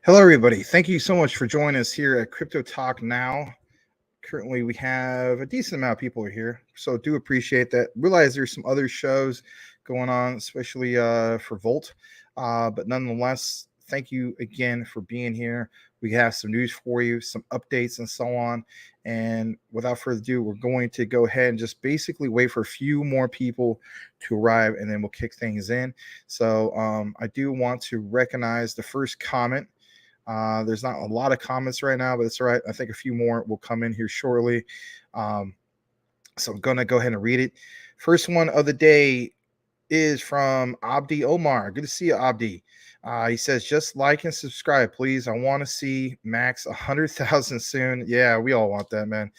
Hello, everybody. Thank you so much for joining us here at Crypto Talk Now. Currently, we have a decent amount of people here, so do appreciate that. Realize there's some other shows going on, especially for Volt, but nonetheless, thank you again for being here. We have some news for you, some updates, and so on. And without further ado, we're going to go ahead and just basically wait for a few more people to arrive, and then we'll kick things in. So I do want to recognize the first comment. There's not a lot of comments right now, but it's all right. I think a few more will come in here shortly. So I'm going to go ahead and read it. First one of the day is from Abdi Omar. Good to see you, Abdi. He says, just like and subscribe, please. I want to see Max 100,000 soon. Yeah, we all want that, man.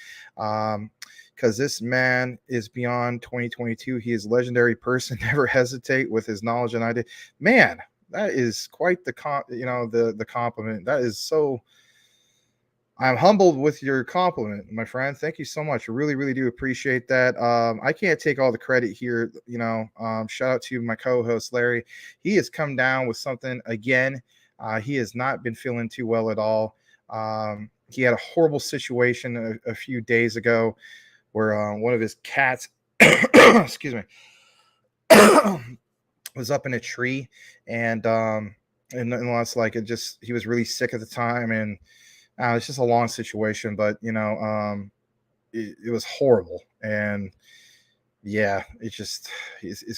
Because this man is beyond 2022. He is a legendary person. Never hesitate with his knowledge and idea. Man, that is quite the compliment. That is so. I'm humbled with your compliment, my friend. Thank you so much. I really, really do appreciate that. I can't take all the credit here. Shout out to my co-host Larry. He has come down with something again. He has not been feeling too well at all. He had a horrible situation a few days ago where one of his cats, excuse me, was up in a tree, and unless like he was really sick at the time, and it's just a long situation, but it was horrible. And yeah, his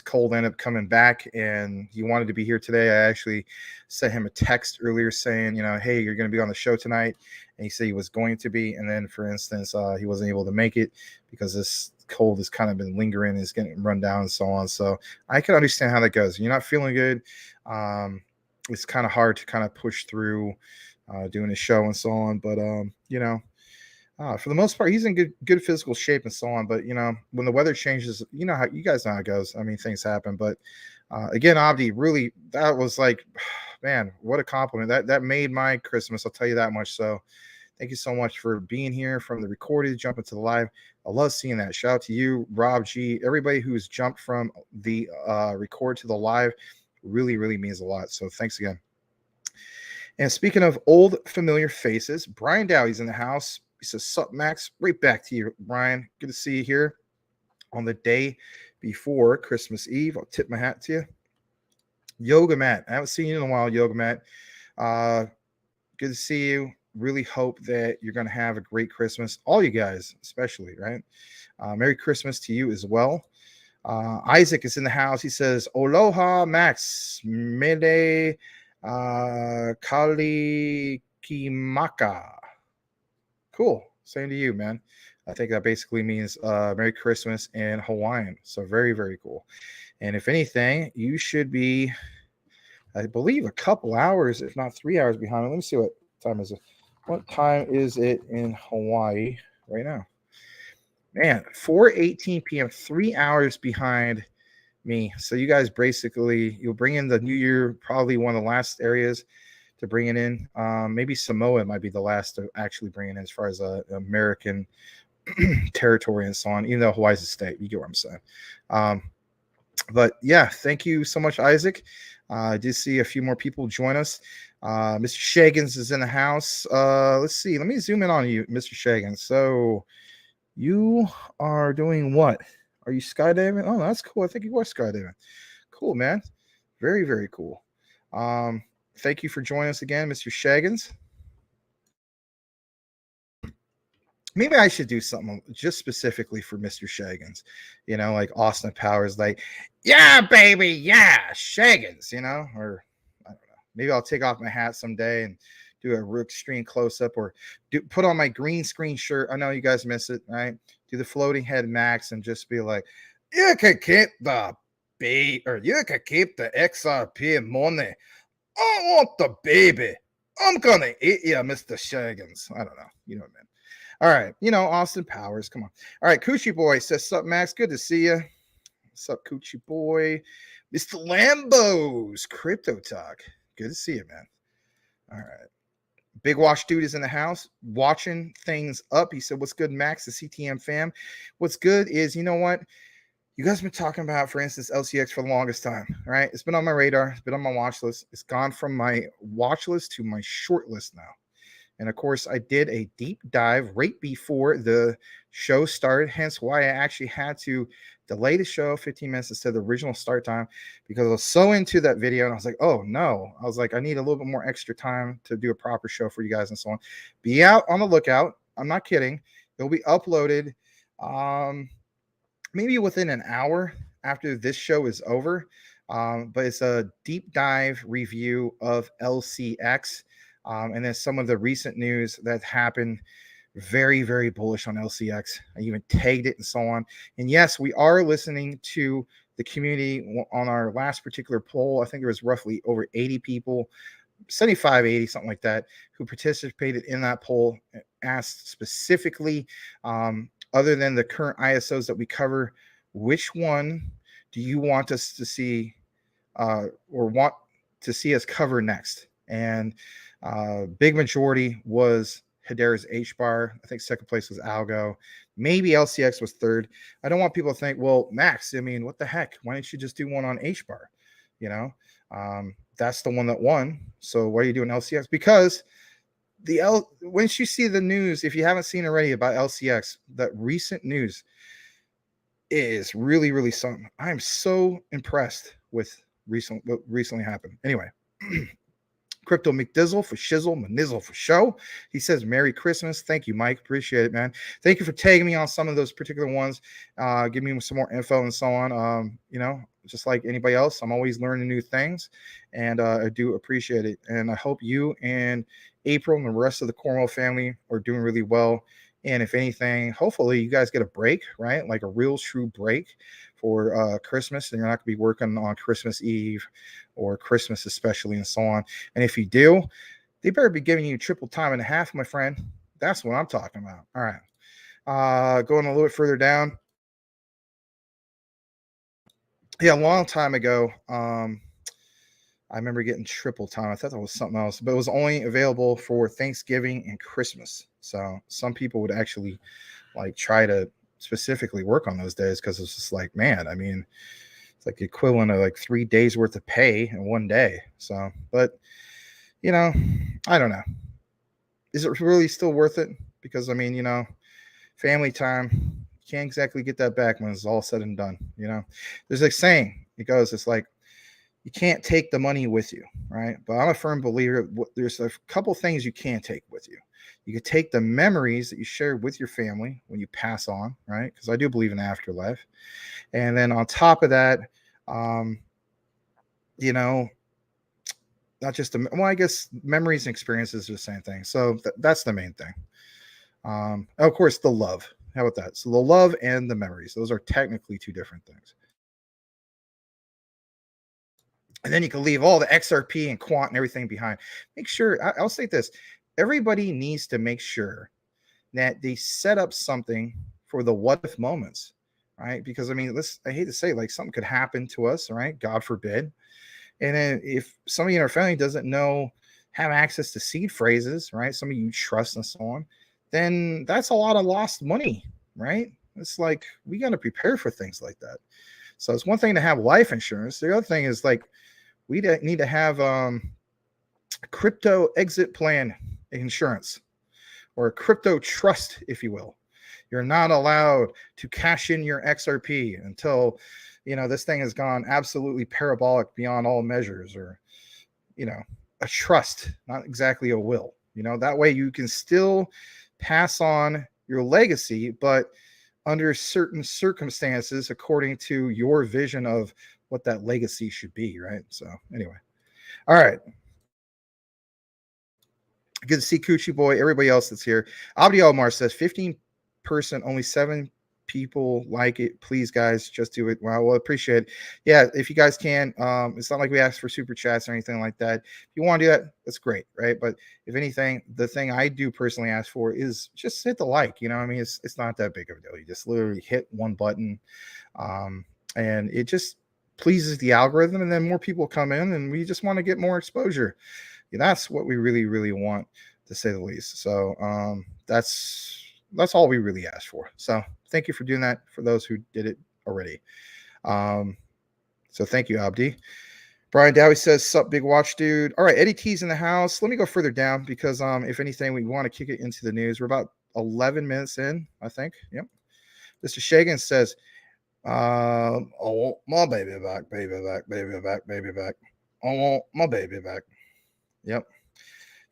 cold ended up coming back, and he wanted to be here today. I actually sent him a text earlier saying, hey, you're going to be on the show tonight, and he said he was going to be, and then for instance he wasn't able to make it because this cold has kind of been lingering, is getting run down and so on. So I can understand how that goes. You're not feeling good. It's kind of hard to kind of push through doing a show and so on, but for the most part, he's in good physical shape and so on. But when the weather changes, how you guys know how it goes. I mean, things happen. But again, Abdi, really, that was like, man, what a compliment. That made my Christmas. I'll tell you that much. So thank you so much for being here from the recorded, jumping to the live. I love seeing that. Shout out to you, Rob G, everybody who's jumped from the record to the live. Really, really means a lot. So thanks again. And speaking of old familiar faces, Brian Dowdy's in the house. He says, sup, Max? Right back to you, Brian. Good to see you here on the day before Christmas Eve. I'll tip my hat to you. Yoga Matt. I haven't seen you in a while, Yoga Matt. Good to see you. Really hope that you're going to have a great Christmas. All you guys, especially, right? Merry Christmas to you as well. Isaac is in the house. He says, Aloha, Max. Mele Kalikimaka. Cool. Same to you, man. I think that basically means Merry Christmas in Hawaiian. So very, very cool. And if anything, you should be, I believe, a couple hours, if not 3 hours behind. Let me see what time is it. What time is it in Hawaii right now? Man, 4:18 p.m., 3 hours behind me. So you guys basically, you'll bring in the new year, probably one of the last areas to bring it in. Maybe Samoa might be the last to actually bring it in as far as American territory and so on, even though Hawaii's a state. You get what I'm saying. But yeah, thank you so much, Isaac. I did see a few more people join us. Mr. Shagans is in the house. Let's see. Let me zoom in on you, Mr. Shagans. So you are doing what? Are you skydiving? Oh, that's cool. I think you are skydiving. Cool, man. Very, very cool. Thank you for joining us again, Mr. Shagans. Maybe I should do something just specifically for Mr. Shagans, like Austin Powers, like, yeah, baby, yeah, Shagans, or I don't know. Maybe I'll take off my hat someday and do a real extreme close-up, or put on my green screen shirt. I know you guys miss it, right? Do the floating head Max and just be like, you can keep the B, or you can keep the XRP money. I want the baby. I'm gonna eat you, Mr. Shagans. I don't know. You know what I mean. All right. Austin Powers. Come on. All right. Coochie Boy says, sup, Max? Good to see you. What's up, Coochie Boy? Mr. Lambo's Crypto Talk. Good to see you, man. All right. Big Wash Dude is in the house watching things up. He said, what's good, Max? The CTM fam. What's good is, you know what? You guys have been talking about, for instance, LCX for the longest time, right? It's been on my radar. It's been on my watch list. It's gone from my watch list to my short list now. And of course, I did a deep dive right before the show started, hence why I actually had to delay the show 15 minutes instead of the original start time, because I was so into that video. And I was like, oh no, I was like, I need a little bit more extra time to do a proper show for you guys and so on. Be out on the lookout. I'm not kidding. It'll be uploaded maybe within an hour after this show is over. But it's a deep dive review of LCX. And then some of the recent news that happened. Very, very bullish on LCX. I even tagged it and so on. And yes, we are listening to the community on our last particular poll. I think there was roughly over 80 people, 75, 80, something like that, who participated in that poll, asked specifically, other than the current ISOs that we cover, which one do you want us to see or want to see us cover next? And big majority was Hedera's H-bar. I think second place was Algo. Maybe LCX was third. I don't want people to think, well, Max, I mean, what the heck? Why don't you just do one on H-bar? You know, that's the one that won. So why are you doing LCX? Because once you see the news, if you haven't seen already about LCX, that recent news is really, really something. I am so impressed with what recently happened. Anyway. Crypto McDizzle for shizzle, manizzle for show. He says, Merry Christmas. Thank you, Mike. Appreciate it, man. Thank you for tagging me on some of those particular ones. Give me some more info and so on. Just like anybody else, I'm always learning new things, and I do appreciate it. And I hope you and April and the rest of the Cornwall family are doing really well. And if anything, hopefully you guys get a break, right? Like a real true break for Christmas, and you're not going to be working on Christmas Eve or Christmas especially and so on. And if you do, they better be giving you triple time and a half, my friend. That's what I'm talking about. All right. Going a little bit further down. Yeah, a long time ago, I remember getting triple time. I thought that was something else, but it was only available for Thanksgiving and Christmas. So some people would actually like try to specifically work on those days because it's just like, man, I mean, it's like the equivalent of like 3 days worth of pay in one day. So, but I don't know. Is it really still worth it? Because I mean, family time, you can't exactly get that back when it's all said and done. There's a saying, it's like, you can't take the money with you, right? But I'm a firm believer there's a couple things you can take with you. You could take the memories that you share with your family when you pass on, right? Because I do believe in afterlife. And then on top of that, not just I guess memories and experiences are the same thing. So that's the main thing. Of course, the love. How about that? So the love and the memories, those are technically two different things. And then you can leave all the XRP and Quant and everything behind. Make sure, I'll say this, everybody needs to make sure that they set up something for the what if moments, right? Because I mean, I hate to say, like, something could happen to us, right? God forbid. And then if somebody in our family doesn't have access to seed phrases, right? Somebody you trust and so on, then that's a lot of lost money, right? It's like, we got to prepare for things like that. So it's one thing to have life insurance. The other thing is, like, we need to have crypto exit plan insurance, or a crypto trust, if you will. You're not allowed to cash in your XRP until, this thing has gone absolutely parabolic beyond all measures, or, a trust, not exactly a will. That way you can still pass on your legacy, but under certain circumstances, according to your vision of what that legacy should be, right? So anyway, all right. Good to see Coochie Boy, everybody else that's here. Abdi Omar says 15 person, only 7 people like it. Please, guys, just do it. Well, appreciate it. Yeah, if you guys can, it's not like we ask for super chats or anything like that. If you want to do that, that's great, right? But if anything, the thing I do personally ask for is just hit the like. I mean, it's not that big of a deal. You just literally hit one button, and it just pleases the algorithm, and then more people come in, and we just want to get more exposure. That's what we really, really want, to say the least. So that's all we really asked for. So thank you for doing that. For those who did it, already. So thank you, Abdi. Brian Dowie says, "Sup, big watch, dude." All right, Eddie T's in the house. Let me go further down because if anything, we want to kick it into the news. We're about 11 minutes in, I think. Yep. Mr. Shagan says, "Oh, my baby back, baby back, baby back, baby back. Oh, my baby back." Yep.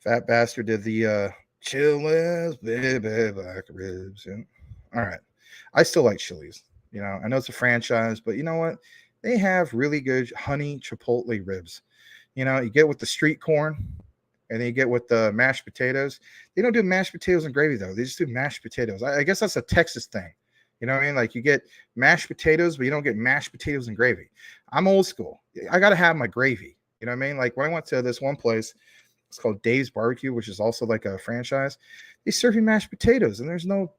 Fat bastard did the Chili's baby back ribs. Yeah. All right. I still like Chili's. You know, I know it's a franchise, but you know what? They have really good honey chipotle ribs. You know, you get with the street corn and then you get with the mashed potatoes. They don't do mashed potatoes and gravy, though. They just do mashed potatoes. I guess that's a Texas thing. You know what I mean? Like you get mashed potatoes, but you don't get mashed potatoes and gravy. I'm old school. I got to have my gravy. You know what I mean? Like when I went to this one place, it's called Dave's Barbecue, which is also like a franchise. They serve you mashed potatoes and there's no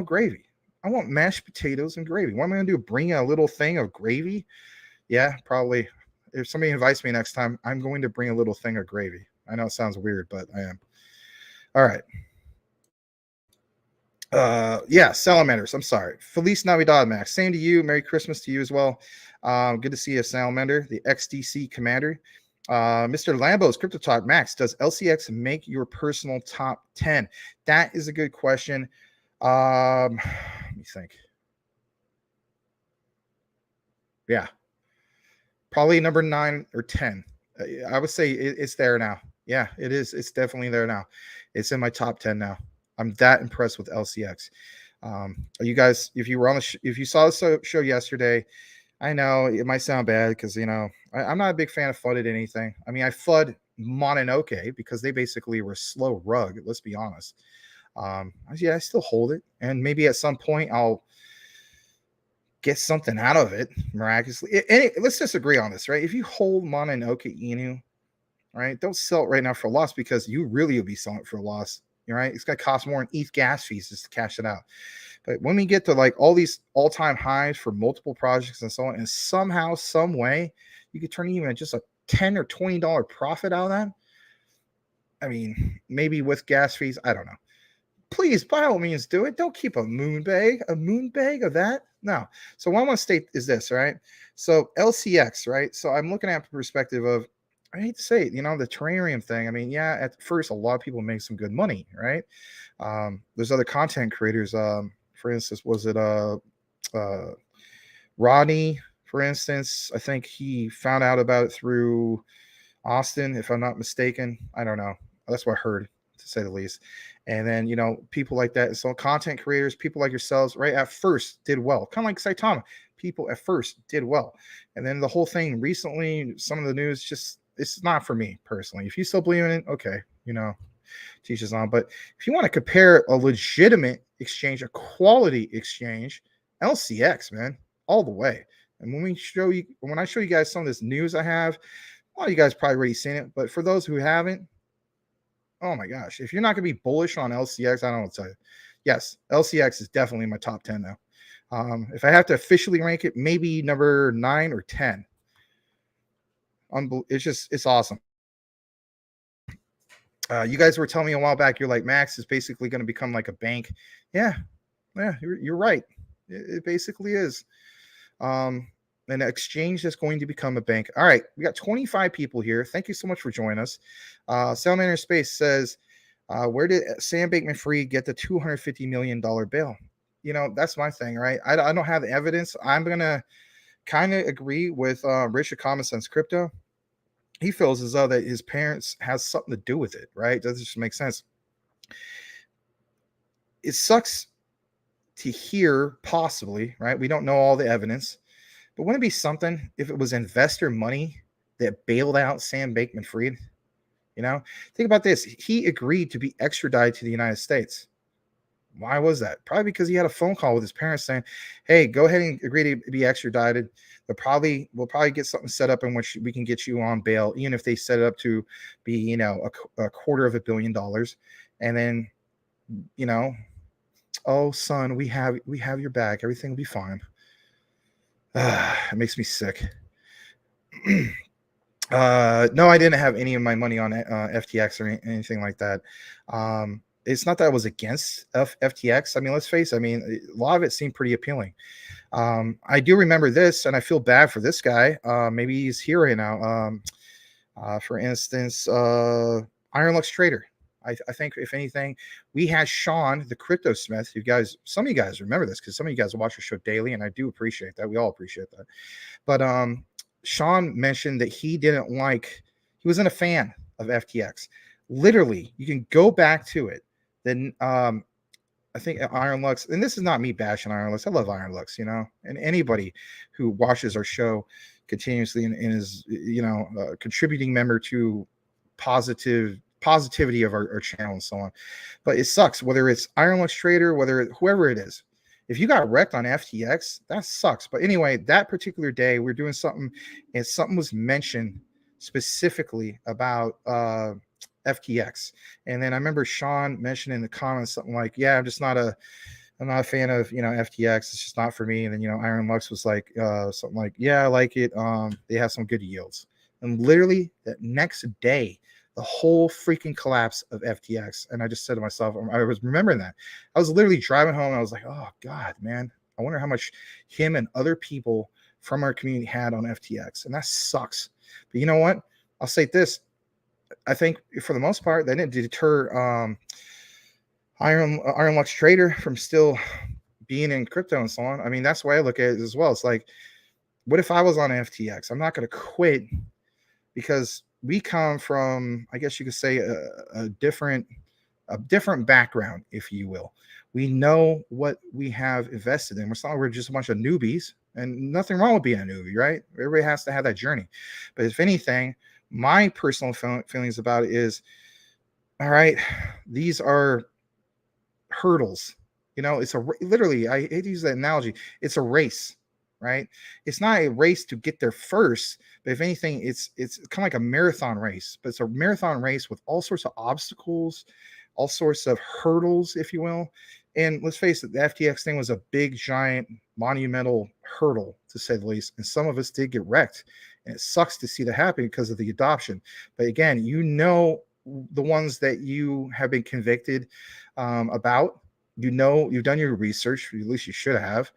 gravy. I want mashed potatoes and gravy. What am I going to do? Bring a little thing of gravy? Yeah, probably. If somebody invites me next time, I'm going to bring a little thing of gravy. I know it sounds weird, but I am. All right. Yeah, salamanders. I'm sorry. Feliz Navidad, Max. Same to you. Merry Christmas to you as well. Good to see you, salamander, the XDC commander. Mr. Lambo's Crypto Talk. Max, does LCX make your personal top 10? That is a good question. Let me think. Yeah, probably number 9 or 10. I would say it's there now. Yeah, it is. It's definitely there now. It's in my top 10 now. I'm that impressed with LCX. You guys, if you were on if you saw the show yesterday, I know it might sound bad because you know I'm not a big fan of flooded anything. I mean, I flood Mononoke because they basically were slow rug. Let's be honest. Yeah, I still hold it, and maybe at some point I'll get something out of it miraculously. Let's just agree on this, right? If you hold Mononoke Inu, right, don't sell it right now for a loss because you really will be selling it for a loss. Right? It's going to cost more in ETH gas fees just to cash it out. But when we get to like all these all-time highs for multiple projects and so on, and somehow, some way, you could turn even just a $10 or $20 profit out of that. I mean, maybe with gas fees, I don't know. Please, by all means, do it. Don't keep a moon bag of that. No. So what I want to state is this, right? So LCX, right? So I'm looking at the perspective of, I hate to say it, you know, the terrarium thing. I mean, yeah, at first, a lot of people make some good money, right? There's other content creators. For instance, was it Rodney, for instance? I think he found out about it through Austin, if I'm not mistaken. I don't know. That's what I heard, to say the least. And then, you know, people like that. So content creators, people like yourselves, right, at first did well. Kind of like Saitama. People at first did well. And then the whole thing recently, some of the news just, it's not for me personally. If you still believe in it, okay, you know, teach us on. But if you want to compare a legitimate exchange, a quality exchange, LCX, man, all the way. And when I show you guys some of this news I have, a lot of you guys probably already seen it. But for those who haven't, oh my gosh, if you're not going to be bullish on LCX, I don't know what to tell you. Yes, LCX is definitely in my top 10 now. If I have to officially rank it, maybe number 9 or 10. It's awesome. You guys were telling me a while back, you're like, Max is basically going to become like a bank. Yeah, you're right. It basically is. An exchange that's going to become a bank. All right, we got 25 people here. Thank you so much for joining us. Salamander Space says, where did Sam Bankman-Fried get the $250 million bail? You know, that's my thing, right? I don't have the evidence. I'm going to kind of agree with Rich of Common Sense Crypto. He feels as though that his parents has something to do with it, right? Does this make sense? It sucks to hear, possibly, right? We don't know all the evidence, but wouldn't it be something if it was investor money that bailed out Sam Bankman-Fried? You know, think about this. He agreed to be extradited to the United States. Why was that? Probably because he had a phone call with his parents saying, hey, go ahead and agree to be extradited. We'll probably get something set up in which we can get you on bail, even if they set it up to be, you know, $250 million. And then, you know, oh, son, we have your back. Everything will be fine. It makes me sick. No, I didn't have any of my money on FTX or anything like that. it's not that I was against FTX. I mean, let's face it. I mean, a lot of it seemed pretty appealing. I do remember this, and I feel bad for this guy. Maybe he's here right now. For instance, Iron Lux Trader. I think if anything, we had Sean, the crypto smith. You guys, some of you guys remember this because some of you guys watch our show daily, and I do appreciate that. We all appreciate that. But Sean mentioned that he wasn't a fan of FTX. Literally, you can go back to it. Then I think Iron Lux, and this is not me bashing Iron Lux. I love Iron Lux, and anybody who watches our show continuously and is, a contributing member to positivity of our channel and so on. But it sucks, whether it's Iron Lux Trader, whoever it is. If you got wrecked on FTX, that sucks. But anyway, that particular day, we're doing something, and something was mentioned specifically about FTX. And then I remember Sean mentioned in the comments something like, yeah, I'm not a fan of, FTX. It's just not for me. And then, Iron Lux was like, something like, yeah, I like it. They have some good yields. And literally that next day, the whole freaking collapse of FTX. And I just said to myself, I was remembering that. I was literally driving home and I was like, oh God, man, I wonder how much him and other people from our community had on FTX. And that sucks. But you know what? I'll say this. I think for the most part, that didn't deter Iron Lux Trader from still being in crypto and so on. I mean, that's the way I look at it as well. It's like, what if I was on FTX? I'm not going to quit because we come from, I guess you could say, a different background, if you will. We know what we have invested in. We're just a bunch of newbies, and nothing wrong with being a newbie, right? Everybody has to have that journey. But if anything, my personal feelings about it is, all right, these are hurdles. It's literally, I hate to use that analogy. It's a race, right? It's not a race to get there first, but if anything, it's kind of like a marathon race, but it's a marathon race with all sorts of obstacles, all sorts of hurdles, if you will. And let's face it, the FTX thing was a big, giant, monumental hurdle, to say the least. And some of us did get wrecked. And it sucks to see that happen because of the adoption. But again, the ones that you have been convicted about, you've done your research, at least you should have,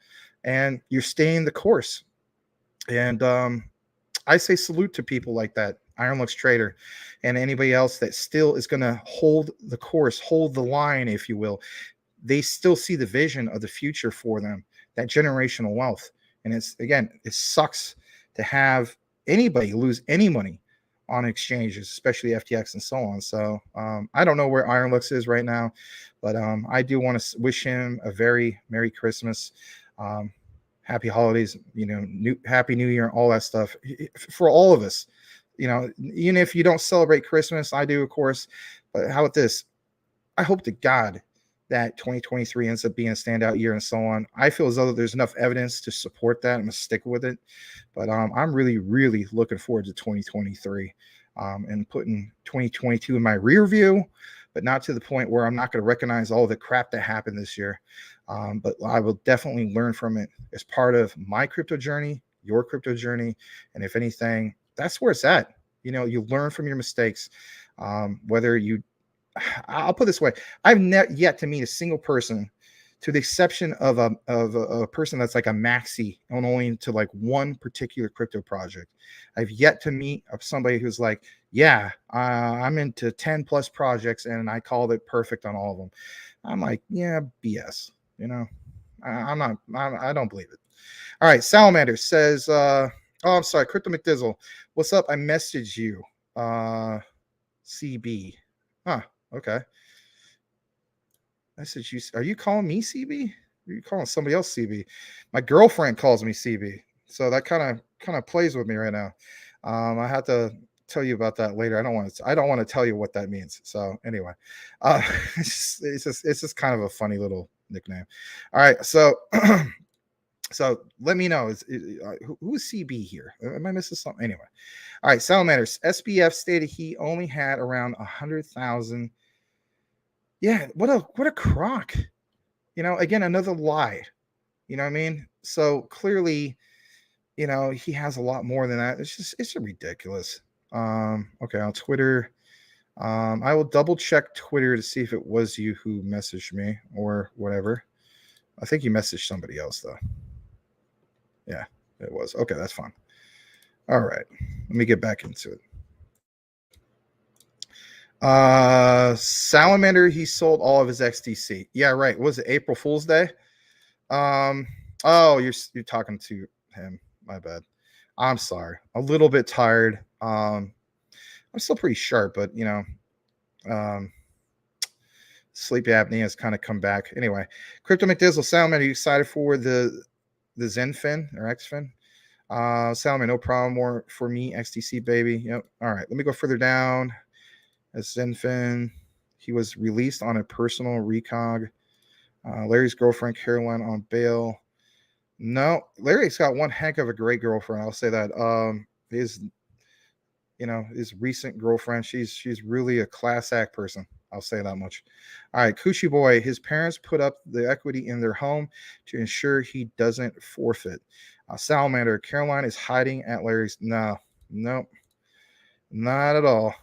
and you're staying the course. And I say salute to people like that, Iron Lux Trader, and anybody else that still is going to hold the course, hold the line, if you will. They still see the vision of the future for them, that generational wealth. And it sucks to have anybody lose any money on exchanges, especially FTX and so on. So I don't know where Iron Lux is right now, but I do want to wish him a very Merry Christmas, Happy Holidays, Happy New Year, all that stuff for all of us. Even if you don't celebrate Christmas, I do, of course. But how about this? I hope to God that 2023 ends up being a standout year and so on. I feel as though there's enough evidence to support that. I'm going to stick with it. But I'm really, really looking forward to 2023 and putting 2022 in my rear view, but not to the point where I'm not going to recognize all the crap that happened this year. But I will definitely learn from it as part of my crypto journey, your crypto journey. And if anything, that's where it's at. You learn from your mistakes, I'll put it this way. I've yet to meet a single person, to the exception of a person that's like a maxi on only to like one particular crypto project. I've yet to meet somebody who's like, yeah, I'm into 10 plus projects and I called it perfect on all of them. I'm like, yeah, BS. I don't believe it. All right. Salamander says, I'm sorry. Crypto McDizzle. What's up? I messaged you. CB. Huh. Okay. I said, are you calling me CB? Or are you calling somebody else CB? My girlfriend calls me CB. So that kind of plays with me right now. I have to tell you about that later. I don't want to tell you what that means. So anyway, it's just kind of a funny little nickname. All right. So, so let me know, who is CB here? Am I missing something? Anyway. All right. Salamanders. SBF stated he only had around 100,000. Yeah. What a crock. Again, another lie. You know what I mean? So clearly, he has a lot more than that. It's ridiculous. Okay. On Twitter, I will double check Twitter to see if it was you who messaged me or whatever. I think you messaged somebody else though. Yeah, it was. Okay, that's fine. All right, let me get back into it. Salamander, he sold all of his XDC. Yeah, right. Was it April Fool's Day? Oh, you're talking to him. My bad. I'm sorry. A little bit tired. I'm still pretty sharp, but sleep apnea has kind of come back. Anyway, Crypto McDizzle, Salamander, are you excited for the ZenFin or XFin? Salamander, no problem. More for me, XDC baby. Yep. All right, let me go further down. As ZenFin, he was released on a personal recog. Larry's girlfriend Caroline on bail. No, Larry's got one heck of a great girlfriend. I'll say that. His recent girlfriend, she's really a class act person. I'll say that much. All right, Coochie Boy, his parents put up the equity in their home to ensure he doesn't forfeit. Salamander, Caroline is hiding at Larry's. No, not at all.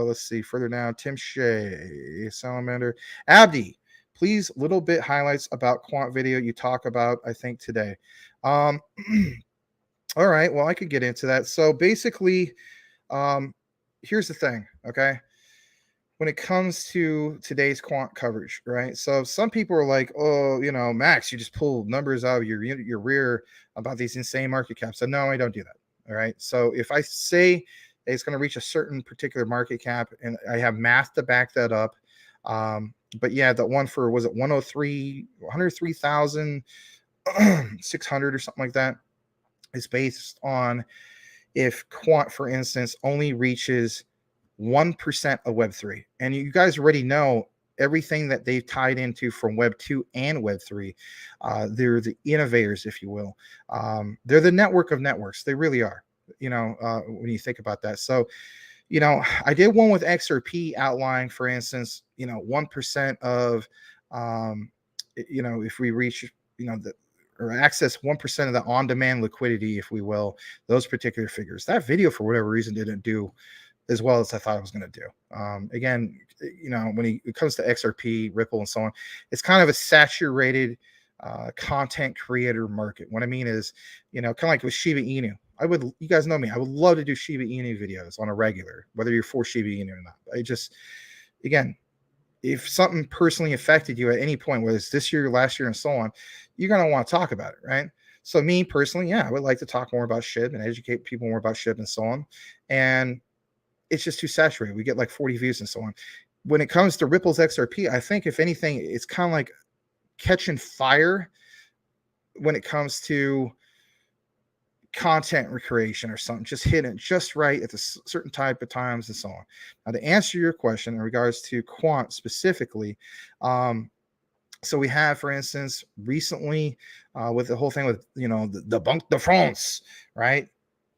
Let's see further down. Tim Shea, Salamander, Abdi. Please, little bit highlights about quant video you talk about, I think, today. All right, well, I could get into that. So basically, here's the thing, okay? When it comes to today's quant coverage, right? So some people are like, oh, Max, you just pull numbers out of your rear about these insane market caps. So no, I don't do that. All right. So if I say it's going to reach a certain particular market cap and I have math to back that up, but yeah, that one for, was it 103,600 or something like that, is based on if quant, for instance, only reaches 1% of Web3. And you guys already know everything that they've tied into from Web 2 and Web 3. They're the innovators, if you will. They're the network of networks. They really are, when you think about that. So, I did one with XRP outlining, for instance, 1% of, if we reach, or access 1% of the on-demand liquidity, if we will, those particular figures. That video, for whatever reason, didn't do as well as I thought it was going to do. Again, when it comes to XRP, Ripple, and so on, it's kind of a saturated content creator market. What I mean is, kind of like with Shiba Inu. You guys know me, I would love to do Shiba Inu videos on a regular, whether you're for Shiba Inu or not. Again, if something personally affected you at any point, whether it's this year, last year, and so on, you're going to want to talk about it, right? So me personally, yeah, I would like to talk more about SHIB and educate people more about SHIB and so on. And it's just too saturated. We get like 40 views and so on. When it comes to Ripple's XRP, I think if anything, it's kind of like catching fire when it comes to content recreation or something, just hitting it just right at the certain type of times and so on. Now, to answer your question in regards to quant specifically, so we have, for instance, recently with the whole thing with, the Banque de France, right?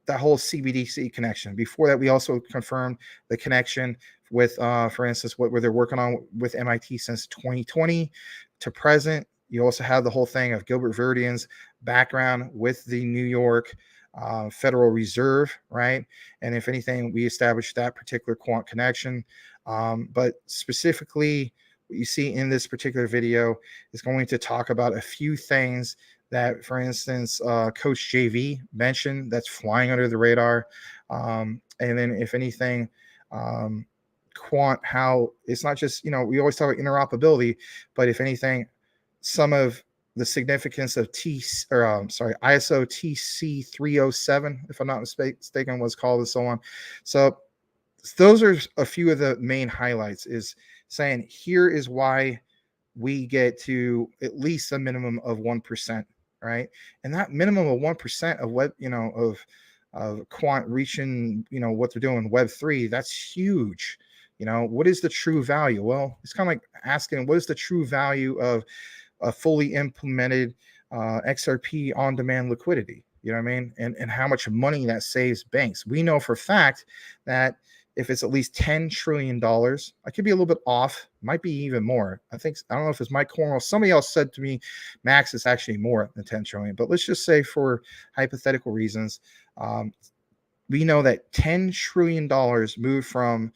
That whole CBDC connection. Before that, we also confirmed the connection with, for instance, what they're working on with MIT since 2020 to present. You also have the whole thing of Gilbert Verdian's background with the New York Federal Reserve, right? And if anything, we established that particular quant connection. But specifically, what you see in this particular video is going to talk about a few things that, for instance, Coach JV mentioned that's flying under the radar. And then, if anything, quant, how it's not just, we always talk about interoperability, but if anything, some of the significance of ISO TC 307, if I'm not mistaken, was called, and so on. So those are a few of the main highlights, is saying here is why we get to at least a minimum of 1%, right? And that minimum of 1% of web, of quant reaching, what they're doing in Web3, that's huge. What is the true value? Well, it's kind of like asking, what is the true value of a fully implemented XRP on-demand liquidity? You know what I mean? And how much money that saves banks. We know for a fact that if it's at least $10 trillion, I could be a little bit off, might be even more. I don't know if it's Mike Cornwell. Somebody else said to me, Max, it's actually more than 10 trillion. But let's just say, for hypothetical reasons, we know that $10 trillion moved from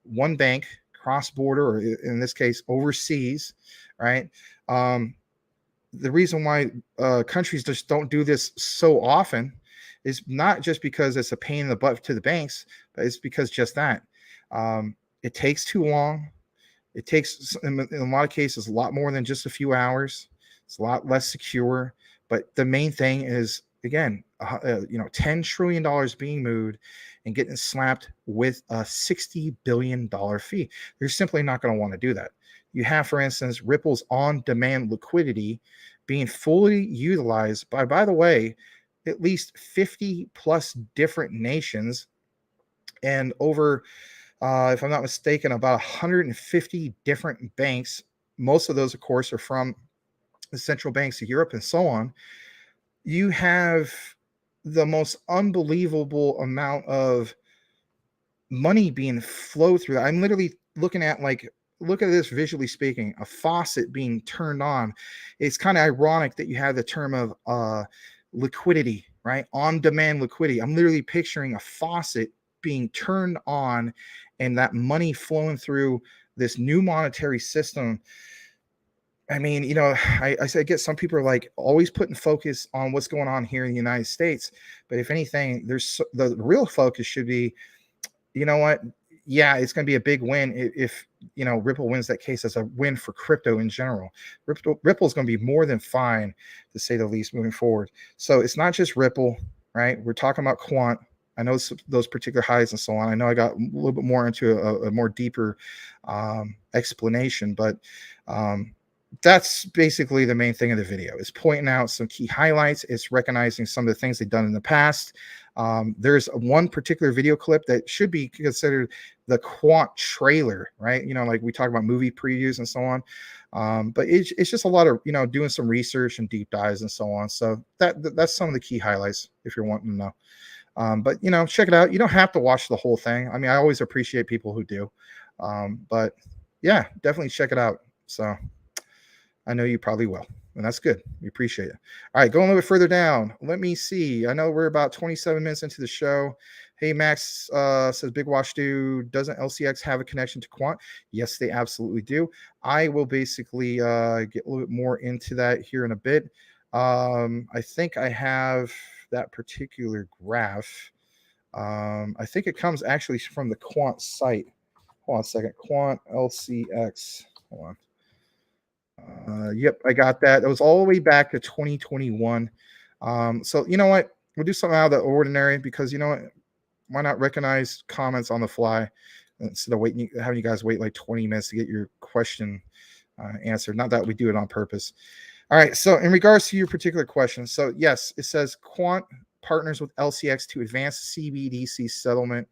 one bank cross border, or in this case, overseas, right? The reason why countries just don't do this so often is not just because it's a pain in the butt to the banks, but it's because just that. It takes too long. It takes, in a lot of cases, a lot more than just a few hours. It's a lot less secure. But the main thing is, again, $10 trillion being moved and getting slapped with a $60 billion fee. You're simply not going to want to do that. You have, for instance, Ripple's on-demand liquidity being fully utilized by the way, at least 50 plus different nations and over if I'm not mistaken, about 150 different banks. Most of those, of course, are from the central banks of Europe and so on. You have the most unbelievable amount of money being flowed through. I'm literally looking at, like, look at this visually speaking, a faucet being turned on. It's kind of ironic that you have the term of liquidity, right? On demand liquidity. I'm literally picturing a faucet being turned on and that money flowing through this new monetary system. I mean, I get some people are like always putting focus on what's going on here in the United States. But if anything, the real focus should be, you know what? Yeah, it's going to be a big win if Ripple wins that case as a win for crypto in general. Ripple is going to be more than fine, to say the least, moving forward. So it's not just Ripple, right? We're talking about Quant. I know those particular highs and so on. I know I got a little bit more into a more deeper explanation, but that's basically the main thing of the video. Is pointing out some key highlights. It's recognizing some of the things they've done in the past. There's one particular video clip that should be considered the Quant trailer, right? Like we talk about movie previews and so on. But it's just a lot of, doing some research and deep dives and so on. So that's some of the key highlights if you're wanting to know. But check it out. You don't have to watch the whole thing. I mean, I always appreciate people who do. But yeah, definitely check it out. So I know you probably will, and that's good. We appreciate it. All right, going a little bit further down. Let me see. I know we're about 27 minutes into the show. Hey, Max says, Big Watch Dude, doesn't LCX have a connection to Quant? Yes, they absolutely do. I will basically get a little bit more into that here in a bit. I think I have that particular graph. I think it comes actually from the Quant site. Hold on a second. Quant LCX. Hold on. Yep, I got that. It was all the way back to 2021. So you know what? We'll do something out of the ordinary because you know what? Why not recognize comments on the fly instead of having you guys wait like 20 minutes to get your question answered? Not that we do it on purpose. All right. So in regards to your particular question, so yes, it says Quant partners with LCX to advance CBDC settlement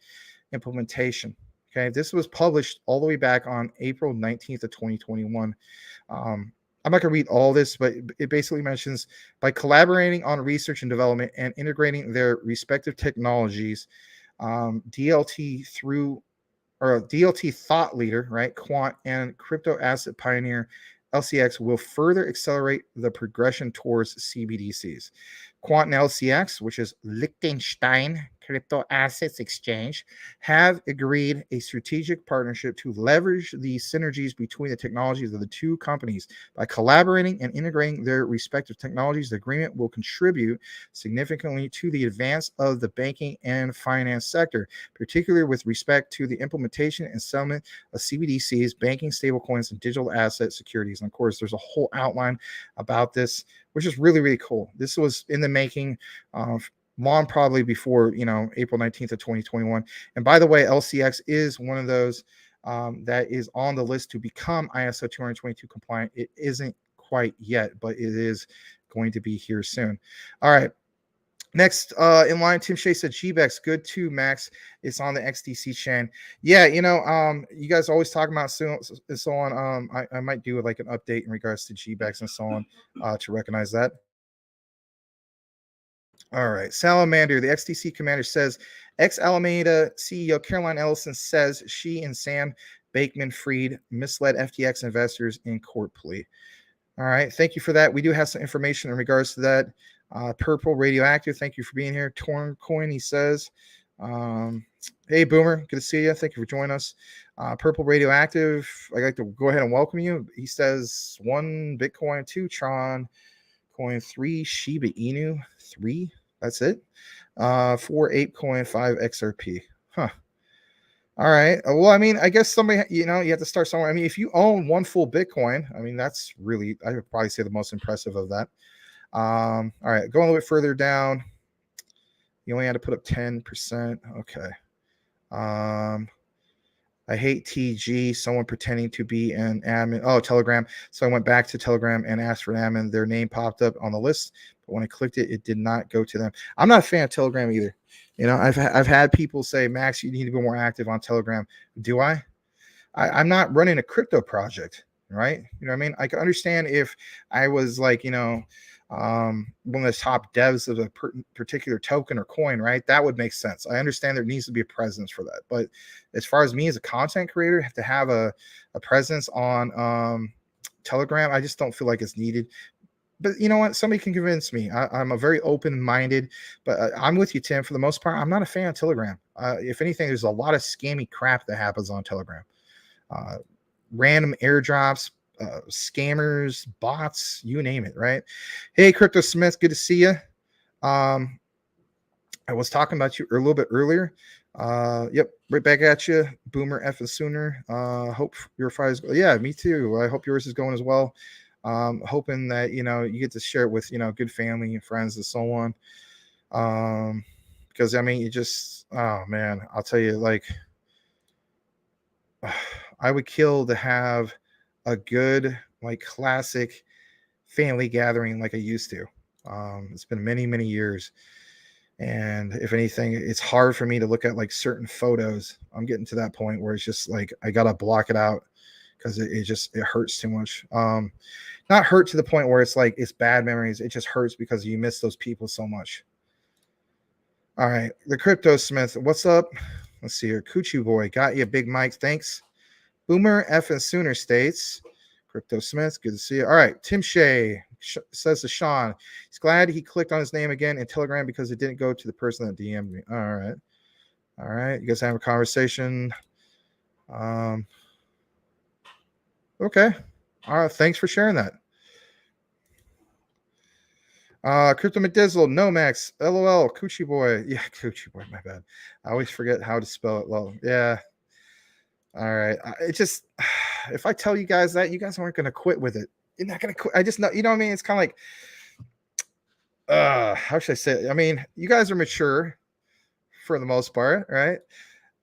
implementation. Okay, this was published all the way back on April 19th of 2021. I'm not going to read all this, but it basically mentions by collaborating on research and development and integrating their respective technologies, DLT thought leader, right, Quant and crypto asset pioneer LCX will further accelerate the progression towards CBDCs. Quant and LCX, which is Liechtenstein Crypto Assets Exchange, have agreed a strategic partnership to leverage the synergies between the technologies of the two companies. By collaborating and integrating their respective technologies, the agreement will contribute significantly to the advance of the banking and finance sector, particularly with respect to the implementation and settlement of CBDCs, banking, stablecoins, and digital asset securities. And of course, there's a whole outline about this, which is really, really cool. This was in the making long probably before, April 19th of 2021. And by the way, LCX is one of those that is on the list to become ISO 222 compliant. It isn't quite yet, but it is going to be here soon. All right. Next in line, Tim Shea said GBEX, good too, Max. It's on the XDC chain. Yeah, you guys always talk about so on. I might do like an update in regards to GBEX and so on to recognize that. All right. Salamander, the XDC commander says, ex-Alameda CEO Caroline Ellison says she and Sam Bankman-Fried misled FTX investors in court plea. All right. Thank you for that. We do have some information in regards to that. Purple Radioactive, thank you for being here. Torn Coin, he says. Hey, Boomer, good to see you. Thank you for joining us. Purple Radioactive, I'd like to go ahead and welcome you. He says 1 Bitcoin, 2 Tron, Coin 3 Shiba Inu, 3. That's it. 4 ApeCoin, 5 XRP. Huh. All right. Well, I mean, I guess somebody, you have to start somewhere. I mean, if you own 1 full Bitcoin, I mean, that's really, I would probably say the most impressive of that. All right. Going a little bit further down. You only had to put up 10%. Okay. I hate TG, someone pretending to be an admin. Oh, Telegram. So I went back to Telegram and asked for an admin. Their name popped up on the list, but when I clicked it, it did not go to them. I'm not a fan of Telegram either. I've had people say, Max, you need to be more active on Telegram. Do I? I'm not running a crypto project, right? You know what I mean? I can understand if I was like, one of the top devs of a particular token or coin, right? That would make sense. I understand there needs to be a presence for that. But as far as me as a content creator, have to have a presence on Telegram, I just don't feel like it's needed. But you know what? Somebody can convince me. I'm a very open-minded, but I'm with you, Tim. For the most part, I'm not a fan of Telegram. If anything, there's a lot of scammy crap that happens on Telegram. Random airdrops, scammers, bots, you name it, right? Hey, Crypto Smith, good to see you. I was talking about you a little bit earlier. Yep, right back at you, Boomer F and Sooner. Hope your fire's, yeah, me too. I hope yours is going as well. Hoping that you get to share it with good family and friends and so on. Because I mean, you just, oh man, I'll tell you, like, I would kill to have a good, like, classic family gathering like I used to. It's been many, many years. And if anything, it's hard for me to look at like certain photos. I'm getting to that point where it's just like, I got to block it out because it hurts too much. Not hurt to the point where it's like, it's bad memories. It just hurts because you miss those people so much. All right. The Crypto Smith, what's up? Let's see here. Coochie Boy, got you, Big Mike. Thanks. Boomer F and Sooner states, Crypto Smith, good to see you. All right, Tim Shea says to Sean, he's glad he clicked on his name again in Telegram because it didn't go to the person that DM'd me. All right. You guys have a conversation. Okay. All right. Thanks for sharing that. Crypto McDizzle, no Max, LOL, Coochie Boy. Yeah, Coochie Boy, my bad. I always forget how to spell it. Well, yeah. All right. It just, if I tell you guys that, you guys aren't going to quit with it. You're not going to quit. I just know, you know what I mean? It's kind of like, how should I say it? I mean, you guys are mature for the most part, right?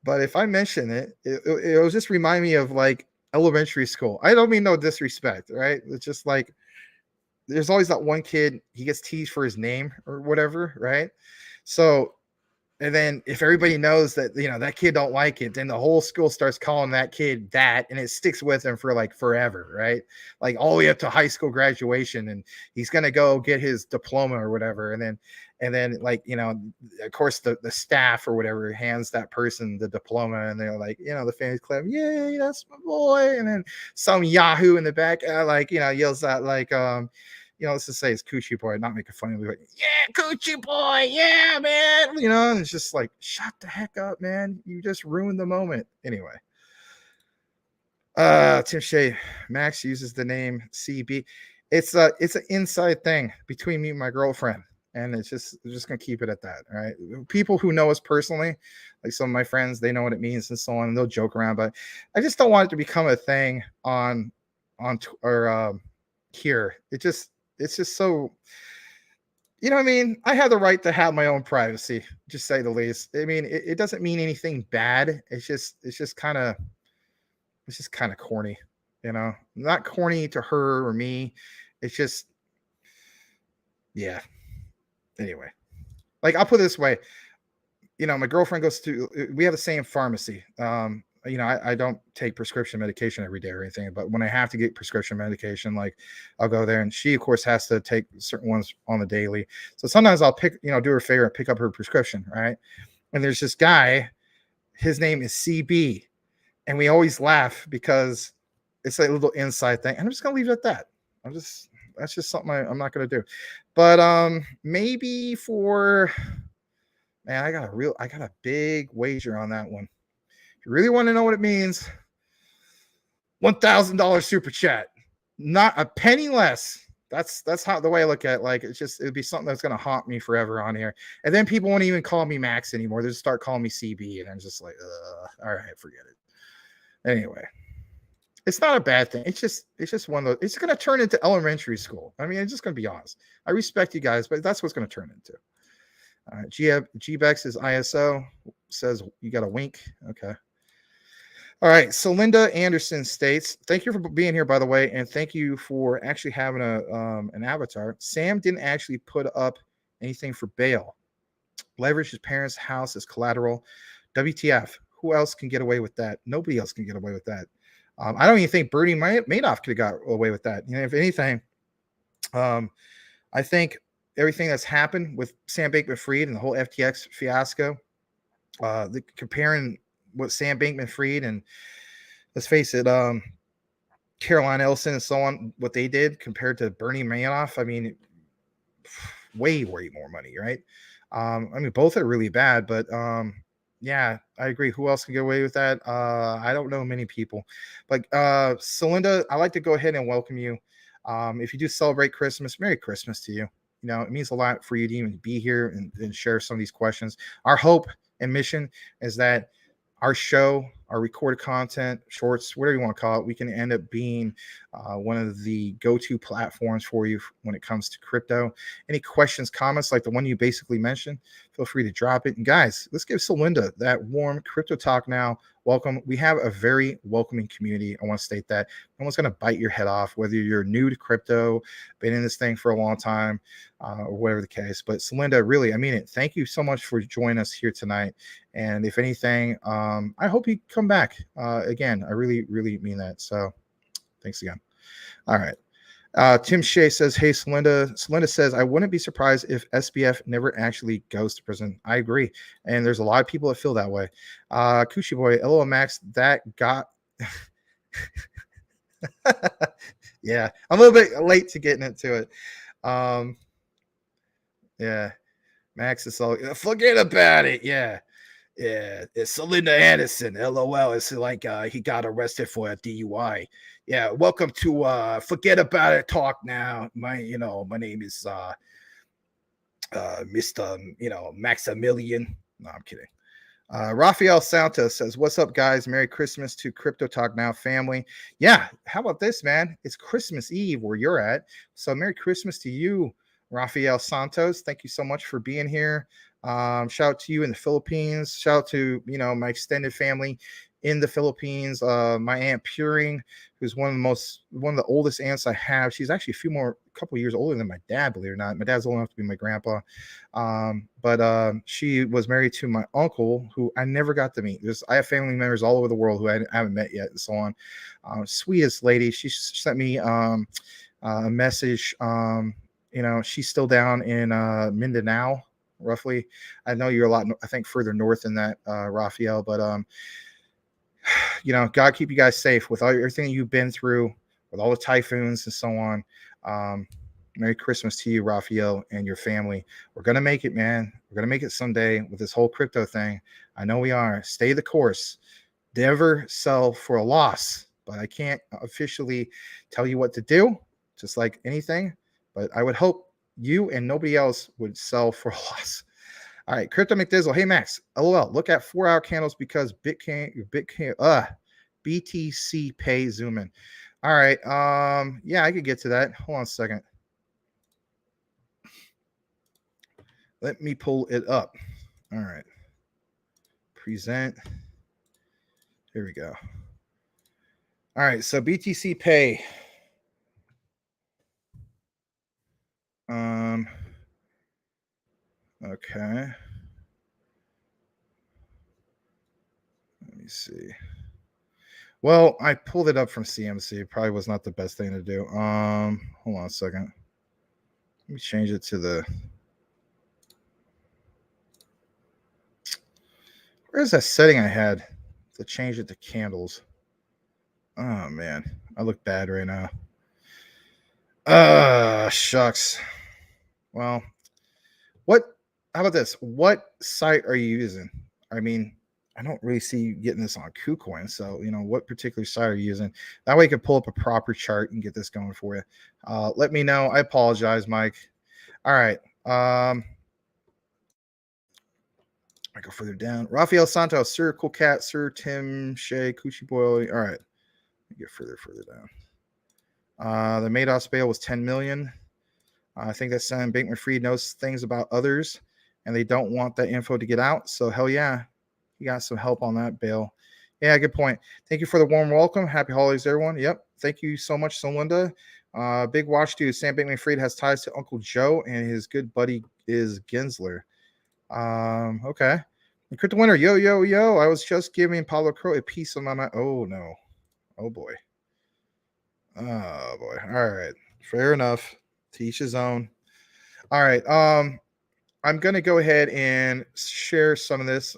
But if I mention it, it'll just remind me of like elementary school. I don't mean no disrespect, right? It's just like, there's always that one kid, he gets teased for his name or whatever, right? So, and then if everybody knows that, that kid don't like it, then the whole school starts calling that kid that, and it sticks with him for like forever, right? Like all the way up to high school graduation, and he's going to go get his diploma or whatever. And then like, of course the staff or whatever hands that person the diploma, and they're like, the fans clap, yay, that's my boy. And then some Yahoo in the back, yells out like, let's just say it's Coochie Boy, not making fun of me, but yeah, Coochie Boy, yeah, man. And it's just like, shut the heck up, man. You just ruined the moment. Anyway. Tim Shea, Max uses the name CB. It's an inside thing between me and my girlfriend. And we're just gonna keep it at that. All right. People who know us personally, like some of my friends, they know what it means and so on, and they'll joke around, but I just don't want it to become a thing here. It's just so, what I mean? I have the right to have my own privacy, just say the least. I mean, it doesn't mean anything bad. It's just kind of corny, not corny to her or me. It's just, yeah. Anyway, like, I'll put it this way. My girlfriend we have the same pharmacy. I don't take prescription medication every day or anything, but when I have to get prescription medication, like, I'll go there, and she of course has to take certain ones on the daily. So sometimes I'll do her a favor and pick up her prescription. Right. And there's this guy, his name is CB, and we always laugh because it's like a little inside thing. And I'm just going to leave it at that. that's just something I'm not going to do. But maybe for, man, I got a big wager on that one. If you really want to know what it means, $1,000 super chat, not a penny less. That's how the way I look at it. Like, it'd be something that's gonna haunt me forever on here. And then people won't even call me Max anymore. They just start calling me CB, and I'm just like, all right, forget it. Anyway, it's not a bad thing. It's just one of those. It's gonna turn into elementary school. I mean, I'm just gonna be honest. I respect you guys, but that's what's gonna turn into. GBEX is ISO says you got a wink. Okay. All right. So Linda Anderson states, thank you for being here, by the way, and thank you for actually having an avatar. Sam didn't actually put up anything for bail. Leverage his parents' house as collateral. WTF? Who else can get away with that? Nobody else can get away with that. I don't even think Bernie Madoff could have got away with that. You know, if anything, I think everything that's happened with Sam Bankman-Fried and the whole FTX fiasco, comparing what Sam Bankman-Fried and, let's face it, Caroline Ellison and so on, what they did compared to Bernie Madoff, I mean, way more money, right? I mean, both are really bad, but yeah, I agree. Who else can get away with that? I don't know many people, but Celinda, I'd like to go ahead and welcome you. If you do celebrate Christmas, Merry Christmas to you. You know, it means a lot for you to even be here and share some of these questions. Our hope and mission is that our show, our recorded content, shorts, whatever you want to call it, we can end up being one of the go-to platforms for you when it comes to crypto. Any questions, comments like the one you basically mentioned, feel free to drop it. And guys, let's give Celinda that warm crypto talk now. Welcome. We have a very welcoming community. I want to state that. No one's going to bite your head off, whether you're new to crypto, been in this thing for a long time, or whatever the case. But Celinda, really, I mean it. Thank you so much for joining us here tonight. And if anything, I hope you come back again. I really mean that. So thanks again. All right. Tim Shea says, hey, Celinda. Celinda says, I wouldn't be surprised if SBF never actually goes to prison. I agree. And there's a lot of people that feel that way. Coochie Boy, LOL Max, that got... yeah, I'm a little bit late to getting into it. Yeah, Max is all, forget about it. Yeah, it's Celinda Anderson. LOL. It's like he got arrested for a DUI. Yeah, welcome to forget about it talk now. My name is Mr. Maximilian. No, I'm kidding. Rafael Santos says, what's up, guys? Merry Christmas to Crypto Talk Now family. Yeah, how about this, man? It's Christmas Eve where you're at. So Merry Christmas to you, Rafael Santos. Thank you so much for being here. Shout out to you in the Philippines. Shout out to my extended family in the Philippines. My aunt Puring, who's one of the oldest aunts I have. She's actually a couple years older than my dad, believe it or not. My dad's old enough to be my grandpa. But she was married to my uncle, who I never got to meet. I have family members all over the world who I haven't met yet, and so on. Sweetest lady. She sent me a message. She's still down in Mindanao, roughly. I know you're a lot, I think, further north than that, Raphael. But God keep you guys safe with everything you've been through, with all the typhoons and so on. Merry Christmas to you, Raphael, and your family. We're going to make it, man. We're going to make it someday with this whole crypto thing. I know we are. Stay the course. Never sell for a loss, but I can't officially tell you what to do, just like anything. But I would hope you and nobody else would sell for a loss. All right, Crypto McDizzle. Hey, Max. LOL. Look at 4-hour candles because BTC Pay zoom in. All right. Yeah, I could get to that. Hold on a second. Let me pull it up. All right. Present. Here we go. All right. So BTC Pay. Okay. Let me see. Well, I pulled it up from CMC. Probably was not the best thing to do. Hold on a second. Let me change it to the... Where's that setting I had to change it to candles? Oh, man. I look bad right now. Shucks. Well, what? How about this? What site are you using? I mean, I don't really see you getting this on KuCoin. So, what particular site are you using? That way, you can pull up a proper chart and get this going for you. Let me know. I apologize, Mike. All right. I go further down. Rafael Santos, Sir Cool Cat, Sir Tim Shea, Coochie Boy. All right. Let me get further down. The Madoff's bail was 10 million. I think that Sam Bankman-Fried knows things about others, and they don't want that info to get out. So hell yeah, he got some help on that bail. Yeah, good point. Thank you for the warm welcome. Happy holidays, everyone. Yep. Thank you so much, Celinda. Big watch dude. Sam Bankman-Fried has ties to Uncle Joe, and his good buddy is Gensler. Okay. And Crypto Winner, yo, yo, yo. I was just giving Paulo Crow a piece of my mind. Oh, no. Oh, boy. Oh, boy. All right. Fair enough. To each his own. All right. I'm going to go ahead and share some of this.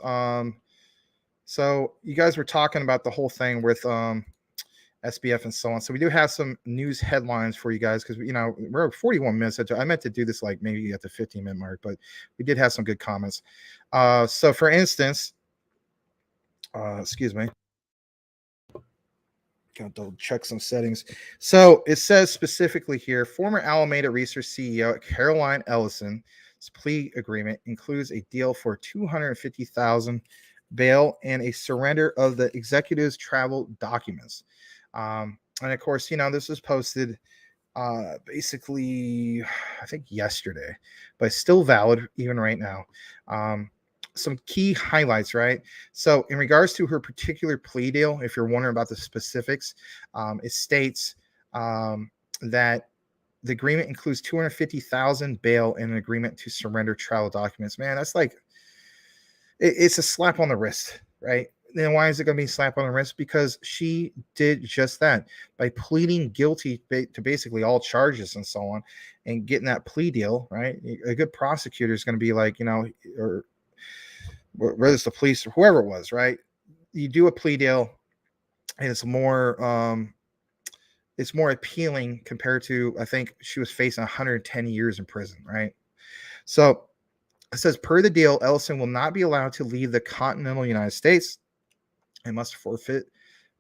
So you guys were talking about the whole thing with SBF and so on. So we do have some news headlines for you guys because we're 41 minutes into. I meant to do this like maybe at the 15-minute mark, but we did have some good comments. So for instance, excuse me. Gotta double check some settings. So it says specifically here, former Alameda Research CEO Caroline Ellison's plea agreement includes a deal for $250,000 bail and a surrender of the executive's travel documents. And of course, this was posted basically, I think yesterday, but still valid even right now. Some key highlights, right? So in regards to her particular plea deal, if you're wondering about the specifics, it states that the agreement includes $250,000 bail and an agreement to surrender travel documents. Man, that's like, it's a slap on the wrist, right? Then why is it going to be a slap on the wrist? Because she did just that by pleading guilty to basically all charges and so on, and getting that plea deal, right? A good prosecutor is going to be like, or whether it's the police or whoever it was, right? You do a plea deal, and it's more appealing compared to, I think she was facing 110 years in prison, right? So it says, per the deal, Ellison will not be allowed to leave the continental United States and must forfeit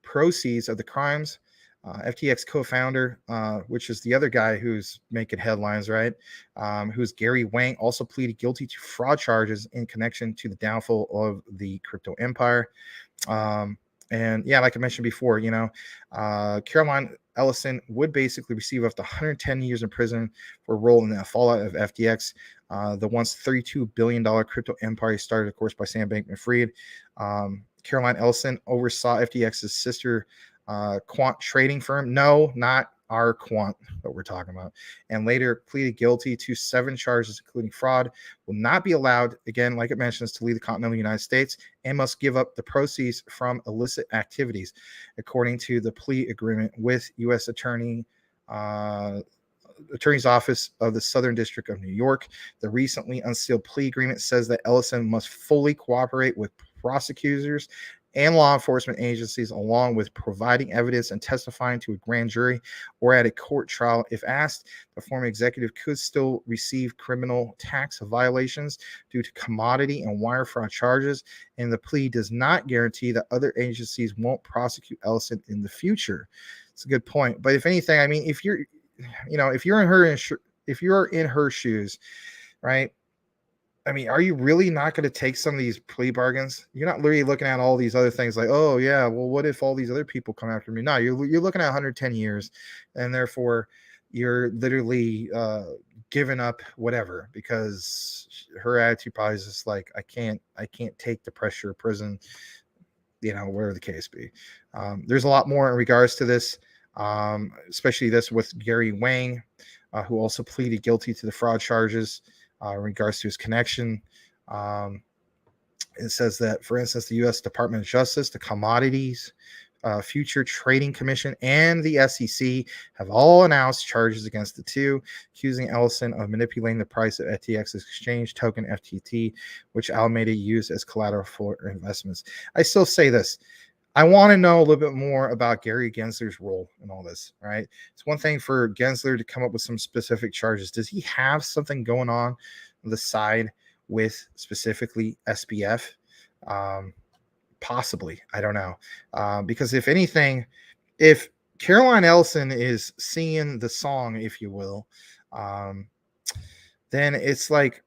proceeds of the crimes. FTX co-founder, which is the other guy who's making headlines, right? Who's Gary Wang, also pleaded guilty to fraud charges in connection to the downfall of the crypto empire. And yeah, like I mentioned before, Caroline Ellison would basically receive up to 110 years in prison for a role in the fallout of FTX, the once $32 billion crypto empire started, of course, by Sam Bankman-Fried. Caroline Ellison oversaw FTX's sister quant trading firm. No, not our quant that we're talking about. And later pleaded guilty to 7 charges, including fraud. Will not be allowed, again, like it mentions, to leave the continental United States and must give up the proceeds from illicit activities, according to the plea agreement with U.S. Attorney's Office of the Southern District of New York. The recently unsealed plea agreement says that Ellison must fully cooperate with prosecutors and law enforcement agencies, along with providing evidence and testifying to a grand jury or at a court trial. If asked, the former executive could still receive criminal tax violations due to commodity and wire fraud charges, and the plea does not guarantee that other agencies won't prosecute Ellison in the future. It's a good point. But if anything, I mean, if you're in her shoes, right? I mean, are you really not going to take some of these plea bargains? You're not literally looking at all these other things like, oh yeah, well, what if all these other people come after me? No, you're looking at 110 years, and therefore you're literally giving up whatever, because her attitude probably is just like, I can't take the pressure of prison, whatever the case be. There's a lot more in regards to this, especially this with Gary Wang, who also pleaded guilty to the fraud charges. In regards to his connection. It says that, for instance, the U.S. Department of Justice, the Commodities Future Trading Commission, and the SEC have all announced charges against the two, accusing Ellison of manipulating the price of FTX's exchange token FTT, which Alameda used as collateral for investments. I still say this. I want to know a little bit more about Gary Gensler's role in all this, right? It's one thing for Gensler to come up with some specific charges. Does he have something going on the side with specifically SBF? Um, Possibly. I don't know. Because if anything, if Caroline Ellison is singing the song, if you will, um, then it's like,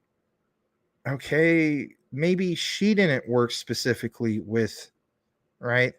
okay, maybe she didn't work specifically with, right?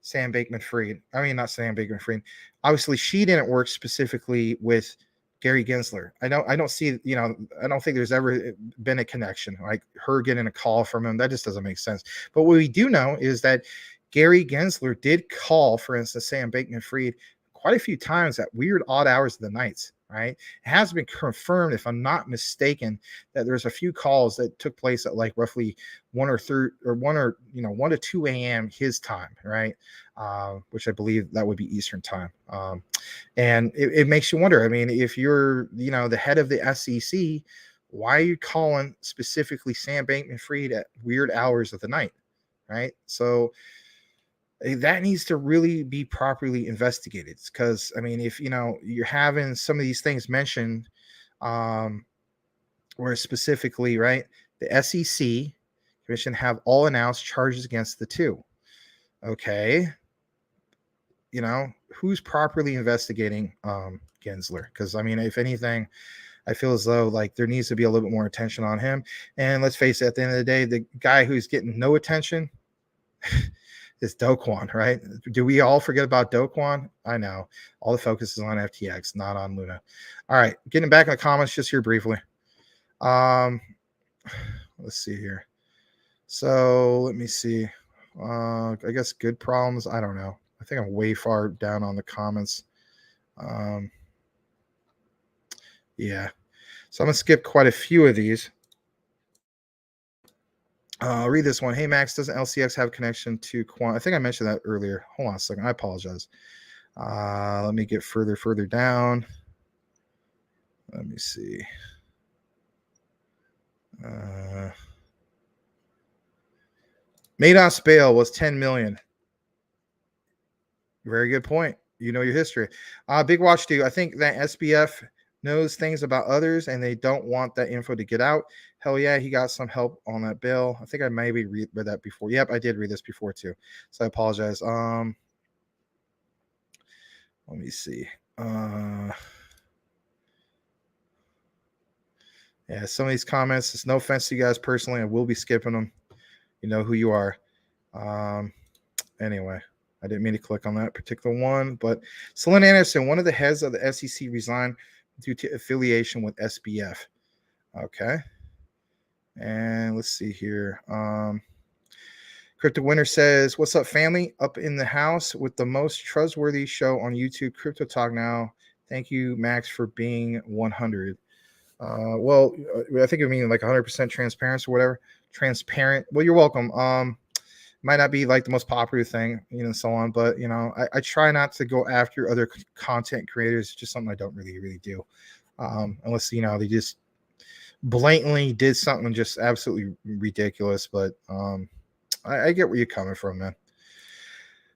Sam Bankman Fried. I mean, not Sam Bankman Fried. Obviously, she didn't work specifically with Gary Gensler. I don't see, I don't think there's ever been a connection like her getting a call from him. That just doesn't make sense. But what we do know is that Gary Gensler did call, for instance, Sam Bankman Fried quite a few times at weird, odd hours of the nights. Right. It has been confirmed, if I'm not mistaken, that there's a few calls that took place at like roughly 1 to 2 a.m. his time, right? Which I believe that would be Eastern time. And it makes you wonder. I mean, if you're, the head of the SEC, why are you calling specifically Sam Bankman-Fried at weird hours of the night, right? So that needs to really be properly investigated. Because I mean, if you're having some of these things mentioned, where specifically, right, the SEC Commission have all announced charges against the two. Okay, who's properly investigating Gensler? Because I mean, if anything, I feel as though like there needs to be a little bit more attention on him. And let's face it, at the end of the day, the guy who's getting no attention is Do Kwon, right? Do we all forget about Do Kwon? I know. All the focus is on FTX, not on Luna. All right, getting back in the comments just here briefly. Let's see here. So let me see. I guess good problems. I don't know. I think I'm way far down on the comments. Yeah. So I'm going to skip quite a few of these. I'll read this one. Hey, Max, doesn't LCX have connection to Quant? I think I mentioned that earlier. Hold on a second. I apologize. Let me get further down. Let me see. Mados bail was 10 million. Very good point. You know your history. Big Watch Dude, I think that SBF knows things about others and they don't want that info to get out. Hell yeah, he got some help on that bill. I think I maybe read that before. Yep, I did read this before too. So I apologize. Let me see. Yeah, some of these comments, it's no offense to you guys personally. I will be skipping them. You know who you are. Anyway, I didn't mean to click on that particular one, but Celine Anderson, one of the heads of the SEC, resigned due to affiliation with SBF. Okay. And let's see here. Crypto Winner says, what's up, family? Up in the house with the most trustworthy show on YouTube, Crypto Talk Now. Thank you, Max, for being 100. Well, I think you mean like 100% transparency or whatever. Transparent. Well, you're welcome. Might not be like the most popular thing, and so on, but I try not to go after other content creators. It's just something I don't really do, unless they just blatantly did something just absolutely ridiculous. But I get where you're coming from, man.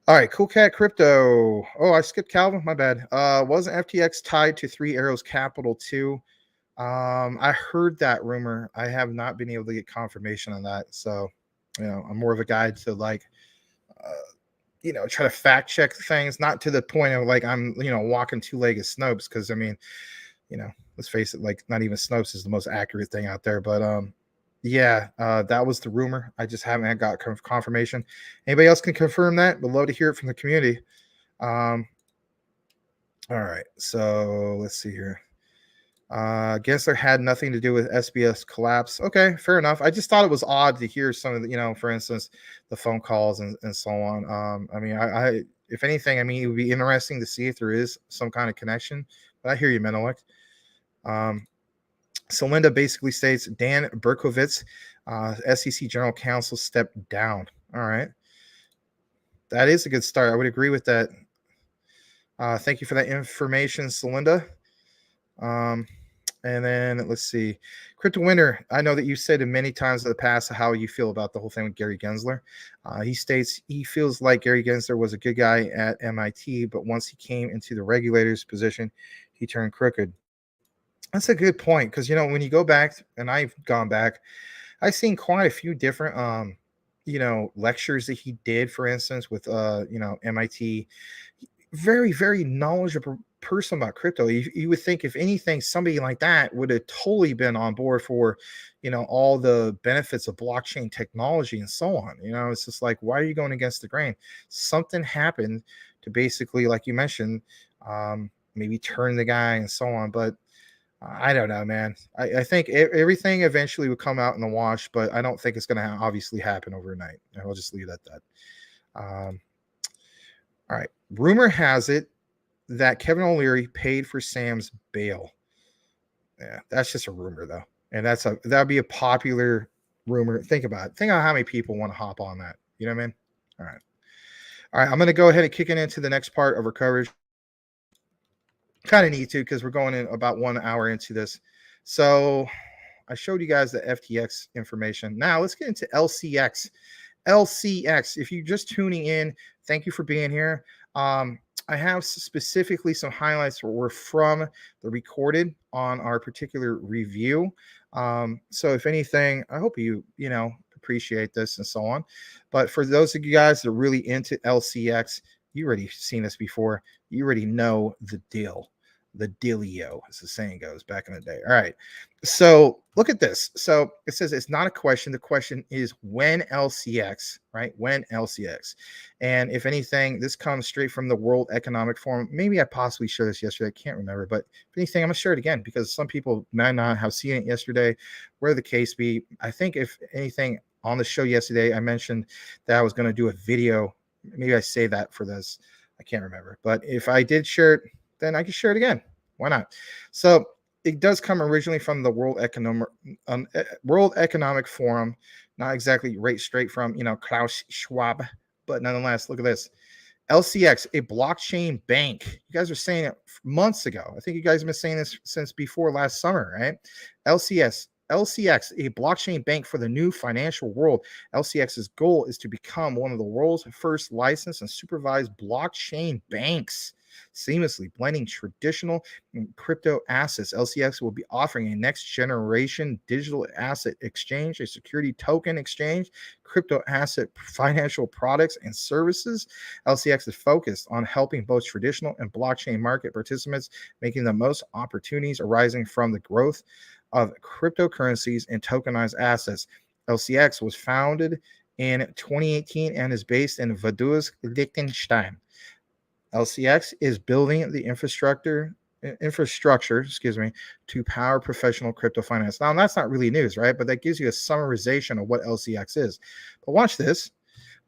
All right, Cool Cat Crypto. Oh, I skipped Calvin. My bad. Wasn't FTX tied to Three Arrows Capital too? I heard that rumor. I have not been able to get confirmation on that. So, I'm more of a guy to like, try to fact check things, not to the point of like I'm, walking two-legged Snopes. Because I mean, let's face it, like not even Snopes is the most accurate thing out there. But yeah, that was the rumor. I just haven't got confirmation. Anybody else can confirm that? Would love to hear it from the community. All right, so let's see here. Gensler had nothing to do with SBS collapse. Okay, fair enough. I just thought it was odd to hear some of the, for instance, the phone calls and so on. I mean, I if anything, I mean, it would be interesting to see if there is some kind of connection. But I hear you, Menelek. So Linda basically states Dan Berkowitz, SEC General Counsel, stepped down. All right, that is a good start. I would agree with that. Thank you for that information, Celinda. And then let's see, Crypto Winter. I know that you said it many times in the past how you feel about the whole thing with Gary Gensler. He states he feels like Gary Gensler was a good guy at MIT, but once he came into the regulator's position, he turned crooked. That's a good point because when you go back, and I've gone back, I've seen quite a few different lectures that he did, for instance, with MIT. Very, very knowledgeable person about crypto. You would think, if anything, somebody like that would have totally been on board for, all the benefits of blockchain technology and so on. It's just like, why are you going against the grain? Something happened to basically, like you mentioned, maybe turn the guy and so on. But I don't know, man. I think everything eventually will come out in the wash, but I don't think it's going to obviously happen overnight. And I'll just leave it at that. All right. Rumor has it that Kevin O'Leary paid for Sam's bail. Yeah, that's just a rumor, though. And that'd be a popular rumor. Think about it. Think about how many people want to hop on that. You know what I mean? All right. All right. I'm going to go ahead and kick it into the next part of our coverage. Kind of need to, because we're going in about 1 hour into this. So I showed you guys the FTX information. Now let's get into LCX. LCX, if you're just tuning in, thank you for being here. I have specifically some highlights were from the recorded on our particular review. So if anything, I hope you appreciate this and so on. But for those of you guys that are really into LCX, you already seen this before. You already know the deal. The dealio, as the saying goes back in the day. All right. So look at this. So it says it's not a question. The question is when LCX, right? When LCX. And if anything, this comes straight from the World Economic Forum. Maybe I possibly showed this yesterday. I can't remember. But if anything, I'm going to share it again because some people might not have seen it yesterday. Where the case be, I think if anything on the show yesterday, I mentioned that I was going to do a video. Maybe I say that for this. I can't remember. But if I did share it, then I can share it again. Why not? So it does come originally from the World Economic Forum, not exactly right straight from Klaus Schwab, but nonetheless, look at this. LCX, a blockchain bank. You guys are saying it months ago. I think you guys have been saying this since before last summer, right? LCX, a blockchain bank for the new financial world. LCX's goal is to become one of the world's first licensed and supervised blockchain banks, seamlessly blending traditional and crypto assets. LCX will be offering a next generation digital asset exchange, a security token exchange, crypto asset financial products and services. LCX is focused on helping both traditional and blockchain market participants, making the most opportunities arising from the growth of cryptocurrencies and tokenized assets. LCX was founded in 2018 and is based in Vaduz, Liechtenstein. LCX is building the infrastructure, to power professional crypto finance. Now, that's not really news, right? But that gives you a summarization of what LCX is. But watch this.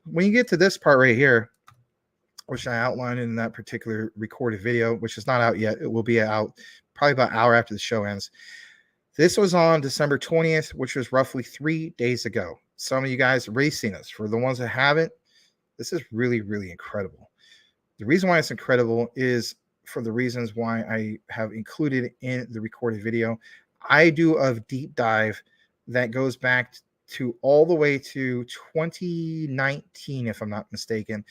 When you get to this part right here, which I outlined in that particular recorded video, which is not out yet, it will be out probably about an hour after the show ends. This was on December 20th, which was roughly 3 days ago. Some of you guys have already seen this. For the ones that haven't, this is really, really incredible. The reason why it's incredible is for the reasons why I have included in the recorded video. I do a deep dive that goes back to all the way to 2019, if I'm not mistaken,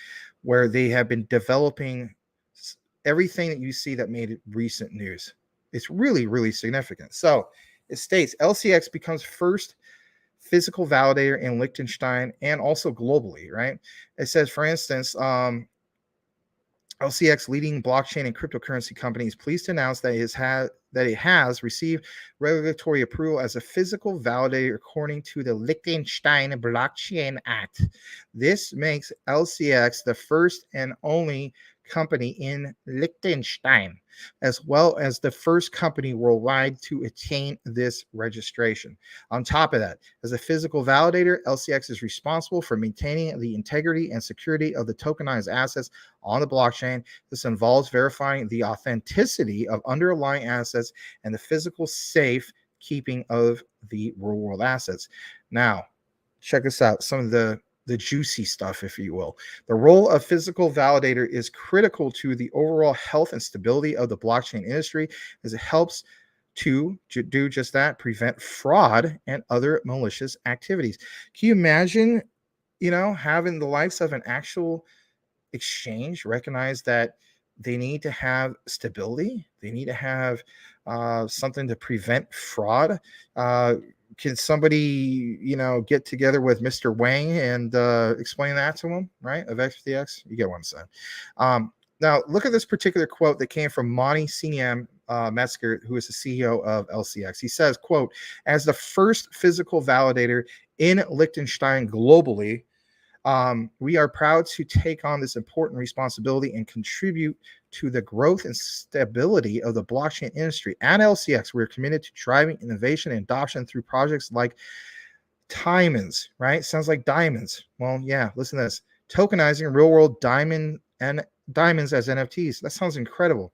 where they have been developing everything that you see that made it recent news. It's really, really significant. So it states LCX becomes first physical validator in Liechtenstein and also globally, right? It says, for instance, LCX, leading blockchain and cryptocurrency company, is pleased to announce that it has received regulatory approval as a physical validator according to the Liechtenstein Blockchain Act. This makes LCX the first and only company in Liechtenstein, as well as the first company worldwide to attain this registration. On top of that, as a physical validator, LCX is responsible for maintaining the integrity and security of the tokenized assets on the blockchain. This involves verifying the authenticity of underlying assets and the physical safe keeping of the real world assets. Now, check this out. Some of the juicy stuff, if you will. The role of physical validator is critical to the overall health and stability of the blockchain industry, as it helps to do just that, prevent fraud and other malicious activities. Can you imagine, having the likes of an actual exchange recognize that they need to have stability, they need to have something to prevent fraud? Can somebody, get together with Mr. Wang and explain that to him, right? Of XDX? You get what I'm saying. Now, look at this particular quote that came from Monty CM Metzger, who is the CEO of LCX. He says, quote, as the first physical validator in Liechtenstein globally, we are proud to take on this important responsibility and contribute to the growth and stability of the blockchain industry. At LCX, we're committed to driving innovation and adoption through projects like diamonds, right? Sounds like diamonds. Well, yeah, listen to this. Tokenizing real-world diamonds as NFTs. That sounds incredible.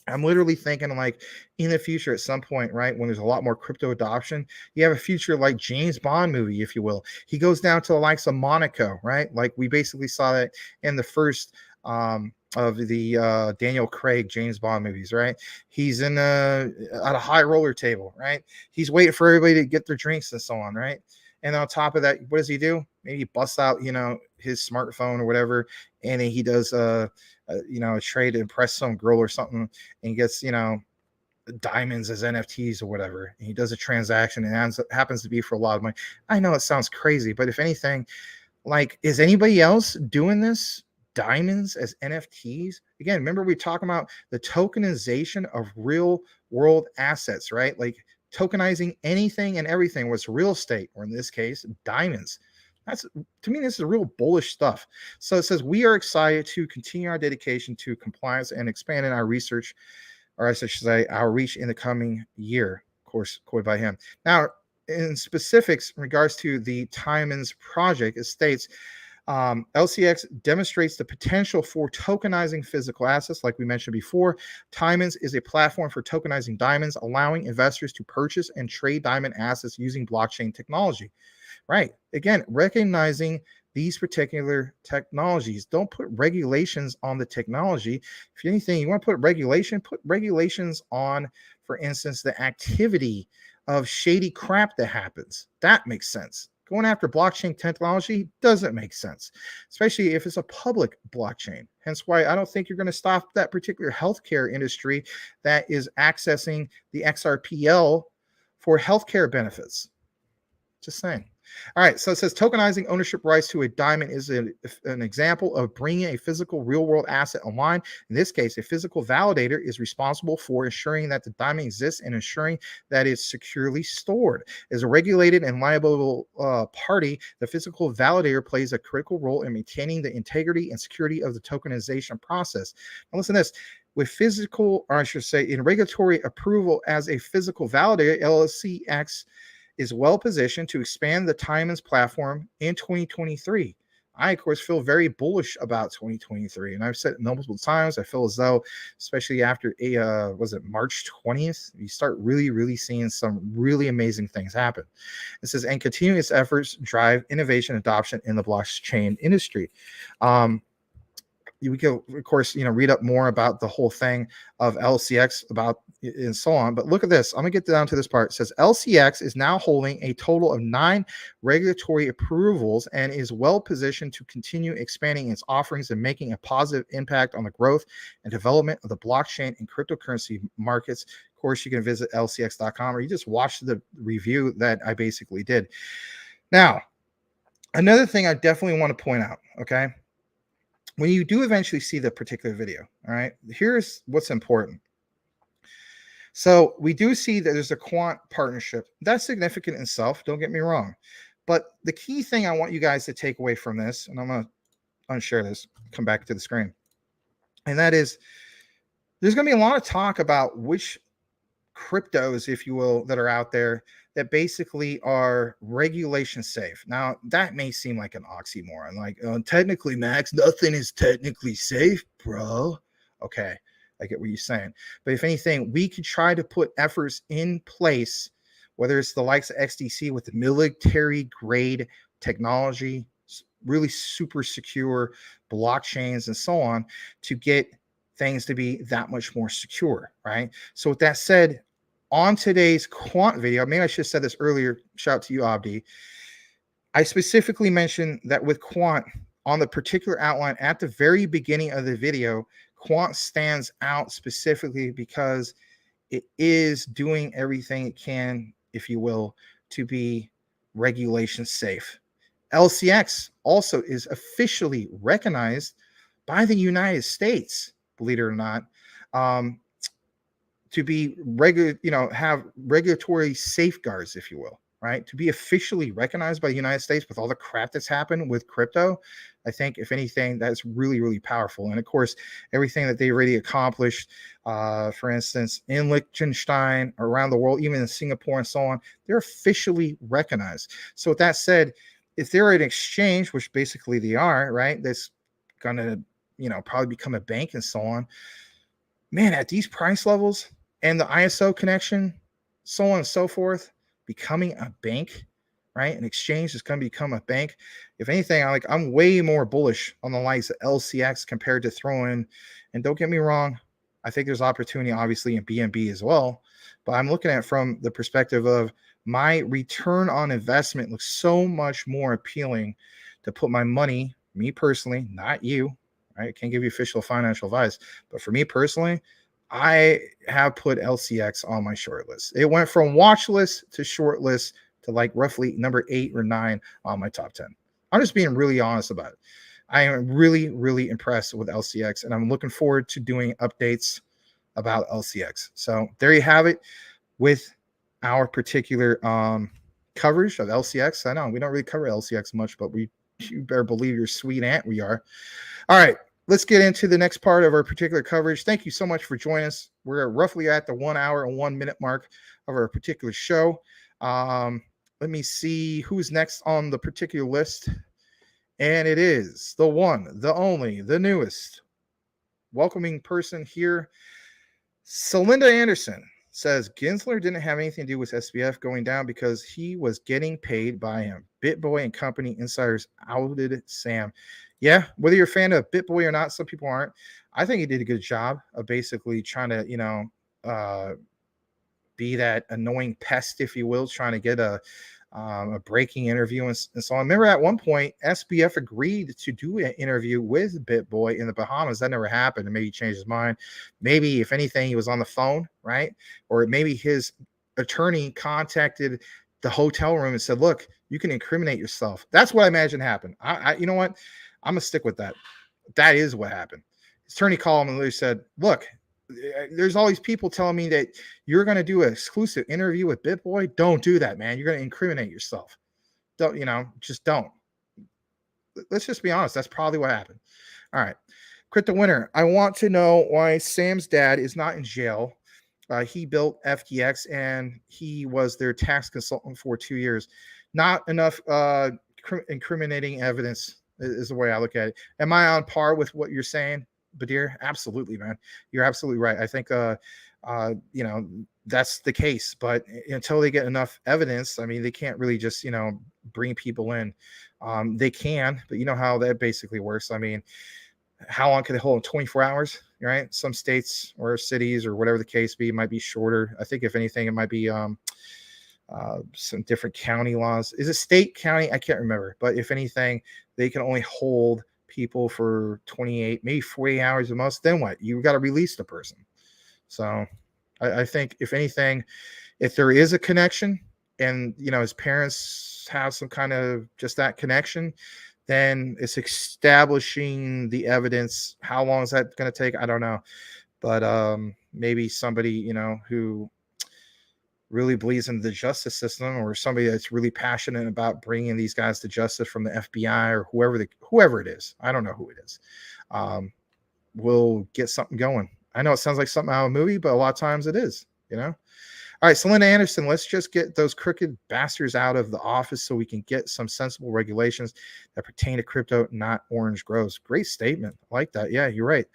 I'm literally thinking like in the future at some point, right, when there's a lot more crypto adoption, you have a future like James Bond movie, if you will. He goes down to the likes of Monaco, right? Like we basically saw that in the first of the Daniel Craig James Bond movies, right? He's in at a high roller table, right? He's waiting for everybody to get their drinks and so on, right? And on top of that, what does he do? Maybe he busts out, his smartphone or whatever, and then he does a trade to impress some girl or something, and gets, diamonds as NFTs or whatever. And he does a transaction and happens to be for a lot of money. I know it sounds crazy, but if anything, like, is anybody else doing this? Diamonds as NFTs? Again, remember we talking about the tokenization of real world assets, right? Like tokenizing anything and everything was real estate, or in this case, diamonds. That's, to me, this is real bullish stuff. So it says, we are excited to continue our dedication to compliance and expanding our research, or I should say our reach in the coming year, of course, quoted by him. Now, in specifics in regards to the Diamonds project, it states, LCX demonstrates the potential for tokenizing physical assets. Like we mentioned before, Diamonds is a platform for tokenizing diamonds, allowing investors to purchase and trade diamond assets using blockchain technology. Right. Again, recognizing these particular technologies. Don't put regulations on the technology. If anything, you want to put regulations on, for instance, the activity of shady crap that happens. That makes sense. Going after blockchain technology doesn't make sense, especially if it's a public blockchain. Hence why I don't think you're going to stop that particular healthcare industry that is accessing the XRPL for healthcare benefits. Just saying. All right, so it says tokenizing ownership rights to a diamond is an example of bringing a physical real-world asset online. In this case, a physical validator is responsible for ensuring that the diamond exists and ensuring that it's securely stored. As a regulated and liable party, the physical validator plays a critical role in maintaining the integrity and security of the tokenization process. Now listen to this. With physical, or I should say, in regulatory approval as a physical validator, LCX is well positioned to expand the Diamonds platform in 2023. I, of course, feel very bullish about 2023, and I've said it multiple times. I feel as though, especially after March 20th, you start really seeing some really amazing things happen. It says, and continue its efforts drive innovation adoption in the blockchain industry. We can, of course, read up more about the whole thing of LCX and so on. But look at this. I'm going to get down to this part. It says LCX is now holding a total of 9 regulatory approvals and is well positioned to continue expanding its offerings and making a positive impact on the growth and development of the blockchain and cryptocurrency markets. Of course, you can visit lcx.com, or you just watch the review that I basically did. Now, another thing I definitely want to point out, okay? When you do eventually see the particular video, all right, here's what's important. So we do see that there's a Quant partnership. That's significant in itself, don't get me wrong. But the key thing I want you guys to take away from this, and I'm going to unshare this, come back to the screen, and that is, there's going to be a lot of talk about which cryptos, if you will, that are out there that basically are regulation safe. Now, that may seem like an oxymoron. Like, technically, Max, nothing is technically safe, bro. Okay, I get what you're saying. But if anything, we could try to put efforts in place, whether it's the likes of XDC with the military grade technology, really super secure blockchains and so on, to get things to be that much more secure, right? So with that said, on today's quant video, maybe I should have said this earlier. Shout out to you, Abdi. I specifically mentioned that with quant on the particular outline at the very beginning of the video, quant stands out specifically because it is doing everything it can, if you will, to be regulation safe. LCX also is officially recognized by the United States, believe it or not, to be have regulatory safeguards, if you will, right? To be officially recognized by the United States with all the crap that's happened with crypto, I think, if anything, that's really, really powerful. And of course, everything that they already accomplished, for instance, in Liechtenstein, around the world, even in Singapore and so on, they're officially recognized. So with that said, if they're an exchange, which basically they are, right, that's going to, probably become a bank and so on, man, at these price levels and the ISO connection, so on and so forth, becoming a bank, right? An exchange is going to become a bank. If anything, I'm way more bullish on the likes of LCX compared to throwing. And don't get me wrong, I think there's opportunity, obviously, in BNB as well. But I'm looking at it from the perspective of my return on investment looks so much more appealing to put my money, me personally, not you, right? I can't give you official financial advice, but for me personally, I have put LCX on my short list. It went from watch list to short list to like roughly number 8 or 9 on my top 10. I'm just being really honest about it. I am really, really impressed with LCX, and I'm looking forward to doing updates about LCX. So there you have it with our particular coverage of LCX. I know we don't really cover LCX much, but you better believe your sweet aunt we are. All right, let's get into the next part of our particular coverage. Thank you so much for joining us. We're roughly at the 1 hour and 1 minute mark of our particular show. Let me see who's next on the particular list. And it is the one, the only, the newest welcoming person here. Celinda Anderson says Gensler didn't have anything to do with SBF going down because he was getting paid by him. BitBoy and company insiders outed Sam. Yeah, whether you're a fan of BitBoy or not, some people aren't. I think he did a good job of basically trying to, be that annoying pest, if you will, trying to get a breaking interview and so on. I remember at one point, SBF agreed to do an interview with BitBoy in the Bahamas. That never happened, and maybe he changed his mind. Maybe, if anything, he was on the phone, right? Or maybe his attorney contacted the hotel room and said, look, you can incriminate yourself. That's what I imagine happened. You know what? I'm going to stick with that. That is what happened. His attorney called him and literally said, look, there's all these people telling me that you're going to do an exclusive interview with BitBoy. Don't do that, man. You're going to incriminate yourself. Just don't. Let's just be honest. That's probably what happened. All right. Crypto Winner, I want to know why Sam's dad is not in jail. He built FTX and he was their tax consultant for 2 years. Not enough incriminating evidence is the way I look at it. Am I on par with what you're saying, Badir? Absolutely, man. You're absolutely right. I think, that's the case. But until they get enough evidence, I mean, they can't really just, bring people in. They can, but you know how that basically works. I mean, how long can they hold them? 24 hours, right? Some states or cities or whatever the case be might be shorter. I think if anything, it might be some different county laws. Is it state, county? I can't remember. But if anything, they can only hold people for 28, maybe 40 hours the most. Then what? You've got to release the person. So I think if anything, if there is a connection and, his parents have some kind of just that connection, then it's establishing the evidence. How long is that going to take? I don't know. But maybe somebody, who really believes in the justice system, or somebody that's really passionate about bringing these guys to justice from the FBI or whoever it is. I don't know who it is. Will get something going. I know it sounds like something out of a movie, but a lot of times it is, All right, Celinda Anderson, let's just get those crooked bastards out of the office so we can get some sensible regulations that pertain to crypto, not orange grows. Great statement. I like that. Yeah, you're right.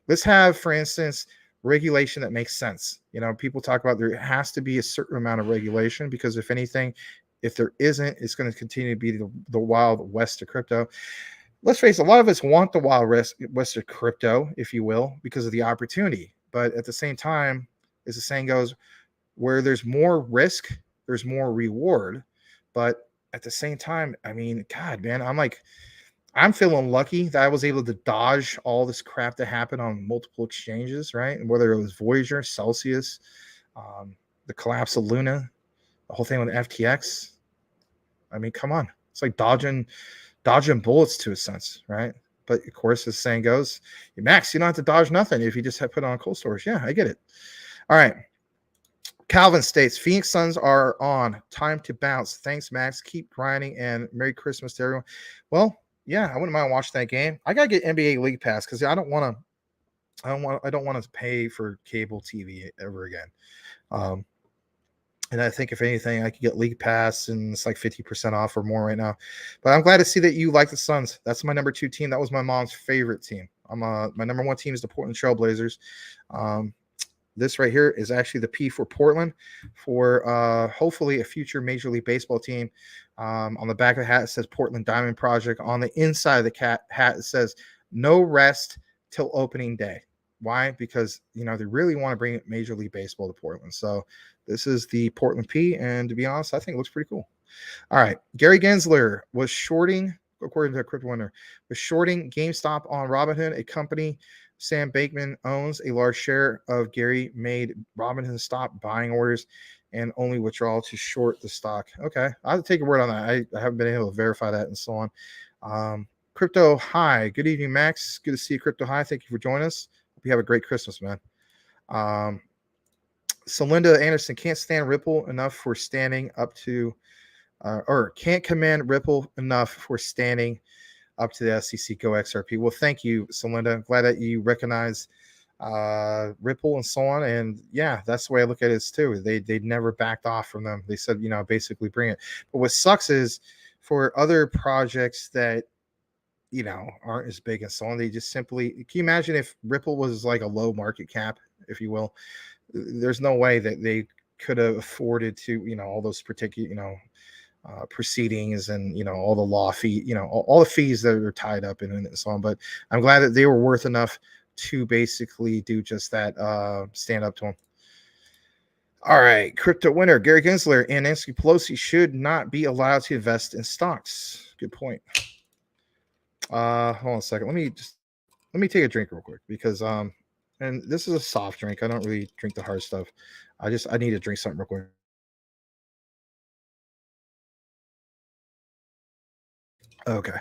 Let's have, for instance, regulation that makes sense. People talk about there has to be a certain amount of regulation because if anything, if there isn't, it's going to continue to be the wild west of crypto. Let's face it, a lot of us want the wild west of crypto, if you will, because of the opportunity. But at the same time, as the saying goes, where there's more risk, there's more reward. But at the same time, I mean, God, man, I'm feeling lucky that I was able to dodge all this crap that happened on multiple exchanges, right? And whether it was Voyager, Celsius, um, the collapse of Luna, the whole thing with FTX. I mean, come on, it's like dodging bullets to a sense, right? But of course, as the saying goes, Max, you don't have to dodge nothing if you just have put it on cold storage. Yeah, I get it. All right. Calvin states, Phoenix Suns are on. Time to bounce. Thanks, Max. Keep grinding and Merry Christmas to everyone. Well, yeah, I wouldn't mind watching that game. I gotta get NBA League Pass because I don't want to pay for cable TV ever again. And I think if anything, I could get League Pass and it's like 50% off or more right now. But I'm glad to see that you like the Suns. That's my number 2 team. That was my mom's favorite team. My number 1 team is the Portland Trailblazers. This right here is actually the P for Portland for hopefully a future Major League Baseball team. On the back of the hat, it says Portland Diamond Project. On the inside of the hat, it says no rest till opening day. Why? Because, they really want to bring Major League Baseball to Portland. So this is the Portland P. And to be honest, I think it looks pretty cool. All right. Gary Gensler was shorting, according to a crypto winner, was shorting GameStop on Robinhood, a company Sam Bankman owns. A large share of Gary made Robinhood stop buying orders and only withdrawal to short the stock. Okay. I'll take a word on that. I haven't been able to verify that and so on. Crypto High. Good evening, Max. Good to see you, Crypto High. Thank you for joining us. Hope you have a great Christmas, man. Celinda Anderson can't stand Ripple enough for standing up to, or can't command Ripple enough for standing up to the SEC. Go XRP. Well, thank you, Celinda. I'm glad that you recognize Ripple and so on. And yeah, that's the way I look at it too. They never backed off from them. They said, basically bring it. But what sucks is for other projects that aren't as big and so on, they just simply, can you imagine if Ripple was like a low market cap, if you will? There's no way that they could have afforded to, all those particular, proceedings and, all the law fee, all the fees that are tied up in it and so on. But I'm glad that they were worth enough to basically do just that, stand up to them. All right. Crypto winner, Gary Gensler and Nancy Pelosi should not be allowed to invest in stocks. Good point. Hold on a second. Let me take a drink real quick because and this is a soft drink. I don't really drink the hard stuff. I need to drink something real quick. Okay.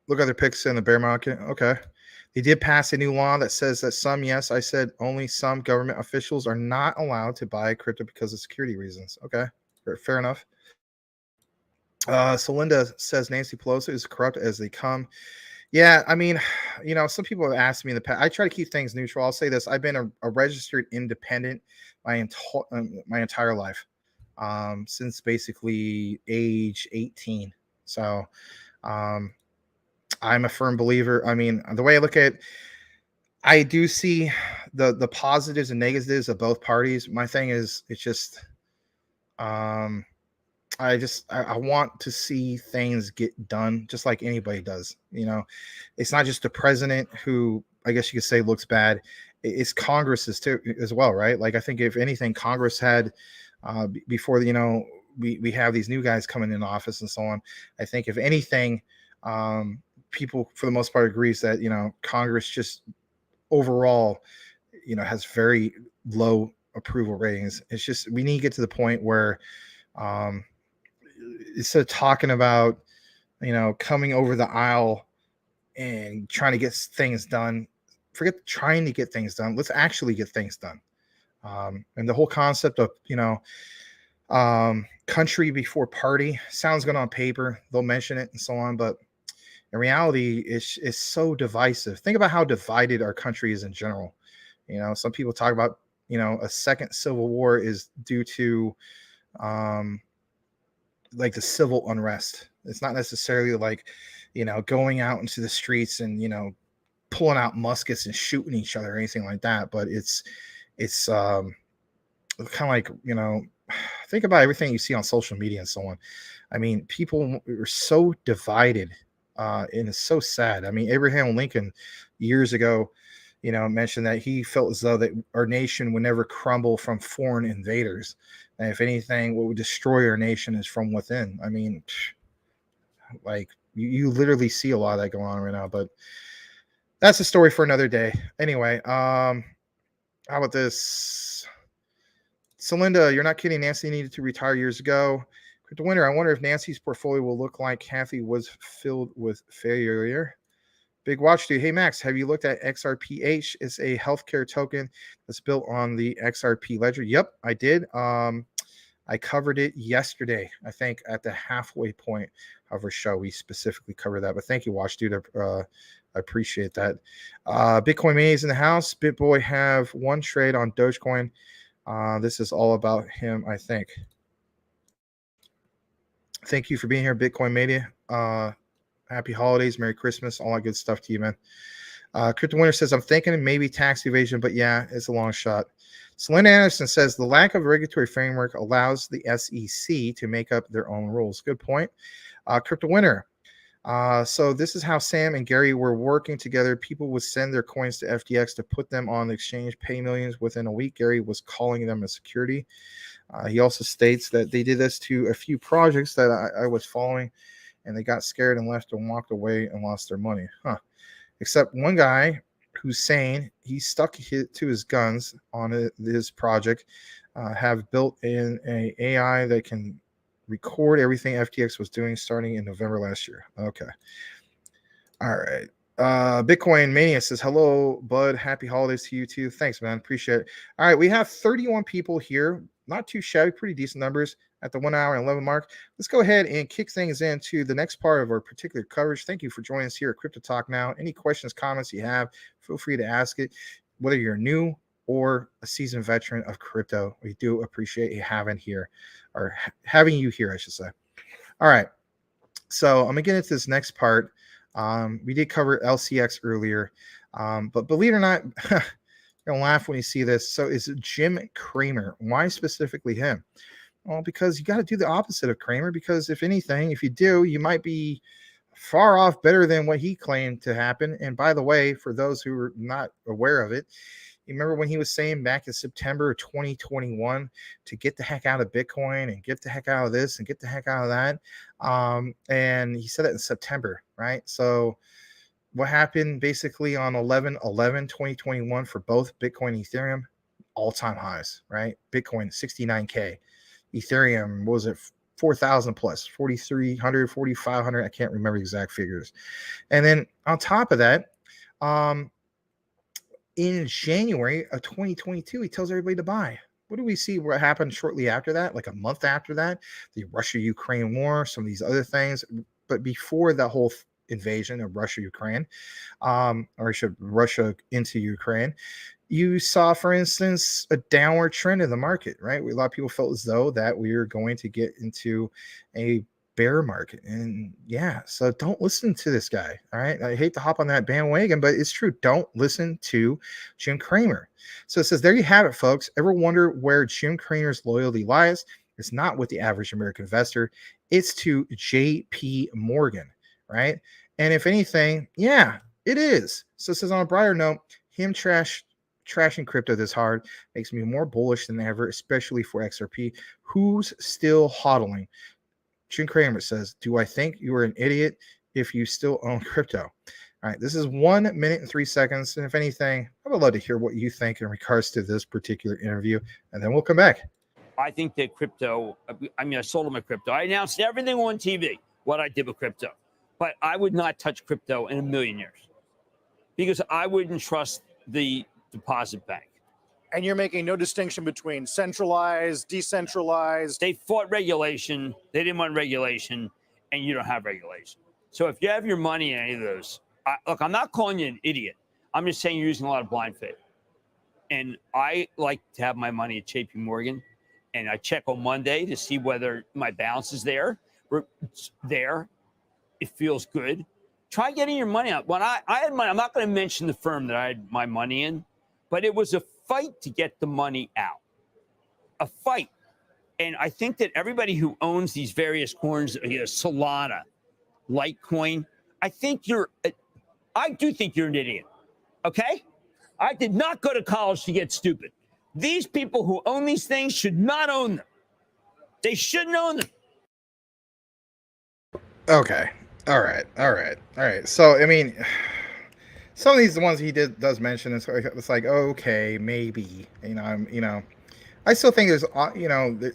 Look at their picks in the bear market. Okay. They did pass a new law that says that I said only some government officials are not allowed to buy crypto because of security reasons. Okay. Fair enough. So Linda says Nancy Pelosi is corrupt as they come. Yeah, I mean, some people have asked me in the past. I try to keep things neutral. I'll say this: I've been a registered independent my entire life, since basically age 18. So, I'm a firm believer. I mean, the way I look at it, I do see the positives and negatives of both parties. My thing is, it's just, I want to see things get done just like anybody does. It's not just the president who I guess you could say looks bad. It's Congress's too as well, right? Like I think if anything, Congress had before we have these new guys coming in office and so on. I think if anything, people for the most part agrees that Congress just overall has very low approval ratings. It's just we need to get to the point where instead of talking about coming over the aisle and trying to get things done, forget trying to get things done. Let's actually get things done. And the whole concept of country before party sounds good on paper. They'll mention it and so on, but in reality, it's so divisive. Think about how divided our country is in general. Some people talk about a second civil war is due to like the civil unrest. It's not necessarily like going out into the streets and pulling out muskets and shooting each other or anything like that, but it's kind of like think about everything you see on social media and so on. I mean, people are so divided, and it's so sad. I mean, Abraham Lincoln years ago mentioned that he felt as though that our nation would never crumble from foreign invaders. And if anything, what would destroy our nation is from within. I mean, like you literally see a lot of that going on right now, but that's a story for another day. Anyway, how about this? Celinda, you're not kidding. Nancy needed to retire years ago. Crypto Winter, I wonder if Nancy's portfolio will look like Kathy was filled with failure. Big Watch Dude, hey Max, have you looked at XRPH? It's a healthcare token that's built on the XRP ledger. Yep, I did. I covered it yesterday, I think, at the halfway point of our show. We specifically covered that. But thank you, Watch Dude. I appreciate that. Bitcoin Mania is in the house. BitBoy have one trade on Dogecoin. This is all about him, I think. Thank you for being here, Bitcoin Mania. Happy holidays, Merry Christmas, all that good stuff to you, man. Crypto Winter says, I'm thinking maybe tax evasion, but yeah, it's a long shot. Selena Anderson says, the lack of regulatory framework allows the SEC to make up their own rules. Good point. Crypto Winter. So this is how Sam and Gary were working together. People would send their coins to FTX to put them on the exchange, pay millions within a week. Gary was calling them a security. He also states that they did this to a few projects that I was following, and they got scared and left and walked away and lost their money. Except one guy who's saying he stuck to his guns on this project, have built in an AI that can record everything FTX was doing starting in November last year. Okay. All right. Bitcoin Mania says, hello, bud. Happy holidays to you too. Thanks, man. Appreciate it. All right. We have 31 people here. Not too shabby, pretty decent numbers at the 1 hour and 11 mark. Let's go ahead and kick things into the next part of our particular coverage. Thank you for joining us here at Crypto Talk Now. Any questions, comments you have, feel free to ask it, whether you're new or a seasoned veteran of crypto. We do appreciate you having you here, I should say. All right. So I'm going to get into this next part. We did cover LCX earlier, but believe it or not, you're going to laugh when you see this. So is it Jim Cramer? Why specifically him? Well, because you got to do the opposite of Cramer, because if anything, if you do, you might be far off better than what he claimed to happen. And by the way, for those who are not aware of it, you remember when he was saying back in September 2021 to get the heck out of Bitcoin and get the heck out of this and get the heck out of that. And he said that in September, right? So what happened basically on 11/11/2021 for both Bitcoin and Ethereum? All-time highs, right? Bitcoin 69K. Ethereum, what was it? 4,000 plus, 4,300, 4,500. I can't remember the exact figures. And then on top of that, in January of 2022, he tells everybody to buy. What do we see what happened shortly after that? Like a month after that, the Russia-Ukraine war, some of these other things. But before the whole invasion of Russia-Ukraine, Russia into Ukraine, you saw, for instance, a downward trend in the market, right? A lot of people felt as though that we were going to get into a bear market. And yeah, so don't listen to this guy. All right. I hate to hop on that bandwagon, but it's true. Don't listen to Jim Cramer. So it says, there you have it, folks. Ever wonder where Jim Cramer's loyalty lies? It's not with the average American investor. It's to JP Morgan, right? And if anything, yeah, it is. So it says, on a brighter note, him trashing crypto this hard makes me more bullish than ever, especially for XRP. Who's still hodling? Jim Cramer says, do I think you are an idiot if you still own crypto? All right, this is 1 minute and 3 seconds. And if anything, I would love to hear what you think in regards to this particular interview. And then we'll come back. I think that crypto, I sold my crypto. I announced everything on TV, what I did with crypto. But I would not touch crypto in a million years because I wouldn't trust the deposit bank. And you're making no distinction between centralized, decentralized. They fought regulation. They didn't want regulation, and you don't have regulation. So if you have your money in any of those, look, I'm not calling you an idiot. I'm just saying you're using a lot of blind faith. And I like to have my money at JP Morgan, and I check on Monday to see whether my balance is there. It's there. It feels good. Try getting your money out. When I had money, I'm not going to mention the firm that I had my money in, but it was a fight to get the money out. A fight. And I think that everybody who owns these various coins, Solana, Litecoin, I do think you're an idiot. Okay? I did not go to college to get stupid. These people who own these things should not own them. They shouldn't own them. Okay. All right. So I mean, some of these, the ones he does mention, it's like, okay, maybe, I still think there's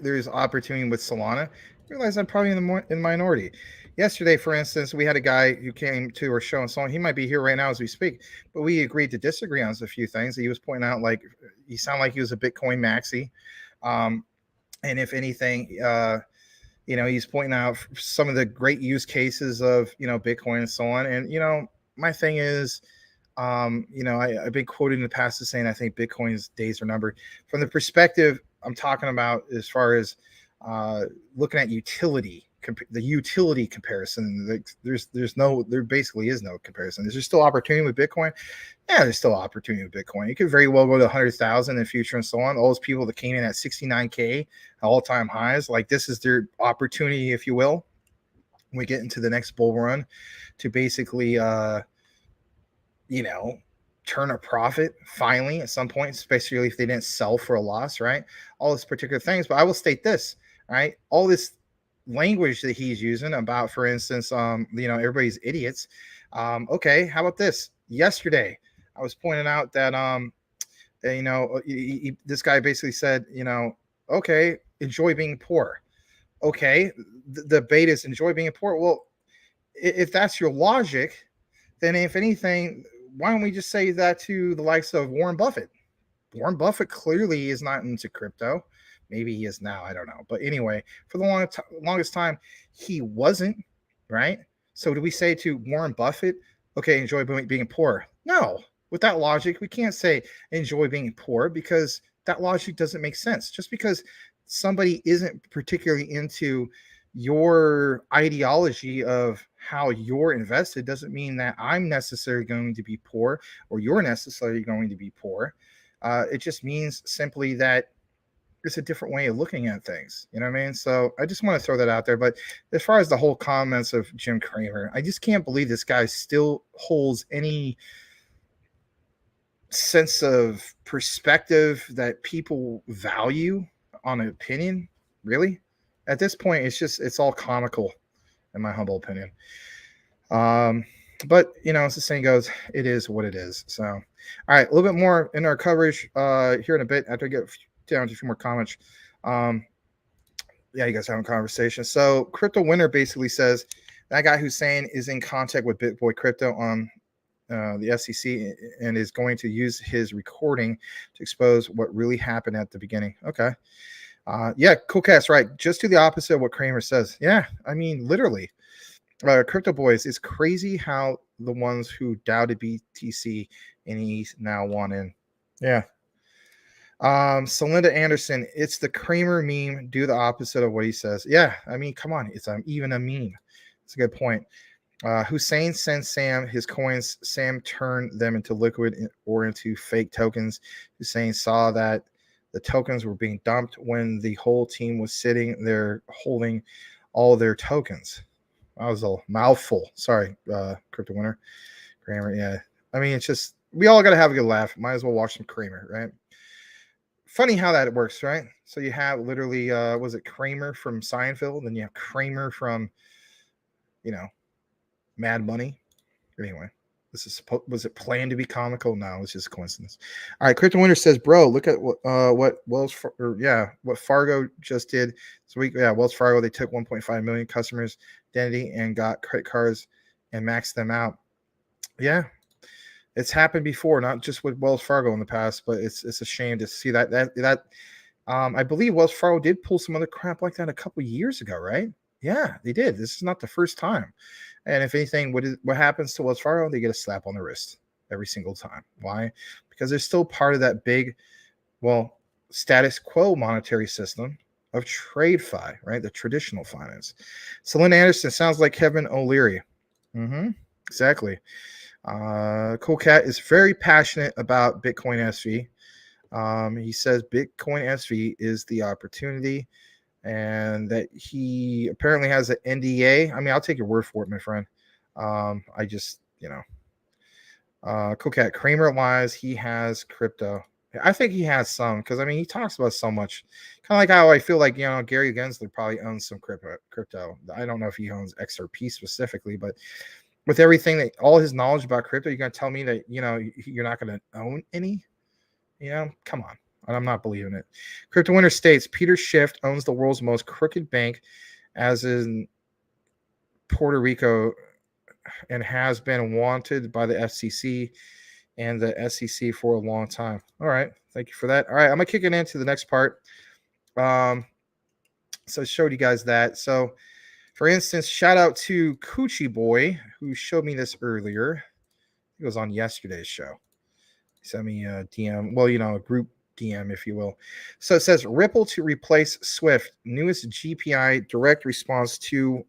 there's opportunity with Solana. I realize I'm probably in the minority. Yesterday, for instance, we had a guy who came to our show and so on. He might be here right now as we speak, but we agreed to disagree on a few things. He was pointing out, like, he sounded like he was a Bitcoin maxi, and if anything, he's pointing out some of the great use cases of Bitcoin and so on. And my thing is, I've been quoted in the past as saying I think Bitcoin's days are numbered. From the perspective I'm talking about, as far as looking at utility, the utility comparison, there basically is no comparison. Is there still opportunity with Bitcoin? Yeah, there's still opportunity with Bitcoin. It could very well go to 100,000 in the future and so on. All those people that came in at 69K all-time highs, like, this is their opportunity, if you will, when we get into the next bull run, to basically turn a profit finally at some point, especially if they didn't sell for a loss, right? All these particular things. But I will state this, right? All this language that he's using about, for instance, everybody's idiots. Okay, how about this? Yesterday, I was pointing out that this guy basically said, okay, enjoy being poor. Okay, the bait is enjoy being poor. Well, if that's your logic, then if anything, why don't we just say that to the likes of Warren Buffett? Warren Buffett clearly is not into crypto. Maybe he is now. I don't know. But anyway, for the longest time, he wasn't, right? So do we say to Warren Buffett, okay, enjoy being poor? No. With that logic, we can't say enjoy being poor, because that logic doesn't make sense. Just because somebody isn't particularly into your ideology of how you're invested doesn't mean that I'm necessarily going to be poor or you're necessarily going to be poor. It just means simply that it's a different way of looking at things. You know what I mean? So I just want to throw that out there. But as far as the whole comments of Jim Cramer, I just can't believe this guy still holds any sense of perspective that people value on an opinion. Really? At this point, it's all comical, in my humble opinion. But as the saying goes, it is what it is. So, all right, a little bit more in our coverage here in a bit after I get down to a few more comments. You guys having a conversation. So, Crypto Winner basically says that guy Hussein is in contact with BitBoy Crypto on the SEC and is going to use his recording to expose what really happened at the beginning. Okay. Yeah, cool cast, right? Just do the opposite of what Cramer says. Yeah, I mean, literally. Crypto Boys, it's crazy how the ones who doubted BTC and he's now want in. Yeah. So Linda Anderson, it's the Cramer meme. Do the opposite of what he says. Yeah, I mean, come on. It's even a meme. It's a good point. Hussein sent Sam his coins. Sam turned them into liquid or into fake tokens. Hussein saw that the tokens were being dumped when the whole team was sitting there holding all their tokens. That was a mouthful. Sorry, Crypto Winner. Cramer, yeah. I mean, it's just, we all got to have a good laugh. Might as well watch some Cramer, right? Funny how that works, right? So you have literally, was it Cramer from Seinfeld? Then you have Cramer from, Mad Money. Anyway, was it planned to be comical? No, it's just a coincidence. All right, Crypto Winner says, bro, look at what what Fargo just did this week. Yeah, Wells Fargo, they took 1.5 million customers' identity and got credit cards and maxed them out. Yeah, it's happened before, not just with Wells Fargo in the past, but it's a shame to see that. I believe Wells Fargo did pull some other crap like that a couple years ago, right? Yeah, they did. This is not the first time. And if anything, what happens to Wells Fargo? They get a slap on the wrist every single time. Why? Because they're still part of that big, status quo monetary system of TradeFi, right? The traditional finance. Selena Anderson sounds like Kevin O'Leary. Exactly. Cool Cat is very passionate about Bitcoin SV. He says Bitcoin SV is the opportunity, and that he apparently has an NDA. I mean, I'll take your word for it, my friend. I just, Coquette Cramer lies. He has crypto. I think he has some because I mean he talks about so much. Kind of like how I feel like Gary Gensler probably owns some crypto. I don't know if he owns XRP specifically, but with everything that all his knowledge about crypto, you're gonna tell me that you're not gonna own any? Come on. I'm not believing it. Crypto Winter states Peter Schiff owns the world's most crooked bank, as in Puerto Rico, and has been wanted by the FCC and the SEC for a long time. All right. Thank you for that. All right. I'm going to kick it into the next part. So I showed you guys that. So, for instance, shout out to Coochie Boy, who showed me this earlier. It was on yesterday's show. He sent me a DM. Well, a group DM, if you will. So it says Ripple to replace Swift, newest GPI direct response to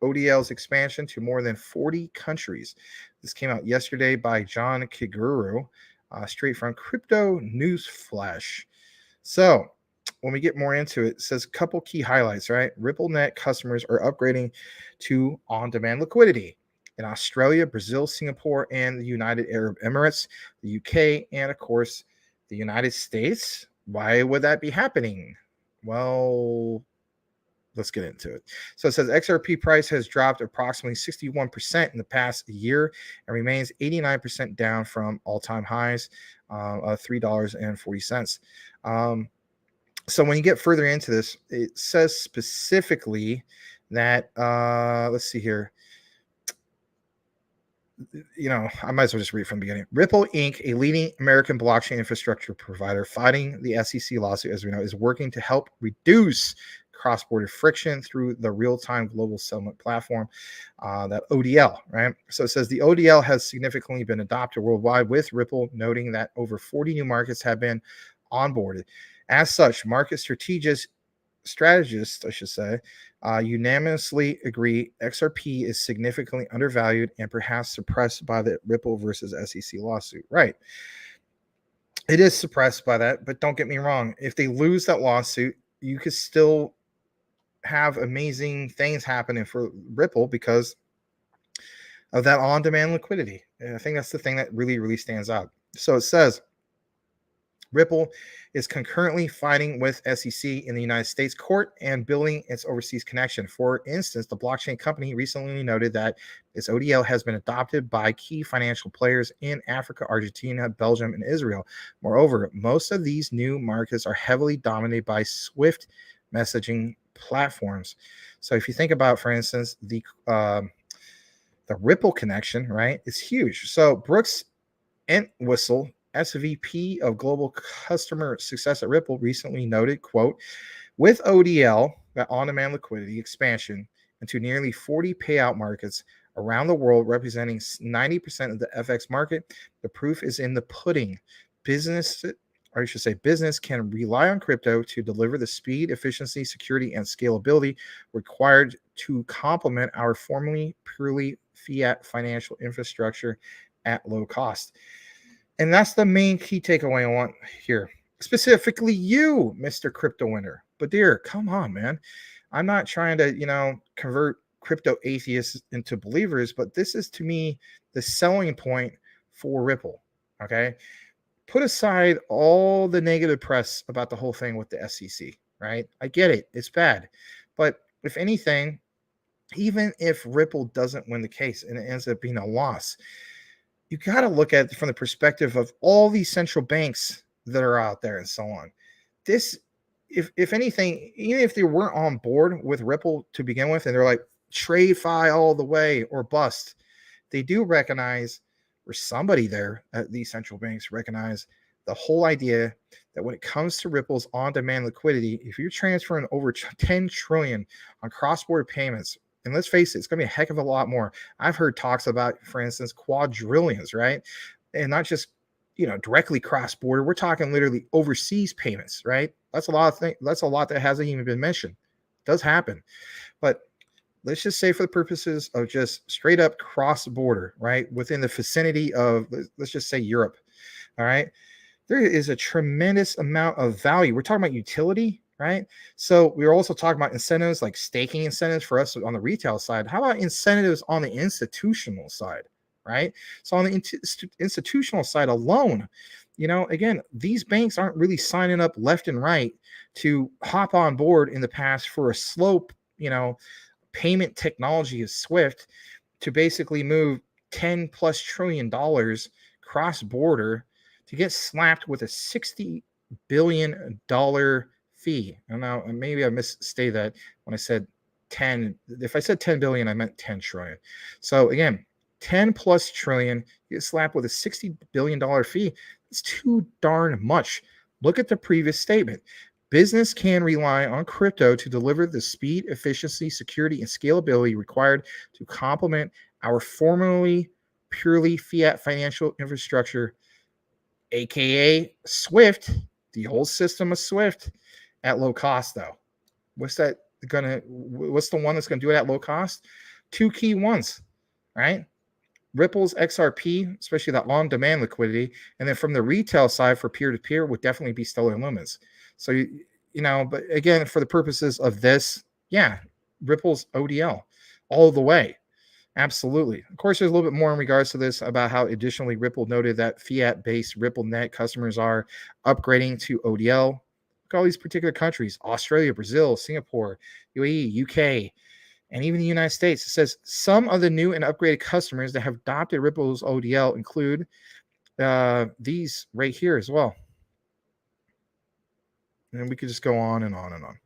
ODL's expansion to more than 40 countries. This came out yesterday by John Kiguru, straight from Crypto News Flash. So when we get more into it, it says a couple key highlights, right? RippleNet customers are upgrading to on-demand liquidity in Australia, Brazil, Singapore, and the United Arab Emirates, the UK, and of course, the United States. Why would that be happening? Well, let's get into it. So it says XRP price has dropped approximately 61% in the past year and remains 89% down from all-time highs of $3.40. So when you get further into this, it says specifically that, let's see here. I might as well just read from the beginning. Ripple Inc., a leading American blockchain infrastructure provider fighting the SEC lawsuit, as we know, is working to help reduce cross-border friction through the real-time global settlement platform, that ODL, right? So it says the ODL has significantly been adopted worldwide, with Ripple noting that over 40 new markets have been onboarded. As such, market strategists, I should say, unanimously agree XRP is significantly undervalued and perhaps suppressed by the Ripple versus SEC lawsuit. Right. It is suppressed by that, but don't get me wrong. If they lose that lawsuit, you could still have amazing things happening for Ripple because of that on-demand liquidity. And I think that's the thing that really, really stands out. So it says Ripple is concurrently fighting with SEC in the United States court and building its overseas connection. For instance, the blockchain company recently noted that its ODL has been adopted by key financial players in Africa, Argentina, Belgium, and Israel. Moreover, most of these new markets are heavily dominated by Swift messaging platforms. So if you think about, for instance, the Ripple connection, right, is huge. So Brooks Entwistle, SVP of Global Customer Success at Ripple, recently noted, quote, with ODL, that on-demand liquidity expansion into nearly 40 payout markets around the world, representing 90% of the FX market, the proof is in the pudding. Business can rely on crypto to deliver the speed, efficiency, security, and scalability required to complement our formerly purely fiat financial infrastructure at low cost. And that's the main key takeaway I want here. Specifically you, Mr. Crypto Winner. But dear, come on, man. I'm not trying to, convert crypto atheists into believers, but this is, to me, the selling point for Ripple, okay? Put aside all the negative press about the whole thing with the SEC, right? I get it. It's bad. But if anything, even if Ripple doesn't win the case and it ends up being a loss, you got to look at it from the perspective of all these central banks that are out there and so on. This, if anything, even if they weren't on board with Ripple to begin with, and they're like, trade fi all the way or bust, they do recognize, or somebody there at these central banks recognize, the whole idea that when it comes to Ripple's on-demand liquidity, if you're transferring over 10 trillion on cross-border payments, and let's face it, it's going to be a heck of a lot more. I've heard talks about, for instance, quadrillions, right? And not just, directly cross-border. We're talking literally overseas payments, right? That's a lot of things. That's a lot that hasn't even been mentioned. It does happen. But let's just say, for the purposes of just straight up cross-border, right? Within the vicinity of, let's just say, Europe, all right? There is a tremendous amount of value. We're talking about utility, right? So we're also talking about incentives, like staking incentives for us on the retail side. How about incentives on the institutional side, right? So on the institutional side alone, again, these banks aren't really signing up left and right to hop on board in the past for a slow, payment technology of Swift to basically move $10+ trillion cross border to get slapped with a $60 billion fee. And now maybe I misstated that when I said 10. If I said 10 billion, I meant 10 trillion. So again, 10+ trillion, you get slapped with a $60 billion fee. It's too darn much. Look at the previous statement. Business can rely on crypto to deliver the speed, efficiency, security, and scalability required to complement our formerly purely fiat financial infrastructure, aka Swift, the whole system of Swift, at low cost. Though, what's the one that's gonna do it at low cost? Two key ones, right? Ripple's XRP, especially that long demand liquidity, and then from the retail side for peer-to-peer would definitely be Stellar Lumens. So but again, for the purposes of this, yeah, Ripple's ODL all the way. Absolutely. Of course, there's a little bit more in regards to this about how additionally Ripple noted that fiat-based RippleNet customers are upgrading to ODL. Look at all these particular countries: Australia, Brazil, Singapore, UAE, UK, and even the United States. It says some of the new and upgraded customers that have adopted Ripple's ODL include these right here as well. And we could just go on and on and on.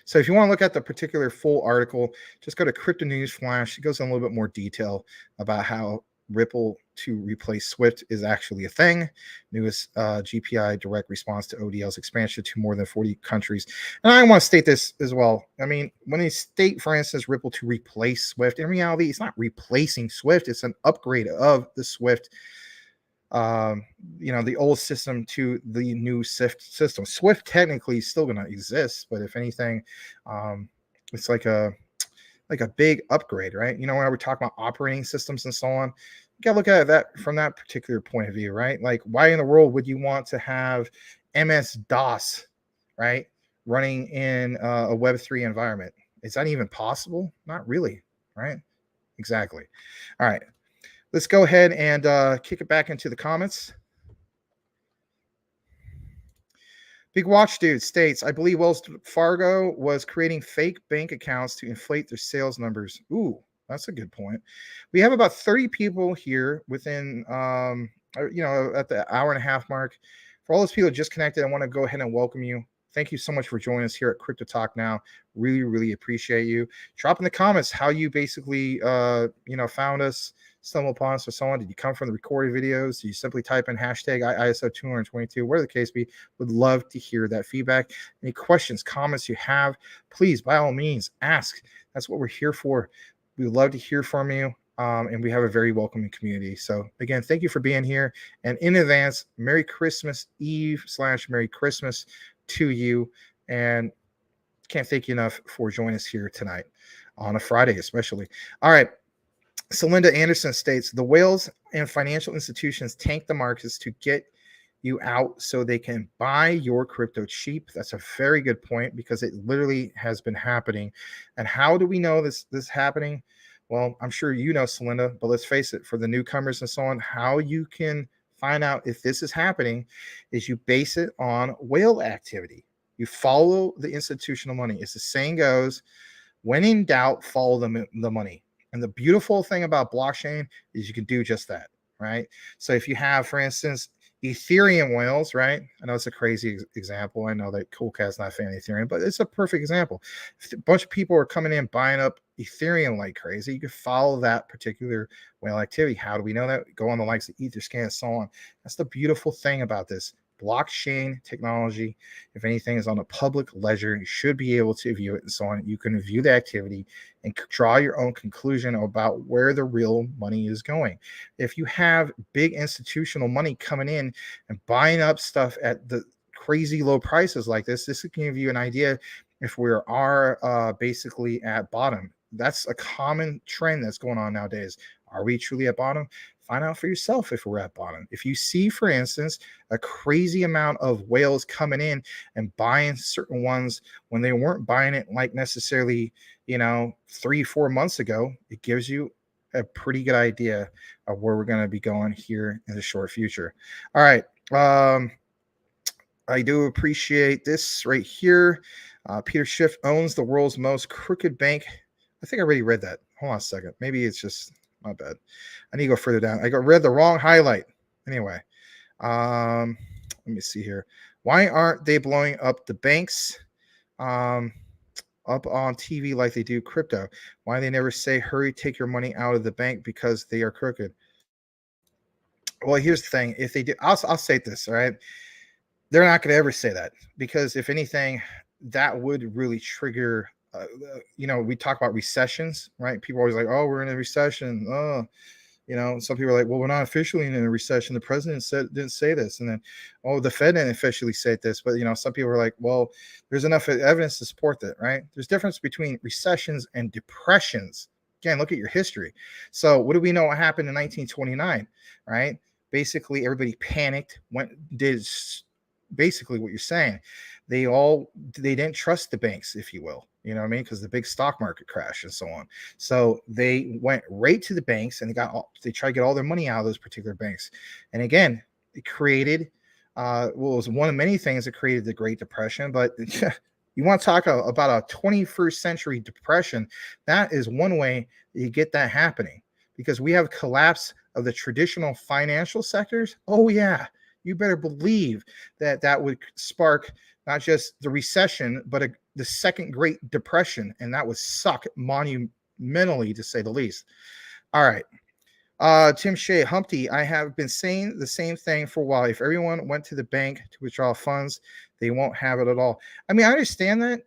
So if you want to look at the particular full article, just go to Crypto News Flash. It goes in a little bit more detail about how Ripple to replace Swift is actually a thing. Newest GPI direct response to ODL's expansion to more than 40 countries. And I want to state this as well. I mean, when they state, for instance, Ripple to replace Swift, in reality, it's not replacing Swift. It's an upgrade of the Swift, the old system to the new Swift system. Swift technically is still going to exist, but if anything, it's like a big upgrade, right? When we're talking about operating systems and so on, you gotta look at that from that particular point of view, right? Like, why in the world would you want to have MS-DOS, right, running in a Web3 environment? Is that even possible? Not really, right? Exactly. All right. Let's go ahead and kick it back into the comments. Big Watch Dude states, I believe Wells Fargo was creating fake bank accounts to inflate their sales numbers. Ooh, that's a good point. We have about 30 people here within, at the hour and a half mark. For all those people just connected, I want to go ahead and welcome you. Thank you so much for joining us here at Crypto Talk Now. Really, really appreciate you. Drop in the comments how you basically, found us, stumbled upon us, or so on. Did you come from the recorded videos? Did you simply type in hashtag ISO 222? Whatever the case be, would love to hear that feedback. Any questions, comments you have, please, by all means, ask. That's what we're here for. We would love to hear from you. And we have a very welcoming community. So again, thank you for being here. And in advance, Merry Christmas Eve / Merry Christmas to you. And can't thank you enough for joining us here tonight on a Friday, especially. All right. So Linda Anderson states, the whales and financial institutions tank the markets to get you out so they can buy your crypto cheap. That's a very good point, because it literally has been happening. And how do we know this happening? Well, I'm sure you know, Celinda, but let's face it, for the newcomers and so on, how you can find out if this is happening is you base it on whale activity. You follow the institutional money. As the saying goes, when in doubt, follow the money. And the beautiful thing about blockchain is you can do just that, right? So if you have, for instance, Ethereum whales, right? I know it's a crazy example. I know that Coolcat's not a fan of Ethereum, but it's a perfect example. If a bunch of people are coming in buying up Ethereum like crazy, you can follow that particular whale activity. How do we know that? Go on the likes of Etherscan and so on. That's the beautiful thing about this. Blockchain technology, if anything, is on a public ledger. You should be able to view it and so on. You can view the activity and draw your own conclusion about where the real money is going. If you have big institutional money coming in and buying up stuff at the crazy low prices like this can give you an idea if we are basically at bottom. That's a common trend that's going on nowadays. Are we truly at bottom? Find out for yourself if we're at bottom. If you see, for instance, a crazy amount of whales coming in and buying certain ones when they weren't buying it like necessarily, 3-4 months ago, it gives you a pretty good idea of where we're going to be going here in the short future. All right. I do appreciate this right here. Peter Schiff owns the world's most crooked bank. I think I already read that. Hold on a second. Maybe it's just my bad. I need to go further down. I read the wrong highlight. Anyway, let me see here. Why aren't they blowing up the banks up on TV like they do crypto? Why they never say, hurry, take your money out of the bank because they are crooked? Well, here's the thing. If they do, I'll say this, all right? They're not going to ever say that, because if anything, that would really trigger, we talk about recessions, right? People are always like, oh, we're in a recession. Oh, some people are like, well, we're not officially in a recession. The president didn't say this. And then, oh, the Fed didn't officially say this. But, some people are like, well, there's enough evidence to support that, right? There's difference between recessions and depressions. Again, look at your history. So what do we know what happened in 1929, right? Basically, everybody panicked, did basically what you're saying. They didn't trust the banks, if you will, you know what I mean? Because the big stock market crash and so on. So they went right to the banks and they tried to get all their money out of those particular banks. And again, it created, it was one of many things that created the Great Depression. But you want to talk about a 21st century depression? That is one way that you get that happening, because we have collapse of the traditional financial sectors. Oh yeah. You better believe that would spark not just the recession, but the second Great Depression, and that would suck monumentally, to say the least. All right. Tim Shea, Humpty, I have been saying the same thing for a while. If everyone went to the bank to withdraw funds, they won't have it at all. I mean, I understand that,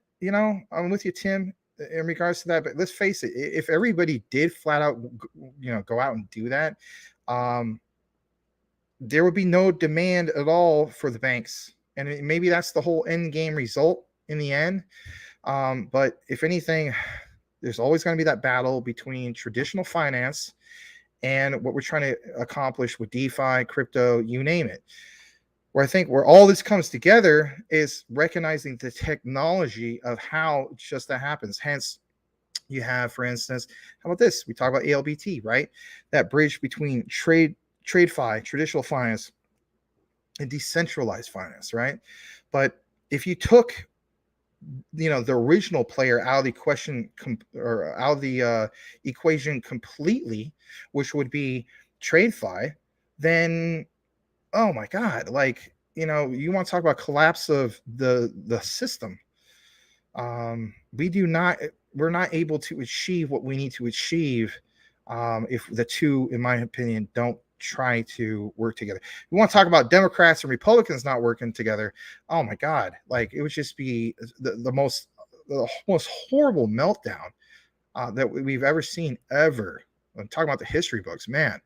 I'm with you, Tim, in regards to that, but let's face it, if everybody did flat out, go out and do that, there would be no demand at all for the banks. And maybe that's the whole end game result in the end. But if anything, there's always going to be that battle between traditional finance and what we're trying to accomplish with DeFi, crypto, you name it. Where all this comes together is recognizing the technology of how just that happens. Hence, you have, for instance, how about this? We talk about ALBT, right? That bridge between TradeFi, traditional finance, and decentralized finance, right? But if you took, the original player out of the question or out of the equation completely, which would be TradeFi, then, oh my God, you want to talk about collapse of the system. We're not able to achieve what we need to achieve if the two, in my opinion, don't try to work together. We want to talk about Democrats and Republicans not working together. Oh my God. It would just be the most horrible meltdown that we've ever seen ever. I'm talking about the history books, man.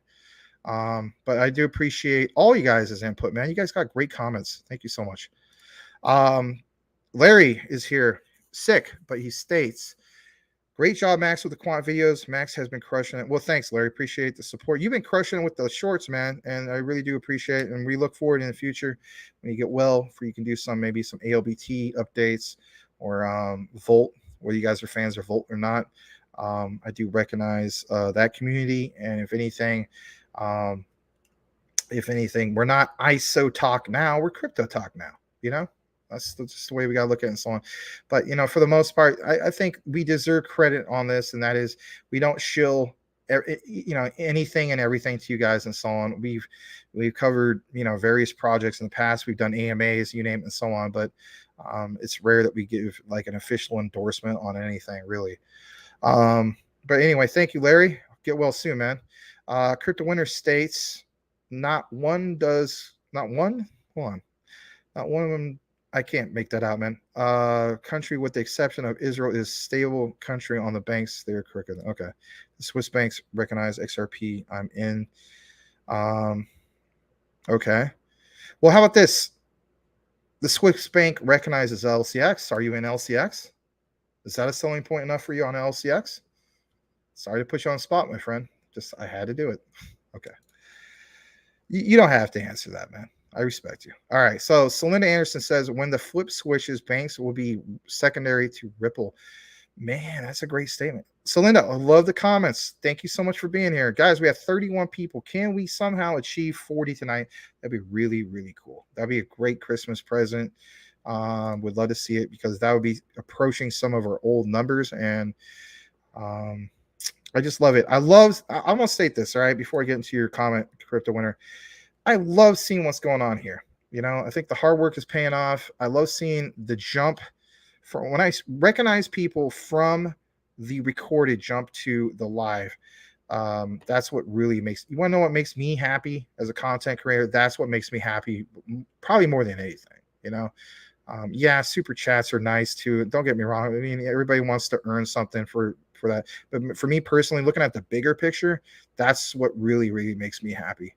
But I do appreciate all you guys' input, man. You guys got great comments. Thank you so much. Larry is here, sick, but he states, great job, Max, with the quant videos. Max has been crushing it. Well, thanks, Larry. Appreciate the support. You've been crushing it with the shorts, man, and I really do appreciate it. And we look forward in the future when you get well, for you can do maybe some ALBT updates or Volt, whether you guys are fans of Volt or not. I do recognize that community, and if anything, we're not ISO talk now, we're crypto talk now. That's just the way we got to look at it and so on. But, for the most part, I think we deserve credit on this, and that is we don't shill, anything and everything to you guys and so on. We've covered, various projects in the past. We've done AMAs, you name it, and so on. But it's rare that we give an official endorsement on anything, really. But anyway, thank you, Larry. Get well soon, man. Crypto Winter states, not one of them. I can't make that out, man. Country with the exception of Israel is stable country on the banks. They're crooked. Okay. The Swiss banks recognize XRP. I'm in. Okay. Well, how about this? The Swiss bank recognizes LCX. Are you in LCX? Is that a selling point enough for you on LCX? Sorry to put you on the spot, my friend. I had to do it. Okay. You don't have to answer that, man. I respect you. All right. So Celinda Anderson says, when the flip switches, banks will be secondary to Ripple. Man, that's a great statement. So Linda, I love the comments. Thank you so much for being here. Guys, we have 31 people. Can we somehow achieve 40 tonight? That'd be really, really cool. That'd be a great Christmas present. Would love to see it because that would be approaching some of our old numbers. And I just love it. I'm going to state this, all right, before I get into your comment, Crypto Winner. I love seeing what's going on here. You know, I think the hard work is paying off. I love seeing the jump from when I recognize people from the recorded jump to the live. That's what really makes you want to know what makes me happy as a content creator. That's what makes me happy, probably more than anything. You know, yeah, super chats are nice too. Don't get me wrong. I mean, everybody wants to earn something for that, but for me personally, looking at the bigger picture, that's what really, really makes me happy.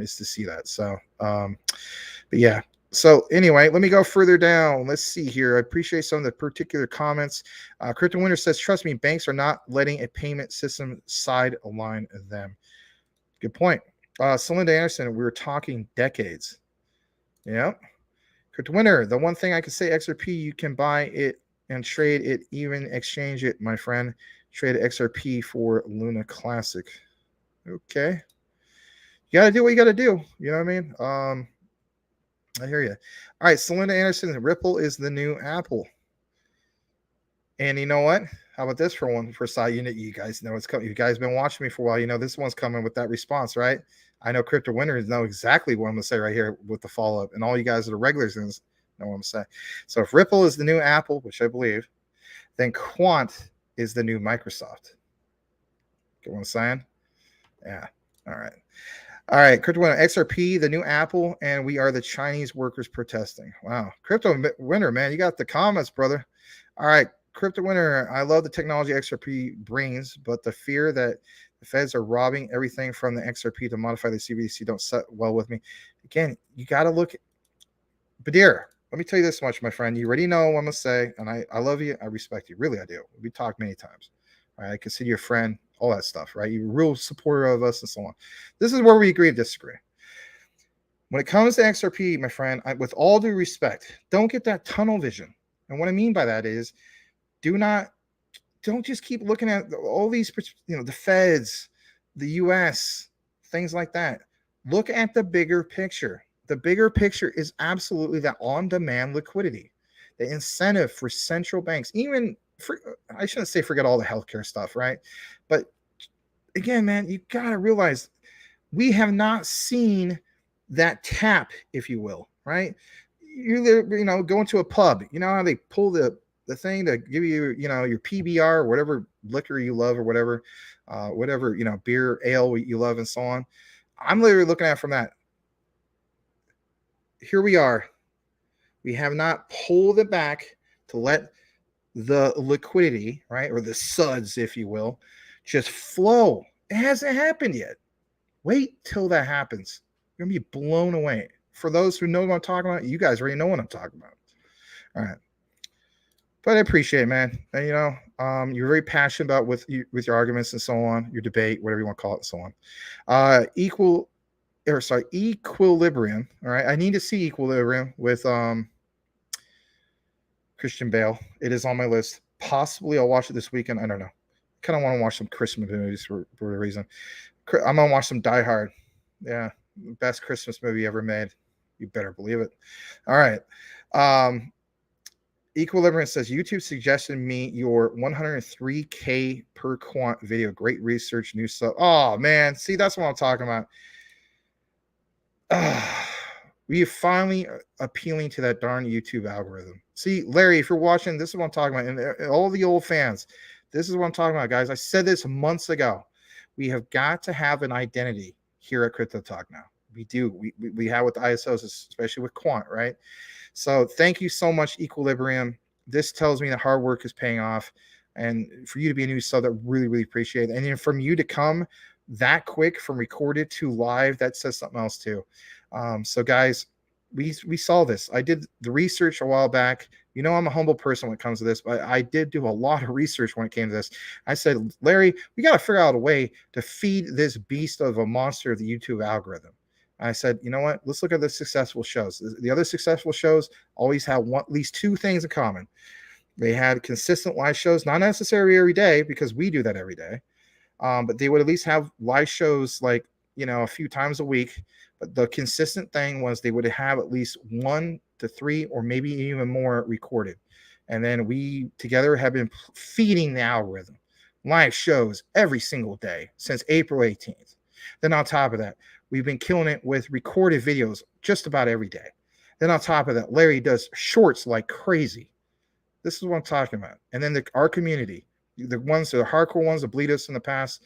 Is to see that. So, but yeah. So anyway, let me go further down. Let's see here. I appreciate some of the particular comments. Crypto Winter says, trust me, banks are not letting a payment system sideline them. Good point. Celinda Anderson, we were talking decades. Yeah. Crypto Winter, the one thing I can say, XRP, you can buy it and trade it, even exchange it, my friend. Trade XRP for Luna Classic. Okay. You got to do what you got to do. You know what I mean? I hear you. All right. Celinda Anderson, Ripple is the new Apple. And you know what? How about this for side unit? You guys know it's coming. You guys have been watching me for a while. You know, this one's coming with that response, right? I know Crypto Winners know exactly what I'm going to say right here with the follow-up. And all you guys that are regulars know what I'm going to say. So if Ripple is the new Apple, which I believe, then Quant is the new Microsoft. Get what I'm saying? Yeah. All right. All right, Crypto Winner, XRP, the new Apple, and we are the Chinese workers protesting. Wow. Crypto Winner, man, you got the comments, brother. All right, Crypto Winner, I love the technology XRP brings, but the fear that the feds are robbing everything from the XRP to modify the CBDC don't set well with me. Again, you got to look at Badir. Let me tell you this much, my friend. You already know what I'm going to say, and I love you. I respect you. Really, I do. We talked many times. All right, I consider you a friend. All that stuff, right? You're a real supporter of us and so on. This is where we agree to disagree. When it comes to XRP, my friend, with all due respect, don't get that tunnel vision. And what I mean by that is don't just keep looking at all these, the feds, the US, things like that. Look at the bigger picture. The bigger picture is absolutely that on-demand liquidity, the incentive for central banks, I shouldn't say forget all the healthcare stuff, right? But again, man, you got to realize we have not seen that tap, if you will, right? You're going to a pub, you know how they pull the thing to give you, your PBR or whatever liquor you love or whatever, beer, ale you love and so on. I'm literally looking at it from that. Here we are. We have not pulled it back to let the liquidity, right, or the suds, if you will, just flow. It hasn't happened yet. Wait till that happens. You're gonna be blown away. For those who know what I'm talking about, you guys already know what I'm talking about. All right, but I appreciate it, man. And, you're very passionate about with your arguments and so on, your debate, whatever you want to call it, and so on. Equilibrium. All right, I need to see Equilibrium with Christian Bale. It is on my list. Possibly I'll watch it this weekend. I don't know. Kind of want to watch some Christmas movies for a reason. I'm going to watch some Die Hard. Yeah. Best Christmas movie ever made. You better believe it. All right. Equilibrium says, YouTube suggested me your 103K per quant video. Great research, new stuff. Oh, man. See, that's what I'm talking about. We are finally appealing to that darn YouTube algorithm. See, Larry, if you're watching, this is what I'm talking about. And all the old fans, this is what I'm talking about, guys. I said this months ago. We have got to have an identity here at Crypto Talk now. We do. We have with the ISOs, especially with Quant, right? So thank you so much, Equilibrium. This tells me that hard work is paying off. And for you to be a new sub, that really, really appreciate it. And then from you to come that quick from recorded to live, that says something else too. So guys, we saw this. I did the research a while back. I'm a humble person when it comes to this, but I did do a lot of research when it came to this. I said, Larry, we got to figure out a way to feed this beast of a monster of the YouTube algorithm. I said, you know what? Let's look at the successful shows. The other successful shows always have at least two things in common. They had consistent live shows, not necessarily every day because we do that every day. But they would at least have live shows like, a few times a week. But the consistent thing was they would have at least 1 to 3 or maybe even more recorded. And then we together have been feeding the algorithm live shows every single day since April 18th. Then on top of that, we've been killing it with recorded videos just about every day. Then on top of that, Larry does shorts like crazy. This is what I'm talking about. And then our community, the ones that are hardcore ones that bleed us in the past,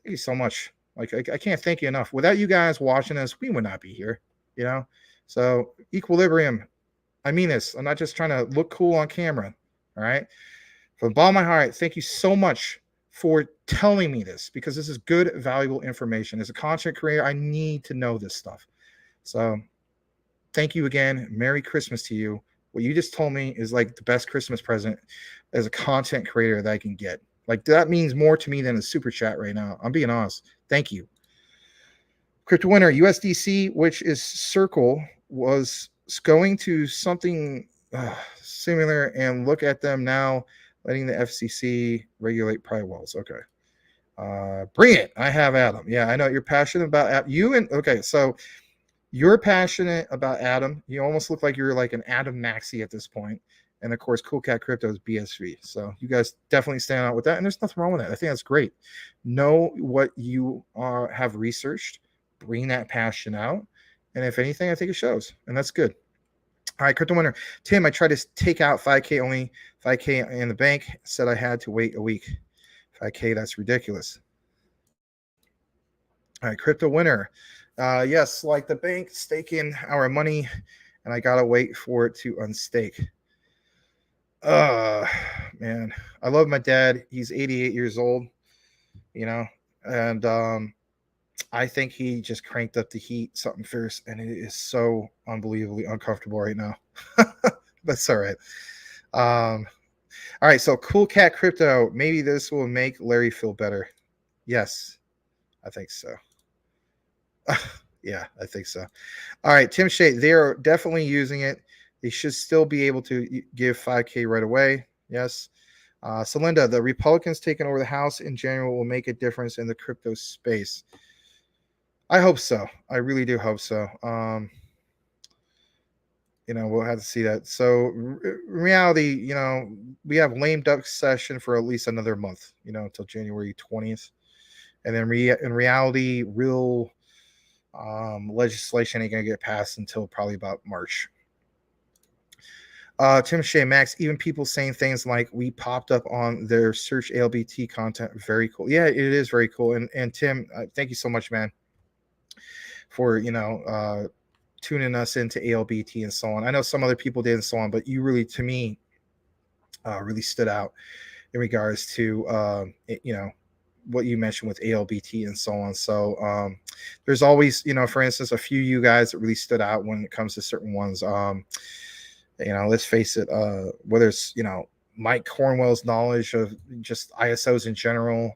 thank you so much. Like, I can't thank you enough. Without you guys watching us, we would not be here, So equilibrium, I mean this. I'm not just trying to look cool on camera, all right? From the bottom of my heart, thank you so much for telling me this because this is good, valuable information. As a content creator, I need to know this stuff. So thank you again. Merry Christmas to you. What you just told me is like the best Christmas present as a content creator that I can get. Like, that means more to me than a super chat right now. I'm being honest. Thank you. Crypto winner, USDC, which is Circle, was going to something similar, and look at them now, letting the FCC regulate private wallets. Okay. Bring it. I have Adam. Yeah, I know you're passionate about you. Okay, so you're passionate about Adam. You almost look like you're like an Adam Maxi at this point. And of course, Cool Cat Crypto is BSV. So you guys definitely stand out with that. And there's nothing wrong with that. I think that's great. Know what you have researched, bring that passion out. And if anything, I think it shows. And that's good. All right, Crypto winner. Tim, I tried to take out 5K, only 5K in the bank. Said I had to wait a week. 5K, that's ridiculous. All right, Crypto winner. Yes, like the bank staking our money, and I gotta wait for it to unstake. Man, I love my dad. He's 88 years old, and I think he just cranked up the heat, something fierce, and it is so unbelievably uncomfortable right now. That's all right. All right, so Cool Cat Crypto. Maybe this will make Larry feel better. Yes, I think so. Yeah, I think so. All right, Tim Shea, they're definitely using it. They should still be able to give 5K right away. Yes. Celinda, the Republicans taking over the House in January will make a difference in the crypto space. I hope so. I really do hope so. We'll have to see that. So in reality, we have lame duck session for at least another month, until January 20th. And then in reality, real legislation ain't going to get passed until probably about March. Tim Shea, Max, even people saying things like we popped up on their search ALBT content. Very cool. Yeah, it is very cool. And Tim, thank you so much, man, for, tuning us into ALBT and so on. I know some other people did and so on, but you really, to me, really stood out in regards to, what you mentioned with ALBT and so on. So there's always, for instance, a few of you guys that really stood out when it comes to certain ones. Let's face it, whether it's, Mike Cornwell's knowledge of just ISOs in general,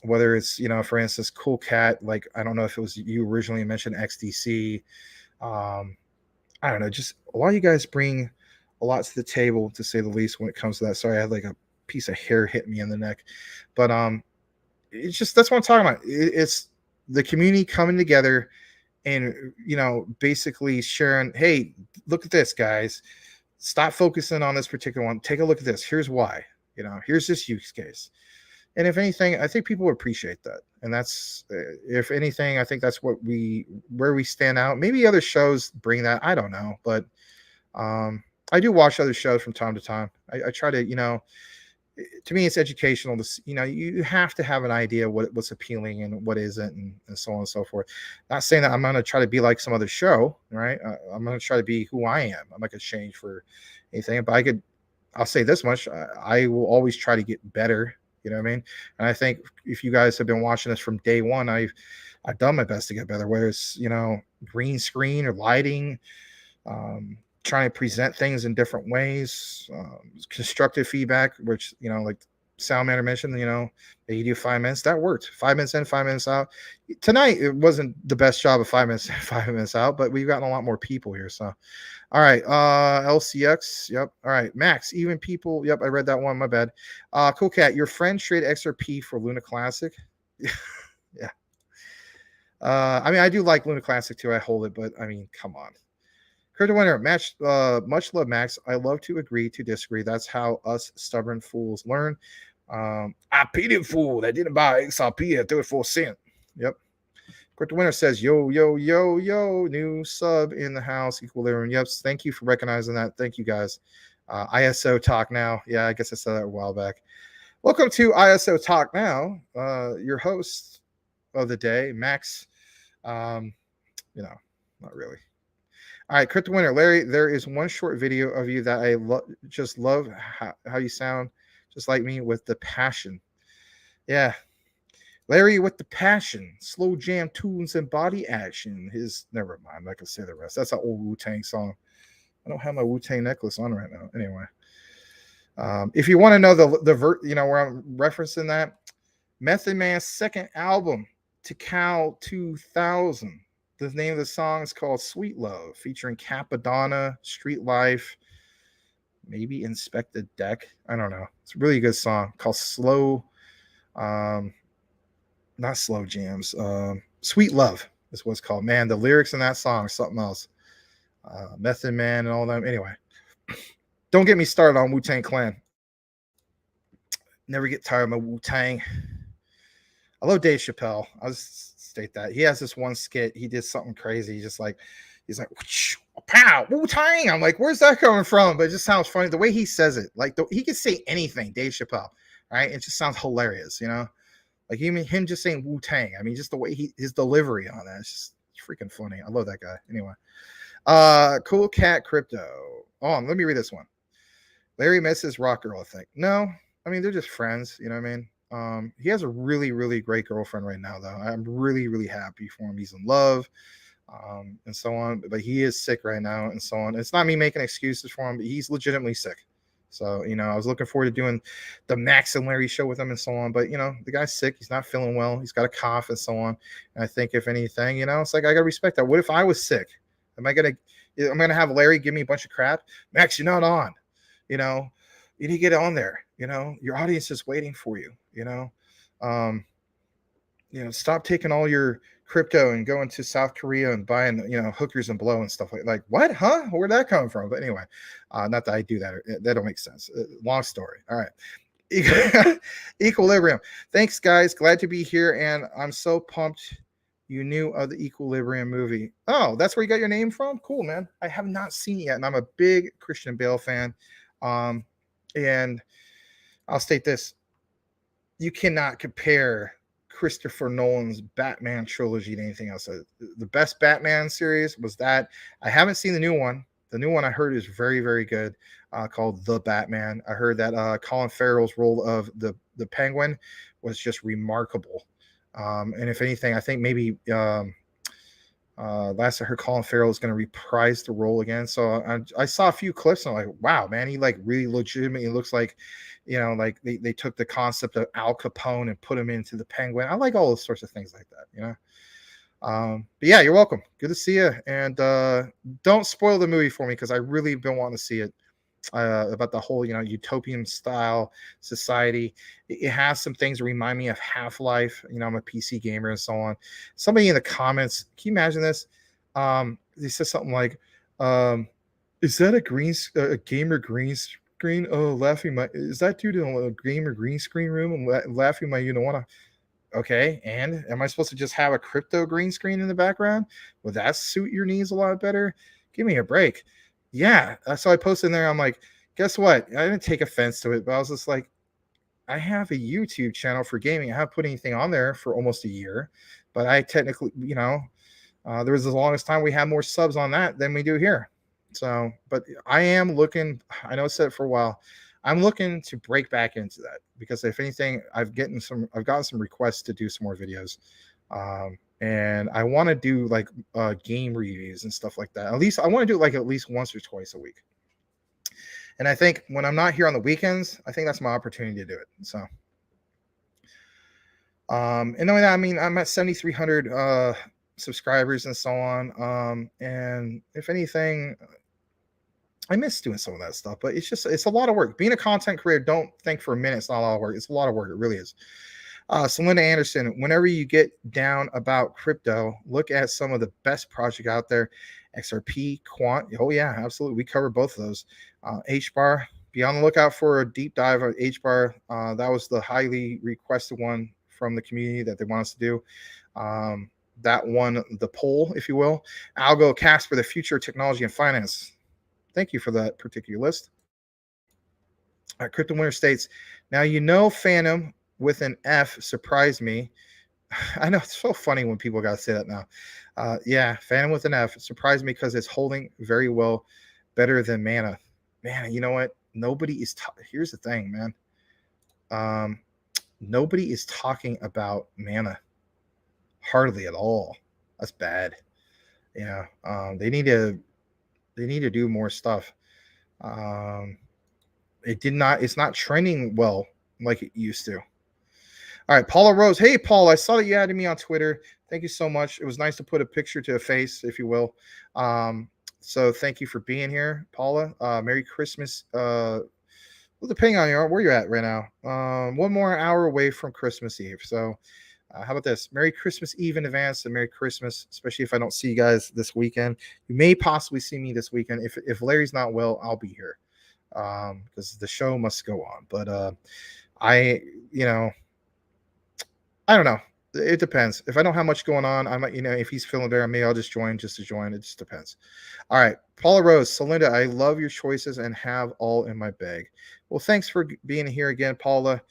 whether it's, for instance, Cool Cat, like, I don't know if it was you originally mentioned XDC. I don't know, just a lot of you guys bring a lot to the table, to say the least, when it comes to that. Sorry, I had like a piece of hair hit me in the neck, but it's just, that's what I'm talking about. It's the community coming together and, basically sharing, hey, look at this, guys. Stop focusing on this particular one. Take a look at this. Here's why. Here's this use case. And if anything, I think people would appreciate that. And that's, if anything, I think that's where we stand out. Maybe other shows bring that. I don't know. But I do watch other shows from time to time. I try to, to me, it's educational. You have to have an idea what's appealing and what isn't, and so on and so forth. Not saying that I'm going to try to be like some other show, right? I'm going to try to be who I am. I'm not going to change for anything, but I'll say this much. I will always try to get better. You know what I mean? And I think if you guys have been watching this from day one, I've done my best to get better, whether it's, green screen or lighting, trying to present things in different ways, constructive feedback, which, like sound intermission, you know, you do 5 minutes. That worked. 5 minutes in, 5 minutes out. Tonight it wasn't the best job of 5 minutes in, 5 minutes out, but we've gotten a lot more people here. So all right, LCX. Yep. All right, Max. Even people. Yep, I read that one. My bad. Cool Cat. Your friend traded XRP for Luna Classic. Yeah. I mean, I do like Luna Classic too. I hold it, but I mean, come on. Crypto winner. Much love, Max. I love to agree to disagree. That's how us stubborn fools learn. I pity fool that didn't buy XRP at 34 cents. Yep. Crypto winner says, yo, new sub in the house, Equilibrium. Yep, thank you for recognizing that. Thank you, guys. ISO Talk Now. Yeah, I guess I said that a while back. Welcome to ISO Talk Now. Your host of the day, Max. Not really. All right, Crypto winner. Larry, there is one short video of you that I just love how you sound, just like me, with the passion. Yeah. Larry with the passion, slow jam tunes and body action. Never mind. I'm not gonna say the rest. That's an old Wu-Tang song. I don't have my Wu-Tang necklace on right now. Anyway, if you want to know where I'm referencing that, Method Man's second album, Tikal 2000. The name of the song is called Sweet Love, featuring Capadonna, Street Life, maybe Inspect the Deck. I don't know. It's a really good song called Slow. Not slow jams. Sweet Love is what it's called. Man, the lyrics in that song are something else. Method Man and all them. Anyway, don't get me started on Wu-Tang Clan. Never get tired of my Wu-Tang. I love Dave Chappelle. I'll just state that. He has this one skit. He did something crazy. He's like, pow, Wu-Tang. I'm like, where's that coming from? But it just sounds funny. The way he says it, like he could say anything, Dave Chappelle, right? It just sounds hilarious, you know? Like even him just saying Wu-Tang. I mean, just the way his delivery on that. It's just freaking funny. I love that guy. Anyway. Cool Cat Crypto. Oh, let me read this one. Larry misses Rock Girl, I think. No, I mean, they're just friends. You know what I mean? He has a really, really great girlfriend right now, though. I'm really, really happy for him. He's in love, and so on. But he is sick right now, and so on. It's not me making excuses for him, but he's legitimately sick. So, I was looking forward to doing the Max and Larry show with him and so on. But, the guy's sick. He's not feeling well. He's got a cough and so on. And I think if anything, it's like I got to respect that. What if I was sick? I'm going to have Larry give me a bunch of crap? Max, you're not on. You need to get on there. Your audience is waiting for you. Stop taking all your crypto and going to South Korea and buying, hookers and blow and stuff like what? Huh? Where'd that come from? But anyway, not that I do that. That don't make sense. Long story. All right. Equilibrium. Thanks, guys. Glad to be here. And I'm so pumped you knew of the Equilibrium movie. Oh, that's where you got your name from? Cool, man. I have not seen it yet. And I'm a big Christian Bale fan. And I'll state this. You cannot compare Christopher Nolan's Batman trilogy to anything else. The best Batman series was that. I haven't seen the new one. The new one I heard is very, very good, called The Batman. I heard that Colin Farrell's role of the Penguin was just remarkable. And if anything, I think maybe last I heard Colin Farrell is going to reprise the role again. So I saw a few clips and I'm like, wow, man, he like really legitimately looks like, like they took the concept of Al Capone and put him into the Penguin. I like all those sorts of things like that, But yeah, you're welcome. Good to see you. And don't spoil the movie for me because I really been wanting to see it. About the whole, utopian style society. It has some things that remind me of Half-Life. I'm a PC gamer and so on. Somebody in the comments, can you imagine this? They said something like, is that a gamer green screen? Oh, is that dude in a gamer green screen room and laughing my Okay, and am I supposed to just have a crypto green screen in the background? Would that suit your needs a lot better? Give me a break. Yeah, so I posted in there. I'm like, guess what? I didn't take offense to it, but I was just like, I have a YouTube channel for gaming. I haven't put anything on there for almost a year, but I technically, there was the longest time we had more subs on that than we do here. So, but I am looking. I know I said it for a while. I'm looking to break back into that because if anything, I've gotten some requests to do some more videos. And I want to do like game reviews and stuff like that. At least I want to do it like at least once or twice a week. And I think when I'm not here on the weekends, I think that's my opportunity to do it. So, and knowing that, I mean, I'm at 7,300 subscribers and so on. And if anything, I miss doing some of that stuff, but it's a lot of work. Being a content creator, don't think for a minute it's not a lot of work. It's a lot of work. It really is. So Linda Anderson, whenever you get down about crypto, look at some of the best projects out there. XRP, Quant. Oh yeah, absolutely. We cover both of those. HBAR, be on the lookout for a deep dive on HBAR. That was the highly requested one from the community that they want us to do. That won the poll, if you will. Algo Casper, the future of technology and finance. Thank you for that particular list. Crypto Winner states, now Phantom with an F surprised me. I know it's so funny when people got to say that now. Yeah, Phantom with an F surprised me because it's holding very well, better than Mana. Man, you know what? Nobody is. Here's the thing, man. Nobody is talking about Mana. Hardly at all. That's bad. Yeah. They need to do more stuff. It's not trending well like it used to. All right, Paula Rose. Hey, Paul, I saw that you added me on Twitter. Thank you so much. It was nice to put a picture to a face, if you will. So thank you for being here, Paula. Merry Christmas. Well, depending on where you're at right now. One more hour away from Christmas Eve. So how about this? Merry Christmas Eve in advance and Merry Christmas, especially if I don't see you guys this weekend. You may possibly see me this weekend. If Larry's not well, I'll be here because the show must go on. But I don't know. It depends. If I don't have much going on, I might, if he's feeling better, maybe I'll just join just to join. It just depends. All right. Paula Rose, Celinda, I love your choices and have all in my bag. Well, thanks for being here again, Paula.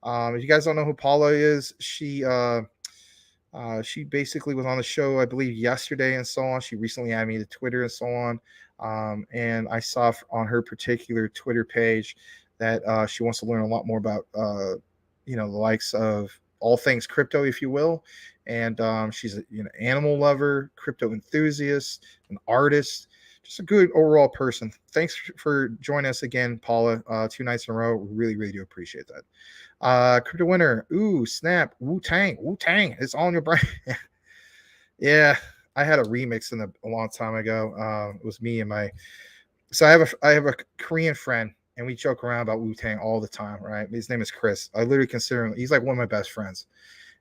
If you guys don't know who Paula is, she basically was on the show, I believe, yesterday and so on. She recently added me to Twitter and so on. And I saw on her particular Twitter page that she wants to learn a lot more about, the likes of all things crypto, if you will. And she's an animal lover, crypto enthusiast, an artist, just a good overall person. Thanks for joining us again, Paula, 2 nights in a row. We really, really do appreciate that. Crypto Winner, ooh, snap, Wu-Tang, it's all in your brain. Yeah, I had a remix a long time ago. It was me and so I have a Korean friend, and we joke around about Wu-Tang all the time, right? His name is Chris. I literally consider him, he's like one of my best friends.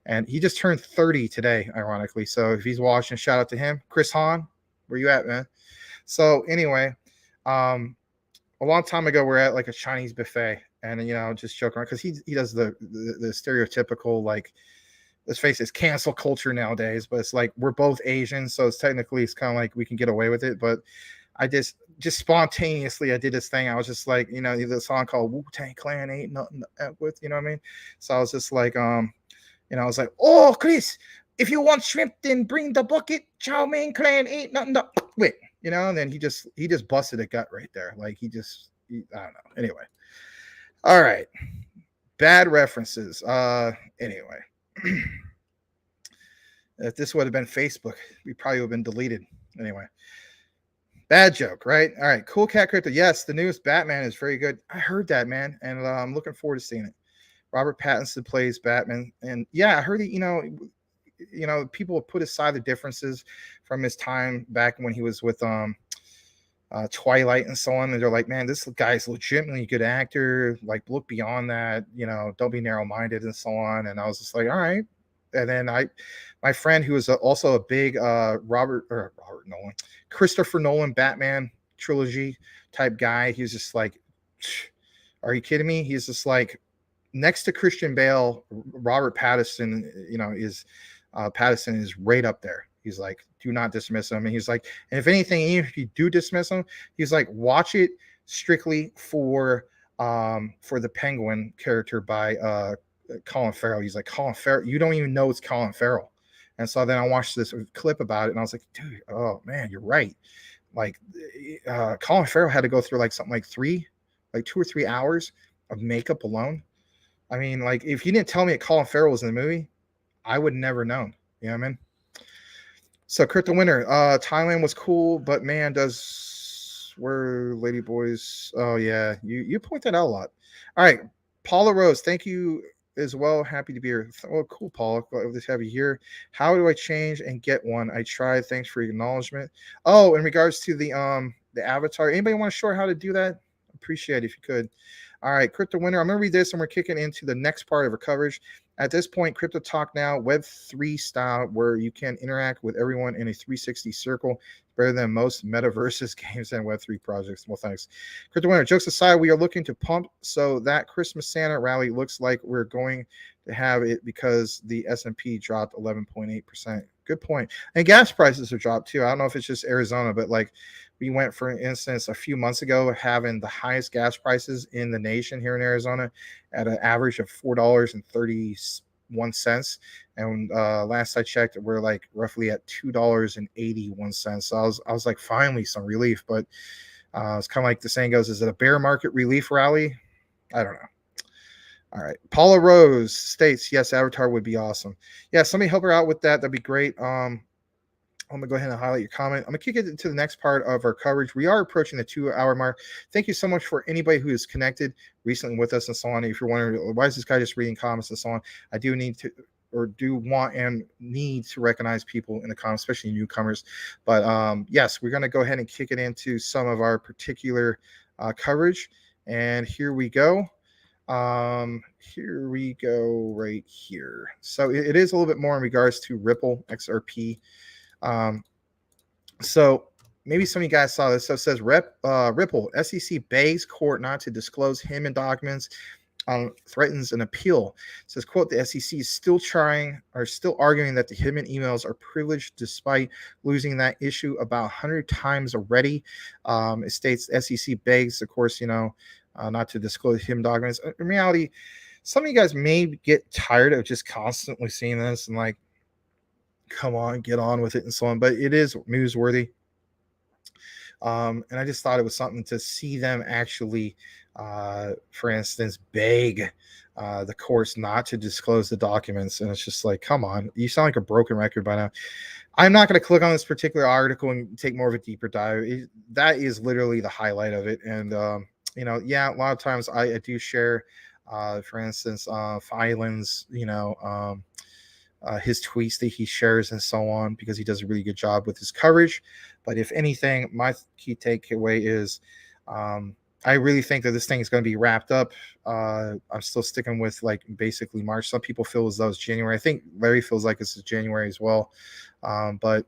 And he just turned 30 today, ironically. So if he's watching, shout out to him. Chris Hahn, where you at, man? So anyway, a long time ago, we're at like a Chinese buffet, and just joking around because he does the stereotypical, like, let's face it, it's cancel culture nowadays, but it's like we're both Asian, so it's kind of like we can get away with it. But I just spontaneously, I did this thing. I was just like, the song called Wu-Tang Clan ain't nothing to F with, you know what I mean? So I was just like, I was like, oh, Chris, if you want shrimp, then bring the bucket. Chow Mein Clan ain't nothing to with, and then he just busted a gut right there. Like I don't know. Anyway. All right. Bad references. Anyway. If this would have been Facebook, we probably would have been deleted. Anyway. Bad joke, right? All right. Cool Cat Crypto. Yes, the newest Batman is very good. I heard that, man. And I'm looking forward to seeing it. Robert Pattinson plays Batman. And yeah, I heard that, people have put aside the differences from his time back when he was with Twilight and so on. And they're like, man, this guy's legitimately a good actor. Like, look beyond that, don't be narrow-minded and so on. And I was just like, all right. And then my friend who is also a big Christopher Nolan Batman trilogy type guy, he was just like, are you kidding me? He's just like, next to Christian Bale, Robert Pattinson, Pattinson is right up there. He's like, do not dismiss him. And he's like, and if anything, even if you do dismiss him, he's like, watch it strictly for the Penguin character by Colin Farrell. He's like, Colin Farrell, you don't even know it's Colin Farrell. And so then I watched this clip about it, and I was like, dude, oh man, you're right. Like, Colin Farrell had to go through like something like 2 or 3 hours of makeup alone. I mean, like, if you didn't tell me that Colin Farrell was in the movie, I would never known. You know what I mean? So Crypto Winner, Thailand was cool, but man, does where Lady Boys. Oh yeah, you point that out a lot. All right, Paula Rose, thank you as well. Happy to be here. Oh, cool, Paula. Glad to have you here. How do I change and get one? I tried. Thanks for your acknowledgement. Oh, in regards to the avatar, anybody want to show how to do that? Appreciate it if you could. All right, Crypto Winter. I'm gonna read this and we're kicking into the next part of our coverage. At this point, Crypto Talk Now, Web3 style, where you can interact with everyone in a 360 circle. Better than most metaverses, games, and Web3 projects. Well, thanks. Crypto Winter, jokes aside, we are looking to pump so that Christmas Santa rally looks like we're going to have it because the S&P dropped 11.8%. Good point. And gas prices have dropped too. I don't know if it's just Arizona, but like we went, for instance, a few months ago having the highest gas prices in the nation here in Arizona at an average of $4.31. And last I checked, we're like roughly at $2.81. So I was like, finally some relief. But it's kind of like the saying goes, is it a bear market relief rally? I don't know. All right. Paula Rose states, yes, Avatar would be awesome. Yeah, somebody help her out with that. That'd be great. I'm going to go ahead and highlight your comment. I'm going to kick it into the next part of our coverage. We are approaching the 2-hour mark. Thank you so much for anybody who is connected recently with us and so on. If you're wondering, why is this guy just reading comments and so on? I do want and need to recognize people in the comments, especially newcomers. But yes, we're going to go ahead and kick it into some of our particular coverage. And here we go. Here we go right here. So it is a little bit more in regards to Ripple XRP. So maybe some of you guys saw this. So it says Ripple SEC begs court not to disclose Hinman documents, threatens an appeal. It says, quote, the SEC is still arguing that the Hinman emails are privileged despite losing that issue about 100 times already. It states SEC begs, of course, not to disclose Hinman documents. In reality, some of you guys may get tired of just constantly seeing this and like, come on, get on with it and so on. But it is newsworthy. And I just thought it was something to see them actually, for instance, beg the courts not to disclose the documents. And it's just like, come on, you sound like a broken record by now. I'm not going to click on this particular article and take more of a deeper dive. That is literally the highlight of it. And, yeah, a lot of times I do share, for instance, Filan's, his tweets that he shares and so on, because he does a really good job with his coverage. But if anything, my key takeaway is I really think that this thing is going to be wrapped up. I'm still sticking with like basically March. Some people feel as though it's January. I think Larry feels like this is January as well. But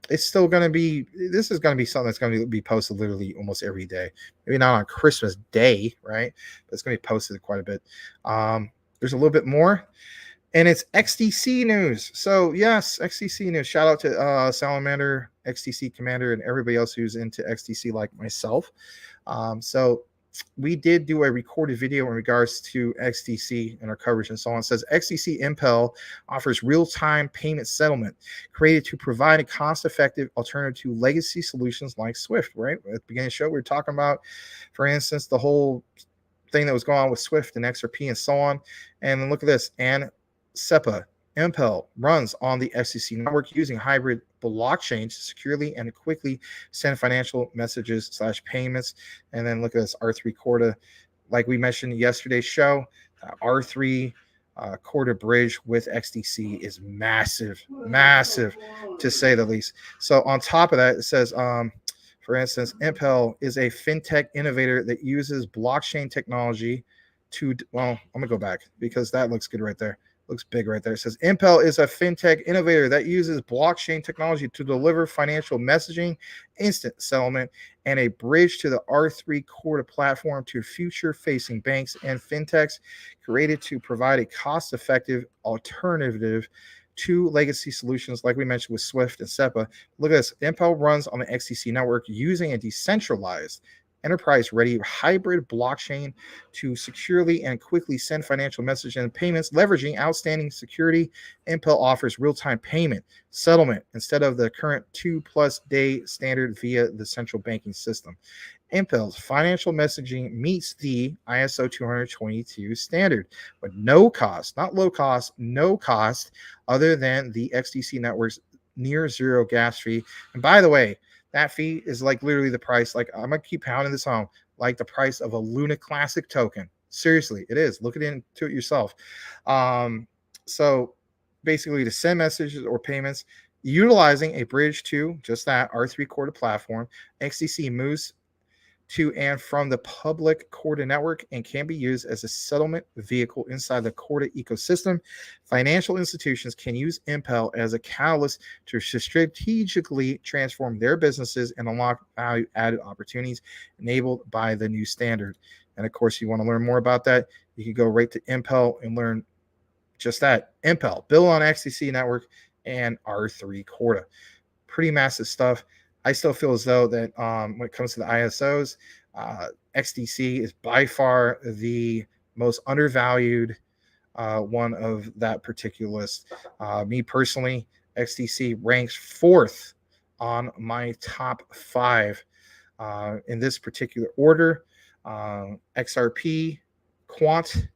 it's still going to be, this is going to be something that's going to be posted literally almost every day. Maybe not on Christmas Day, right? But it's going to be posted quite a bit. There's a little bit more. And it's XDC news. So yes, XDC news. Shout out to Salamander, XDC Commander, and everybody else who's into XDC like myself. So we did do a recorded video in regards to XDC and our coverage and so on. It says XDC Impel offers real-time payment settlement created to provide a cost-effective alternative to legacy solutions like Swift, right? At the beginning of the show, we were talking about, for instance, the whole thing that was going on with Swift and XRP and so on. And then look at this. And SEPA Impel runs on the XDC network using hybrid blockchain to securely and quickly send financial messages / payments. And then look at this R3 Corda. Like we mentioned in yesterday's show, R3 Corda bridge with XDC is massive to say the least. So on top of that, it says, for instance, Impel is a fintech innovator that uses blockchain technology to, well, I'm gonna go back because that looks good right there. Looks big right there. It says Impel is a fintech innovator that uses blockchain technology to deliver financial messaging, instant settlement, and a bridge to the R3 Corda platform to future-facing banks and fintechs, created to provide a cost-effective alternative to legacy solutions like we mentioned with Swift and SEPA. Look at this. Impel runs on the XDC network using a decentralized, enterprise-ready hybrid blockchain to securely and quickly send financial messages and payments, leveraging outstanding security. Impel offers real-time payment settlement instead of the current 2+ day standard via the central banking system. Impel's financial messaging meets the ISO 20022 standard with no cost, not low cost, no cost other than the XDC network's near zero gas fee. And by the way, That fee is like literally the price. Like, I'm gonna keep pounding this home, like the price of a Luna Classic token. Seriously, it is. Look into it yourself. So basically, to send messages or payments utilizing a bridge to just that R3 Corda platform, XDC moves to and from the public Corda network and can be used as a settlement vehicle inside the Corda ecosystem. Financial institutions can use Impel as a catalyst to strategically transform their businesses and unlock value-added opportunities enabled by the new standard. And of course, you want to learn more about that, you can go right to Impel and learn just that. Impel, built on XDC network and R3 Corda. Pretty massive stuff. I still feel as though that when it comes to the ISOs, XDC is by far the most undervalued one of that particular list. Me personally, XDC ranks 4th on my top 5 in this particular order. XRP, Quant,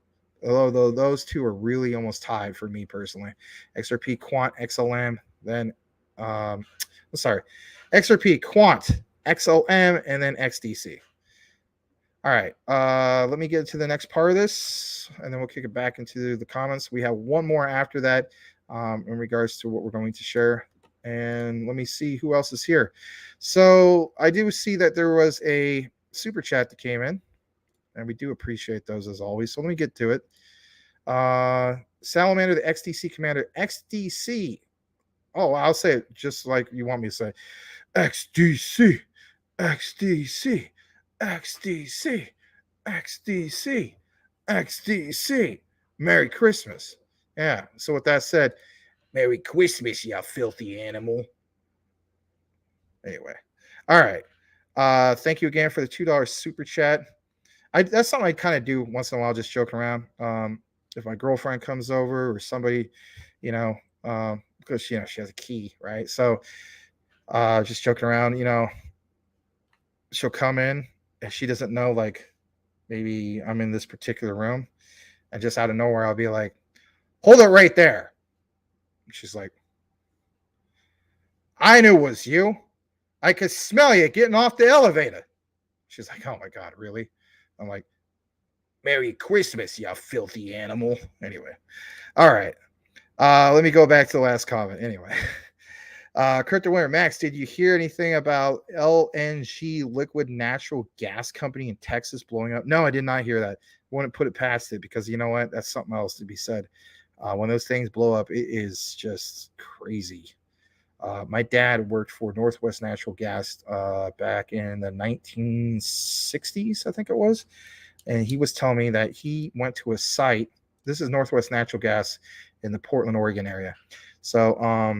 although those two are really almost tied for me personally. XRP, Quant, XLM, then XRP, Quant, XLM, and then XDC. All right, let me get to the next part of this, and then we'll kick it back into the comments. We have one more after that in regards to what we're going to share. And let me see who else is here. So I do see that there was a super chat that came in, and we do appreciate those as always. So let me get to it. Salamander, the XDC commander, XDC. Oh, I'll say it just like you want me to say. XDC, XDC, XDC, XDC, XDC. Merry Christmas. Yeah. So with that said, Merry Christmas, you filthy animal. Anyway. All right. Thank you again for the $2 super chat. That's something I kind of do once in a while, just joking around. If my girlfriend comes over or somebody, because she has a key, right? So just joking around, she'll come in and she doesn't know, like, maybe I'm in this particular room, and just out of nowhere I'll be like, hold it right there. She's like, I knew it was you. I could smell you getting off the elevator. She's like, oh my God, really? I'm like, Merry Christmas, you filthy animal. Anyway. All right. Let me go back to the last comment. Anyway. Crypto winner Max, did you hear anything about LNG, liquid natural gas company in Texas, blowing up? No, I did not hear that. I wouldn't put it past it, because you know what? That's something else to be said. When those things blow up, it is just crazy. My dad worked for Northwest Natural Gas back in the 1960s, I think it was. And he was telling me that he went to a site. This is Northwest Natural Gas in the Portland, Oregon area. So let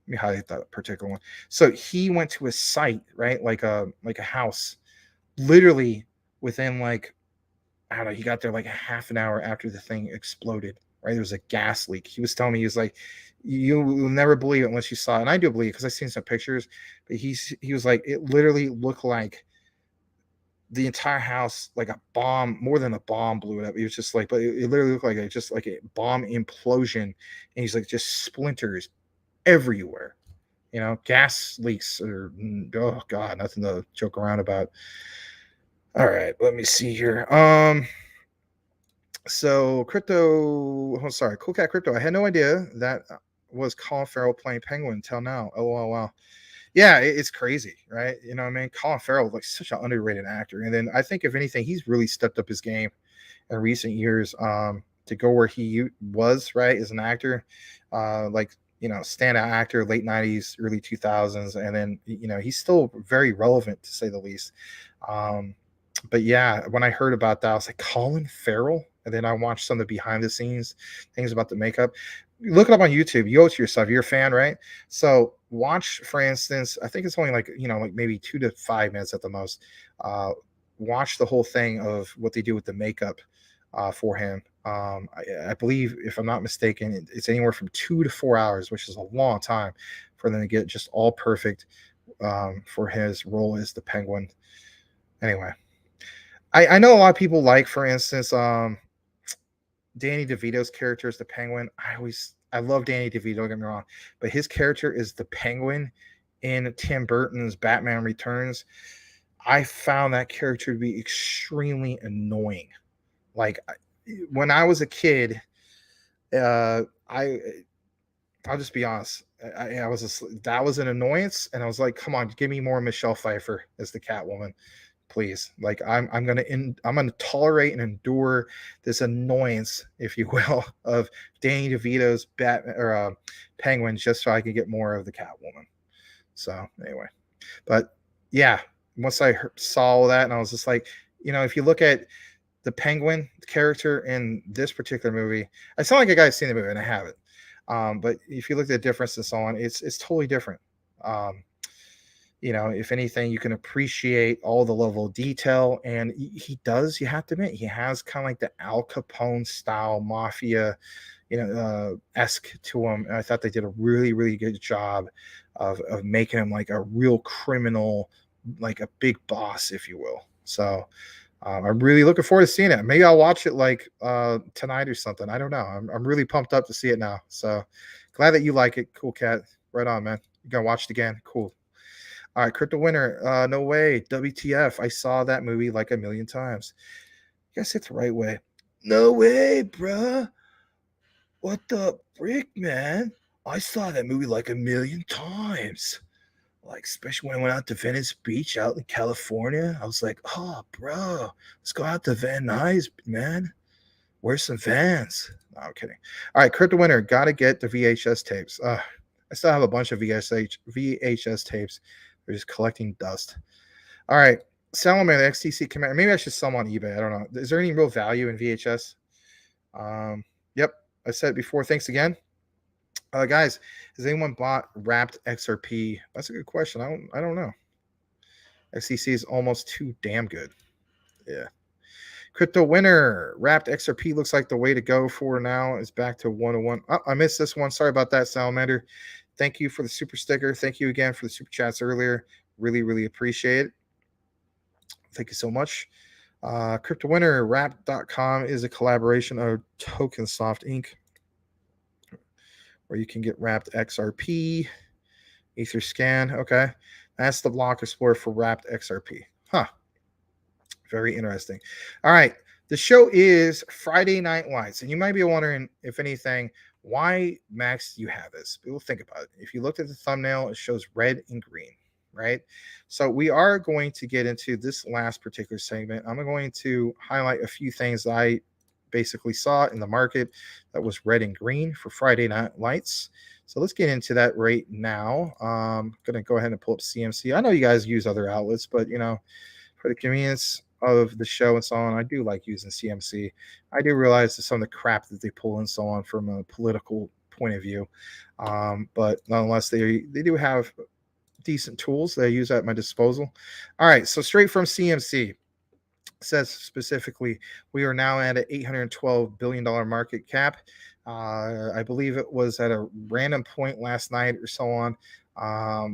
me highlight that particular one. So he went to a site, right? Like a house, literally within like, I don't know, he got there like a half an hour after the thing exploded, right? There was a gas leak. He was telling me, he was like, you will never believe it unless you saw it. And I do believe it because I've seen some pictures, but he was like, it literally looked like the entire house, like a bomb, more than a bomb, blew it up. It was just like, but it literally looked like just like a bomb implosion. And he's like, just splinters everywhere. Gas leaks are, oh God, nothing to joke around about. All right, let me see here. So Cool Cat Crypto. I had no idea that was Colin Farrell playing Penguin until now. Oh wow. Yeah, it's crazy, right? You know what I mean? Colin Farrell, like, such an underrated actor. And then I think, if anything, he's really stepped up his game in recent years to go where he was, right, as an actor. Standout actor, late 90s, early 2000s. And then, he's still very relevant, to say the least. But yeah, when I heard about that, I was like, Colin Farrell? And then I watched some of the behind the scenes things about the makeup. Look it up on YouTube. You owe it to yourself. You're a fan, right? So watch, for instance, I think it's only like maybe 2 to 5 minutes at the most. Watch the whole thing of what they do with the makeup for him. I believe, if I'm not mistaken, it's anywhere from 2 to 4 hours, which is a long time for them to get just all perfect for his role as the Penguin. Anyway, I know a lot of people like, for instance, Danny DeVito's character is the Penguin. I love Danny DeVito, don't get me wrong, but his character is the Penguin in Tim Burton's Batman Returns, I found that character to be extremely annoying. Like when I was a kid, I'll just be honest. I was that was an annoyance, and I was like, "Come on, give me more Michelle Pfeiffer as the Catwoman, please." Like I'm gonna tolerate and endure this annoyance, if you will, of Danny DeVito's Penguin, just so I can get more of the Catwoman. So anyway, but yeah, once I saw that, and I was just like, if you look at the Penguin character in this particular movie, I sound like a guy who's seen the movie, and I haven't. But if you look at the difference and so on, it's totally different. If anything, you can appreciate all the level of detail, and he does. You have to admit, he has kind of like the Al Capone style mafia, esque to him. And I thought they did a really, really good job of making him like a real criminal, like a big boss, if you will. So I'm really looking forward to seeing it. Maybe I'll watch it like tonight or something. I don't know. I'm really pumped up to see it now. So glad that you like it. Cool, Cat. Right on, man. You're gonna watch it again. Cool. All right, Crypto Winner. No way. WTF. I saw that movie like a million times. You guys say it the right way. No way, bruh. What the frick, man? I saw that movie like a million times. Like, especially when I went out to Venice Beach out in California. I was like, oh, bro, let's go out to Van Nuys, man. Wear some Vans. No, I'm kidding. All right, Crypto Winner, got to get the VHS tapes. I still have a bunch of VHS tapes. They're just collecting dust. All right, Salamander, XDC Commander. Maybe I should sell them on eBay. I don't know. Is there any real value in VHS? Yep, I said it before. Thanks again. Guys, has anyone bought wrapped XRP? That's a good question. I don't know. XCC is almost too damn good. Yeah. Crypto Winner, wrapped XRP looks like the way to go for now. Is back to 101. Oh, I missed this one. Sorry about that, Salamander. Thank you for the super sticker. Thank you again for the super chats earlier. Really, really appreciate it. Thank you so much. Crypto Winner, wrapped.com is a collaboration of TokenSoft Inc., where you can get wrapped XRP, Etherscan. Okay. That's the block explorer for wrapped XRP. Huh. Very interesting. All right. The show is Friday Night Lights. And you might be wondering, if anything, why, Max, do you have this? But we'll think about it. If you looked at the thumbnail, it shows red and green, right? So we are going to get into this last particular segment. I'm going to highlight a few things that I basically saw in the market that was red and green for Friday Night Lights. So let's get into that right now. I'm going to go ahead and pull up CMC. I know you guys use other outlets, but for the convenience of the show and so on, I do like using CMC. I do realize that some of the crap that they pull and so on from a political point of view, but nonetheless, they do have decent tools that I use at my disposal. All right, so straight from CMC. Says specifically, we are now at an $812 billion market cap. I believe it was at a random point last night or so on.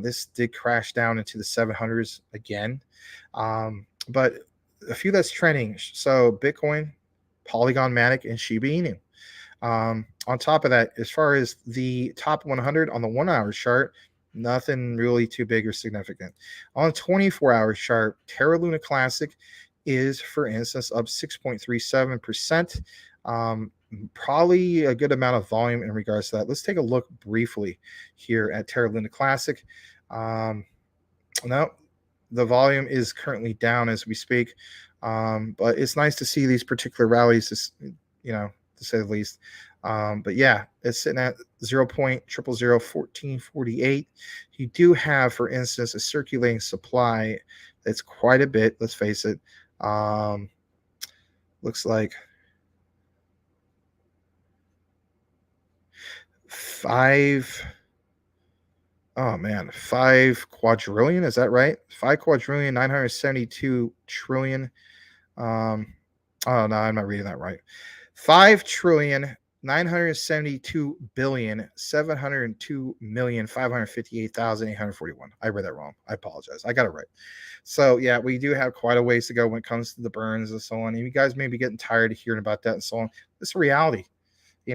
This did crash down into the 700s again. But a few that's trending. So Bitcoin, Polygon Matic, and Shiba Inu. On top of that, as far as the top 100 on the 1 hour chart, nothing really too big or significant. On 24-hour chart, Terra Luna Classic is, for instance, up 6.37%. Probably a good amount of volume in regards to that. Let's take a look briefly here at Terra Luna Classic. No, the volume is currently down as we speak, but it's nice to see these particular rallies, to say the least. But yeah, it's sitting at 0.0001448. You do have, for instance, a circulating supply that's quite a bit. Let's face it. Looks like 5 quadrillion. Is that right? 5 quadrillion, 972 trillion. Oh no, I'm not reading that right. 5,972,702,558,841. I read that wrong. I apologize. I got it right. So yeah, we do have quite a ways to go when it comes to the burns and so on. And you guys may be getting tired of hearing about that and so on. It's a reality. They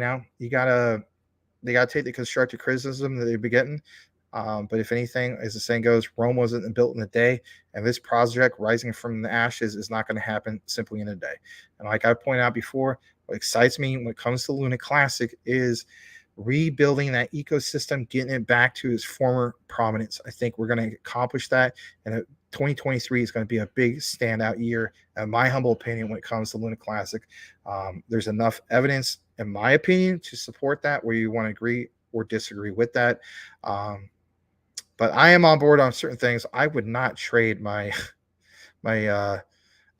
gotta take the constructive criticism that they've been getting. But if anything, as the saying goes, Rome wasn't built in a day, and this project rising from the ashes is not going to happen simply in a day. And like I pointed out before, what excites me when it comes to Luna Classic is rebuilding that ecosystem, getting it back to its former prominence. I think we're going to accomplish that, and 2023 is going to be a big standout year, in my humble opinion, when it comes to Luna Classic. There's enough evidence, in my opinion, to support that, where you want to agree or disagree with that. But I am on board on certain things. I would not trade my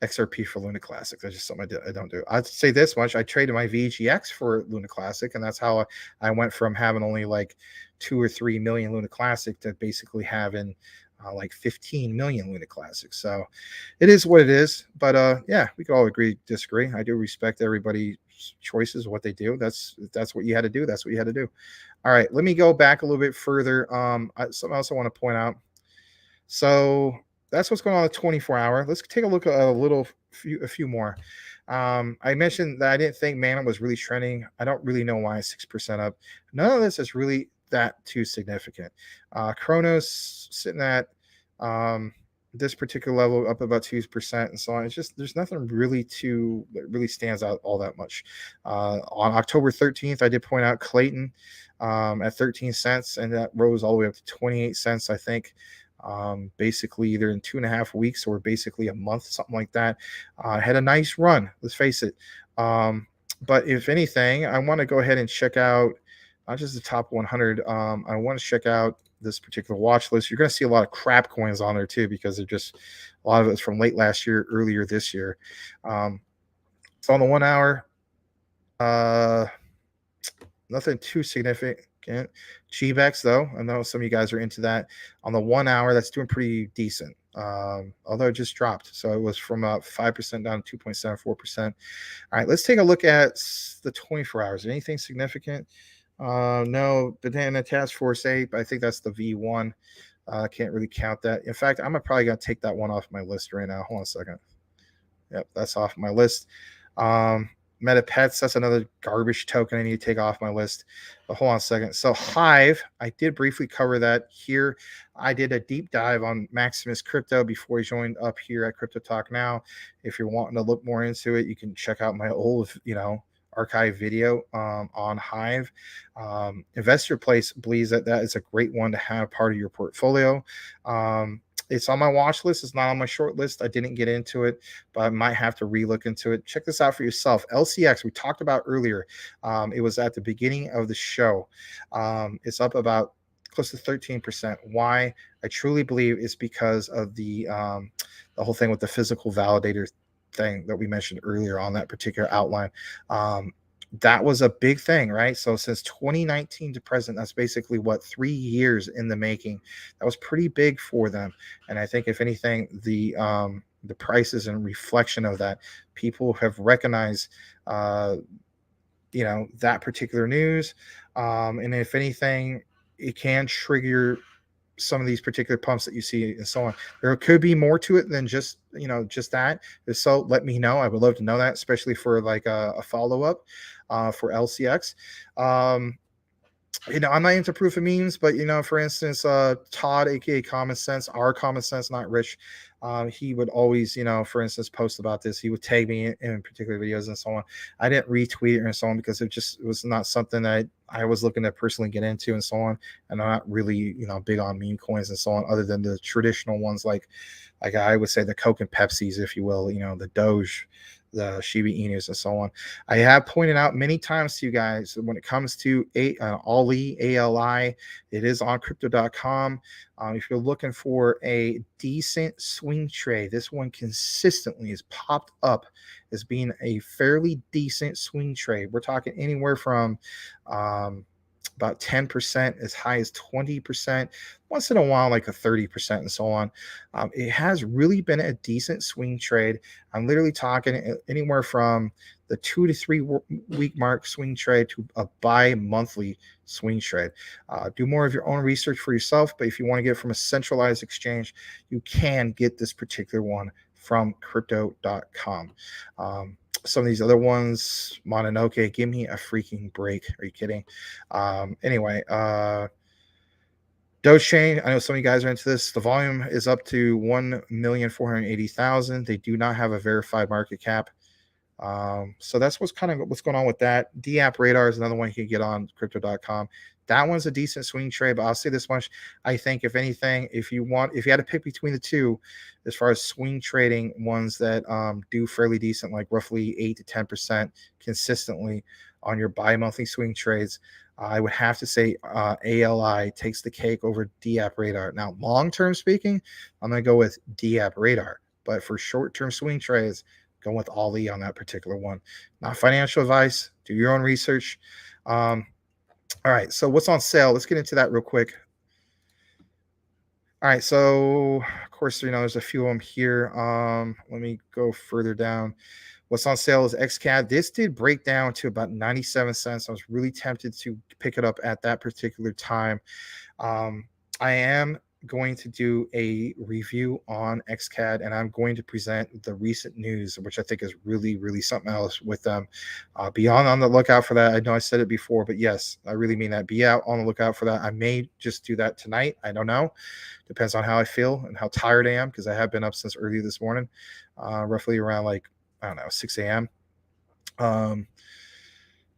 XRP for Luna Classic. That's just something I don't do. I'd say this much: I traded my VGX for Luna Classic, and that's how I went from having only like 2 or 3 million Luna Classic to basically having like 15 million Luna Classic. So it is what it is. But yeah, we could all agree, disagree. I do respect everybody's choices, what they do. That's what you had to do. That's what you had to do. All right, let me go back a little bit further. Something else I want to point out. So that's what's going on at 24-hour. Let's take a look at a few more. I mentioned that I didn't think Mana was really trending. I don't really know why it's 6% up. None of this is really that too significant. Chronos sitting at this particular level up about 2% and so on. It's just there's nothing really that really stands out all that much. On October 13th, I did point out Clayton at 13 cents, and that rose all the way up to 28 cents, I think. Basically either in 2.5 weeks or basically a month, something like that. Had a nice run, let's face it. But if anything, I want to go ahead and check out not just the top 100. I want to check out this particular watch list. You're going to see a lot of crap coins on there too, because they're just a lot of it's from late last year, earlier this year. So on the 1 hour, nothing too significant. GBEX though, I know some of you guys are into that. On the 1 hour, that's doing pretty decent. Although it just dropped, so it was from 5% down to 2.74%. All right, let's take a look at the 24 hours. Anything significant? No, Banana Task Force 8, but I think that's the V1. Can't really count that. In fact, I'm probably gonna take that one off my list right now. Hold on a second. Yep, that's off my list. MetaPets, that's another garbage token I need to take off my list. But hold on a second. So Hive, I did briefly cover that here. I did a deep dive on MaximusCrypto before he joined up here at Crypto Talk Now. If you're wanting to look more into it, you can check out my old, archive video on Hive. Investor Place believes that is a great one to have part of your portfolio. It's on my watch list. It's not on my short list. I didn't get into it, but I might have to relook into it. Check this out for yourself. LCX, we talked about earlier. It was at the beginning of the show. It's up about close to 13%. Why? I truly believe it's because of the whole thing with the physical validator thing that we mentioned earlier on that particular outline. That was a big thing, right? So since 2019 to present, that's basically 3 years in the making. That was pretty big for them. And I think if anything, the prices and reflection of that, people have recognized that particular news. And if anything, it can trigger some of these particular pumps that you see and so on. There could be more to it than just that. If so, let me know. I would love to know that, especially for like a follow-up for LCX. I'm not into proof of memes, but for instance, Todd, aka Common Sense, our Common Sense, not Rich, he would always, for instance, post about this. He would tag me in particular videos and so on. I didn't retweet it and so on because it was not something that I was looking to personally get into and so on. And I'm not really, big on meme coins and so on, other than the traditional ones like I would say the Coke and Pepsis, if you will, the Doge, the Shiba Inus, and so on. I have pointed out many times to you guys when it comes to ALI, it is on crypto.com. If you're looking for a decent swing trade, this one consistently has popped up as being a fairly decent swing trade. We're talking anywhere from about 10%, as high as 20%, once in a while, like a 30% and so on. It has really been a decent swing trade. I'm literally talking anywhere from the 2 to 3 week mark swing trade to a bi-monthly swing trade. Do more of your own research for yourself, but if you want to get it from a centralized exchange, you can get this particular one from crypto.com. Some of these other ones, Mononoke, give me a freaking break. Are you kidding? Anyway, Doge Chain, I know some of you guys are into this. The volume is up to 1,480,000. They do not have a verified market cap. So that's what's going on with that. DApp Radar is another one you can get on crypto.com. That one's a decent swing trade, but I'll say this much. I think if anything, if you had to pick between the two, as far as swing trading ones that do fairly decent, like roughly 8 to 10% consistently on your bi-monthly swing trades, I would have to say ALI takes the cake over DApp Radar. Now, long-term speaking, I'm going to go with DApp Radar. But for short-term swing trades, going with Ali on that particular one. Not financial advice. Do your own research. All right, so what's on sale? Let's get into that real quick. All right, so of course, there's a few of them here. Let me go further down. What's on sale is XCAD. This did break down to about 97 cents. I was really tempted to pick it up at that particular time. I am going to do a review on XCAD, and I'm going to present the recent news, which I think is really, really something else with them. Be on the lookout for that. I know I said it before, but yes, I really mean that. Be out on the lookout for that. I may just do that tonight. I don't know. Depends on how I feel and how tired I am, because I have been up since early this morning, roughly around 6 a.m.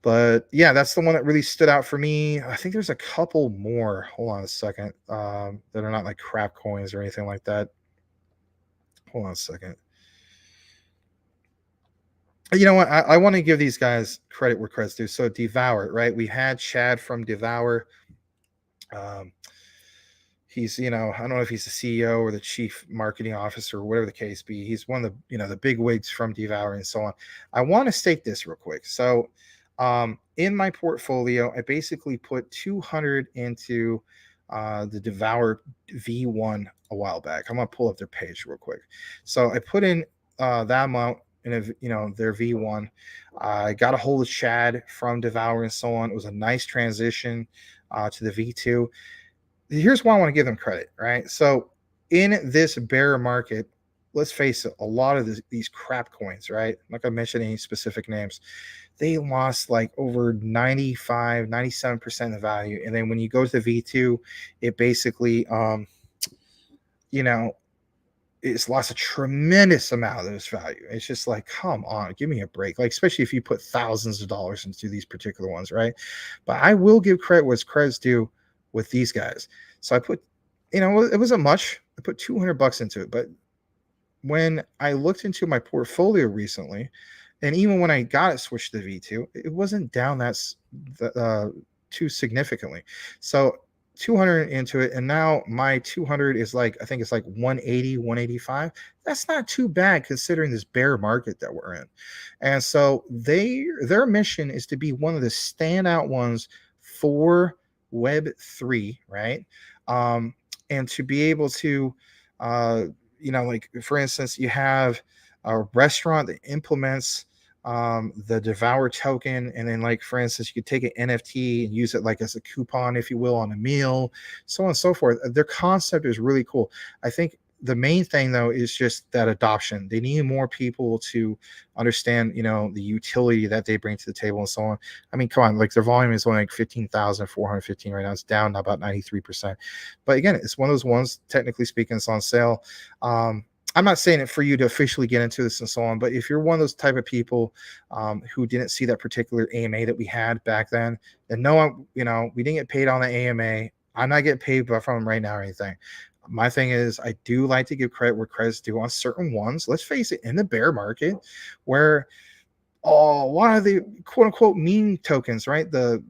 But yeah, that's the one that really stood out for me. I think there's a couple more. Hold on a second. That are not like crap coins or anything like that. Hold on a second. You know what? I want to give these guys credit where credit's due. So Devour, right? We had Chad from Devour. He's, I don't know if he's the CEO or the chief marketing officer or whatever the case be. He's one of the, the big wigs from Devour and so on. I want to state this real quick. So in my portfolio, I basically put 200 into the Devour V1 a while back. I'm going to pull up their page real quick. So I put in that amount in their V1. I got a hold of Chad from Devour and so on. It was a nice transition to the V2. Here's why I want to give them credit, right? So in this bear market, let's face it, a lot of these crap coins, right? I'm not going to mention any specific names. They lost like over 95, 97% of the value. And then when you go to the V2, it basically, it's lost a tremendous amount of this value. It's just like, come on, give me a break. Like, especially if you put thousands of dollars into these particular ones, right? But I will give credit where credit's due with these guys. So I put, it wasn't much. I put $200 into it. But when I looked into my portfolio recently, and even when I got it switched to V2, it wasn't down too significantly. So 200 into it, and now my 200 is I think it's like 180, 185. That's not too bad considering this bear market that we're in. And so their mission is to be one of the standout ones for Web3, right? And to be able to, for instance, you have a restaurant that implements the Devour token, and then for instance, you could take an NFT and use it as a coupon, if you will, on a meal, so on and so forth. Their concept is really cool. I think the main thing though is just that adoption. They need more people to understand, the utility that they bring to the table and so on. I mean, come on, their volume is only 15,415 right now. It's down about 93%. But again, it's one of those ones, technically speaking, it's on sale. I'm not saying it for you to officially get into this and so on, but if you're one of those type of people who didn't see that particular AMA that we had back then, and we didn't get paid on the AMA. I'm not getting paid from them right now or anything. My thing is, I do like to give credit where credit's due on certain ones. Let's face it, in the bear market, where a lot of the quote unquote meme tokens, right? The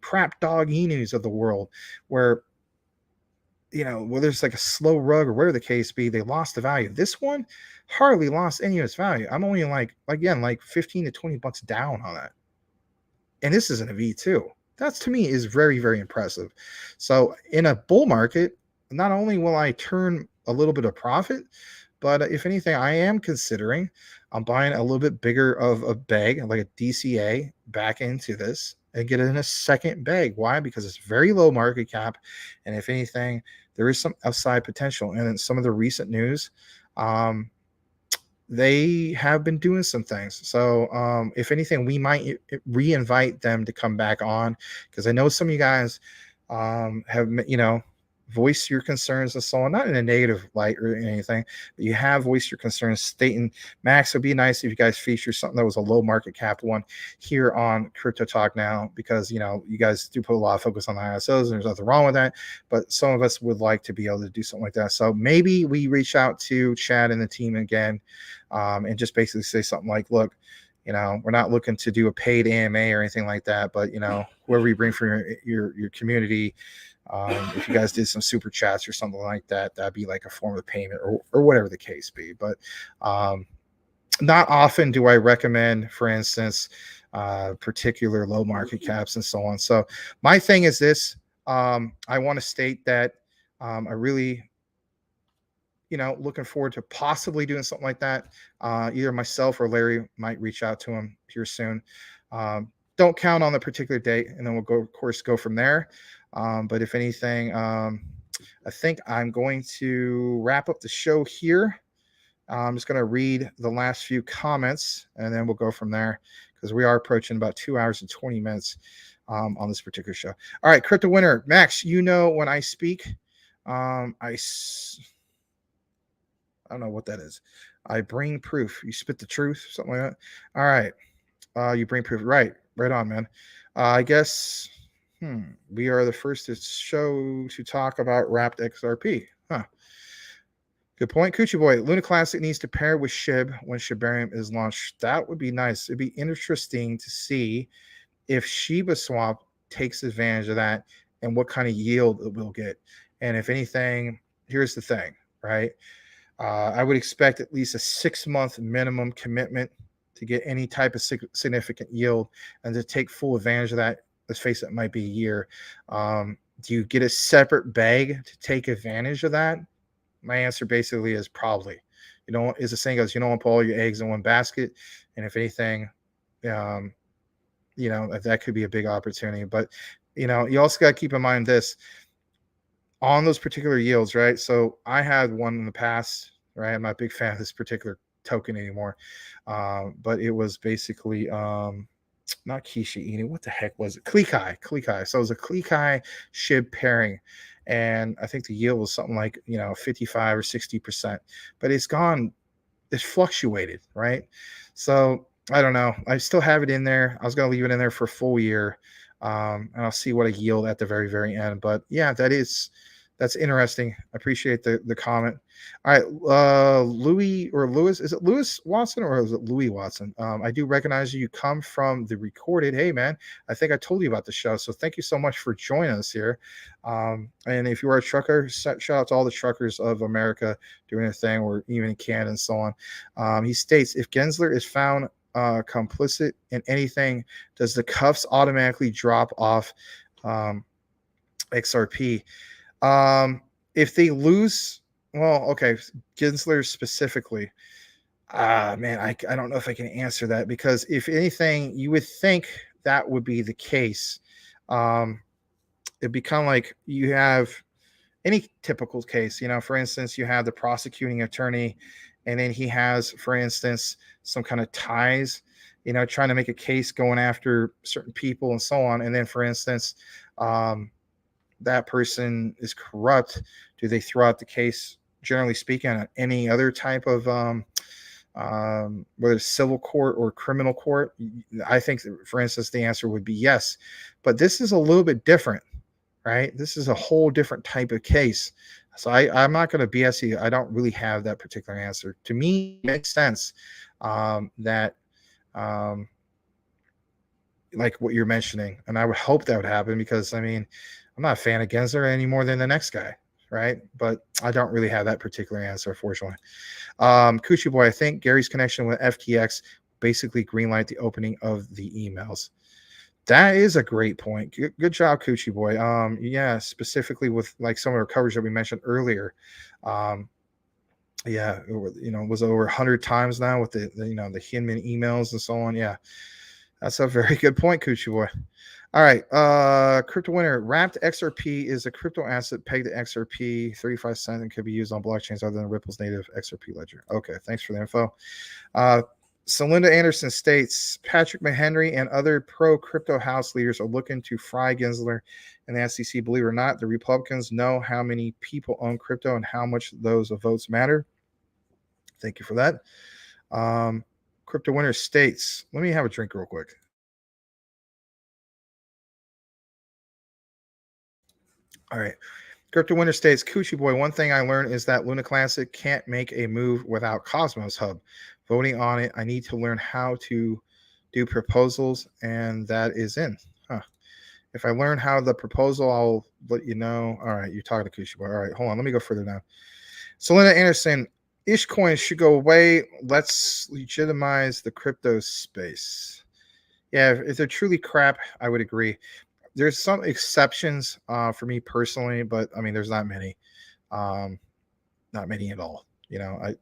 crap dog enus of the world, where whether it's a slow rug or whatever the case be, they lost the value. This one hardly lost any of its value. I'm only like 15 to 20 bucks down on that. And this isn't a V2. That's, to me, is very, very impressive. So in a bull market, not only will I turn a little bit of profit, but if anything, I am considering I'm buying a little bit bigger of a bag, like a DCA, back into this and get it in a second bag. Why? Because it's very low market cap. And if anything, there is some upside potential. And in some of the recent news, they have been doing some things. So if anything, we might re-invite them to come back on, because I know some of you guys have, voiced your concerns and so on, not in a negative light or anything, but you have voiced your concerns, stating, Max, it'd be nice if you guys feature something that was a low market cap one here on Crypto Talk Now, because, you know, you guys do put a lot of focus on the ISOs, and there's nothing wrong with that, but some of us would like to be able to do something like that. So maybe we reach out to Chad and the team again, and just basically say something like, look, you know, we're not looking to do a paid AMA or anything like that, but, you know, whoever you bring from your community, if you guys did some super chats or something like that, that'd be like a form of payment, or whatever the case be. But not often do I recommend, for instance, particular low market caps and so on. So my thing is this, I want to state that I really, you know, looking forward to possibly doing something like that. Either myself or Larry might reach out to him here soon. Don't count on the particular date, and then we'll go, of course, go from there. But if anything, I think I'm going to wrap up the show here. I'm just going to read the last few comments, and then we'll go from there, because we are approaching about 2 hours and 20 minutes on this particular show. All right, Crypto Winner, Max, you know when I speak, I don't know what that is. I bring proof. You spit the truth, something like that. All right. You bring proof. Right on, man. I guess we are the first show to talk about wrapped XRP. Huh. Good point. Coochie Boy, Luna Classic needs to pair with SHIB when Shibarium is launched. That would be nice. It'd be interesting to see if Shiba Swap takes advantage of that and what kind of yield it will get. And if anything, here's the thing, right? I would expect at least a 6-month minimum commitment to get any type of significant yield, and to take full advantage of that. Let's face it, it might be a year. Do you get a separate bag to take advantage of that? My answer basically is probably. You know, as the saying goes, you don't want to put all your eggs in one basket. And if anything, you know, that could be a big opportunity. But, you know, you also got to keep in mind this on those particular yields, right? So I had one in the past, right? I'm not a big fan of this particular token anymore. But it was basically not Kishi Inu. What the heck was it? Klikai. So it was a Klikai SHIB pairing. And I think the yield was something like, you know, 55 or 60%. But it's fluctuated, right? So I don't know. I still have it in there. I was going to leave it in there for a full year. And I'll see what I yield at the very, very end. But yeah, that's interesting. I appreciate the comment. All right, Lewis, is it Lewis Watson or is it Louis Watson? I do recognize you. You come from the recorded. Hey, man, I think I told you about the show. So thank you so much for joining us here. And if you are a trucker, shout out to all the truckers of America doing their thing, or even in Canada and so on. He states, if Gensler is found complicit in anything, does the cuffs automatically drop off XRP? If they lose, well, okay, Gensler specifically, man, I don't know if I can answer that, because if anything, you would think that would be the case. It'd be kind of like you have any typical case, you know, for instance, you have the prosecuting attorney, and then he has, for instance, some kind of ties, you know, trying to make a case going after certain people and so on. And then, for instance, that person is corrupt. Do they throw out the case, generally speaking, on any other type of whether it's civil court or criminal court? I think, for instance, the answer would be yes. But this is a little bit different, right? This is a whole different type of case. So I'm not going to BS you. I don't really have that particular answer. To me, it makes sense that like what you're mentioning. And I would hope that would happen, because, I mean, I'm not a fan of Gensler any more than the next guy, right? But I don't really have that particular answer, unfortunately. Coochie Boy, I think Gary's connection with FTX basically greenlight the opening of the emails. That is a great point. Good job, Coochie Boy. Yeah, specifically with like some of our coverage that we mentioned earlier. Yeah, you know, it was over 100 times now with the you know, the Hinman emails and so on. Yeah, that's a very good point, Coochie Boy. All right, Crypto Winner, wrapped XRP is a crypto asset pegged to XRP, 35 cents, and can be used on blockchains other than Ripple's native XRP ledger. Okay, thanks for the info. So Linda Anderson states Patrick McHenry and other pro-crypto house leaders are looking to fry Gensler and the SEC. Believe it or not, the Republicans know how many people own crypto and how much those votes matter. Thank you for that. Crypto Winner states, let me have a drink real quick. All right. Crypto Winner states, Coochie Boy, one thing I learned is that Luna Classic can't make a move without Cosmos Hub. Voting on it, I need to learn how to do proposals, and that is in. Huh. If I learn how the proposal, I'll let you know. All right, you're talking to Coochie Boy. All right, hold on. Let me go further down. So Linda Anderson, ish coins should go away. Let's legitimize the crypto space. Yeah, if they're truly crap, I would agree. There's some exceptions for me personally, but I mean, there's not many. Not many at all.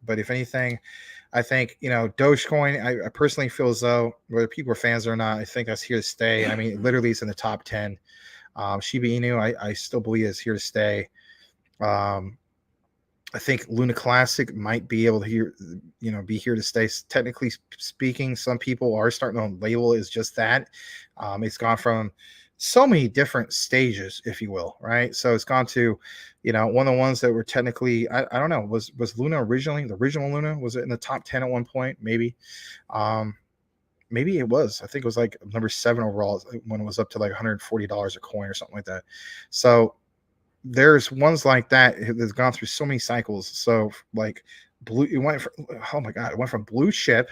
But if anything, I think, Dogecoin, I personally feel as though whether people are fans or not, I think that's here to stay. I mean, literally it's in the top 10. Shiba Inu, I still believe is here to stay. I think Luna Classic might be able to be here to stay. Technically speaking, some people are starting to label it as just that. It's gone from so many different stages, if you will, right? So it's gone to, one of the ones that were technically, I don't know, was Luna originally, the original Luna, was it in the top 10 at one point? Maybe. Maybe it was. I think it was like number 7 overall when it was up to like $140 a coin or something like that. So there's ones like that that's gone through so many cycles. So like it went from blue chip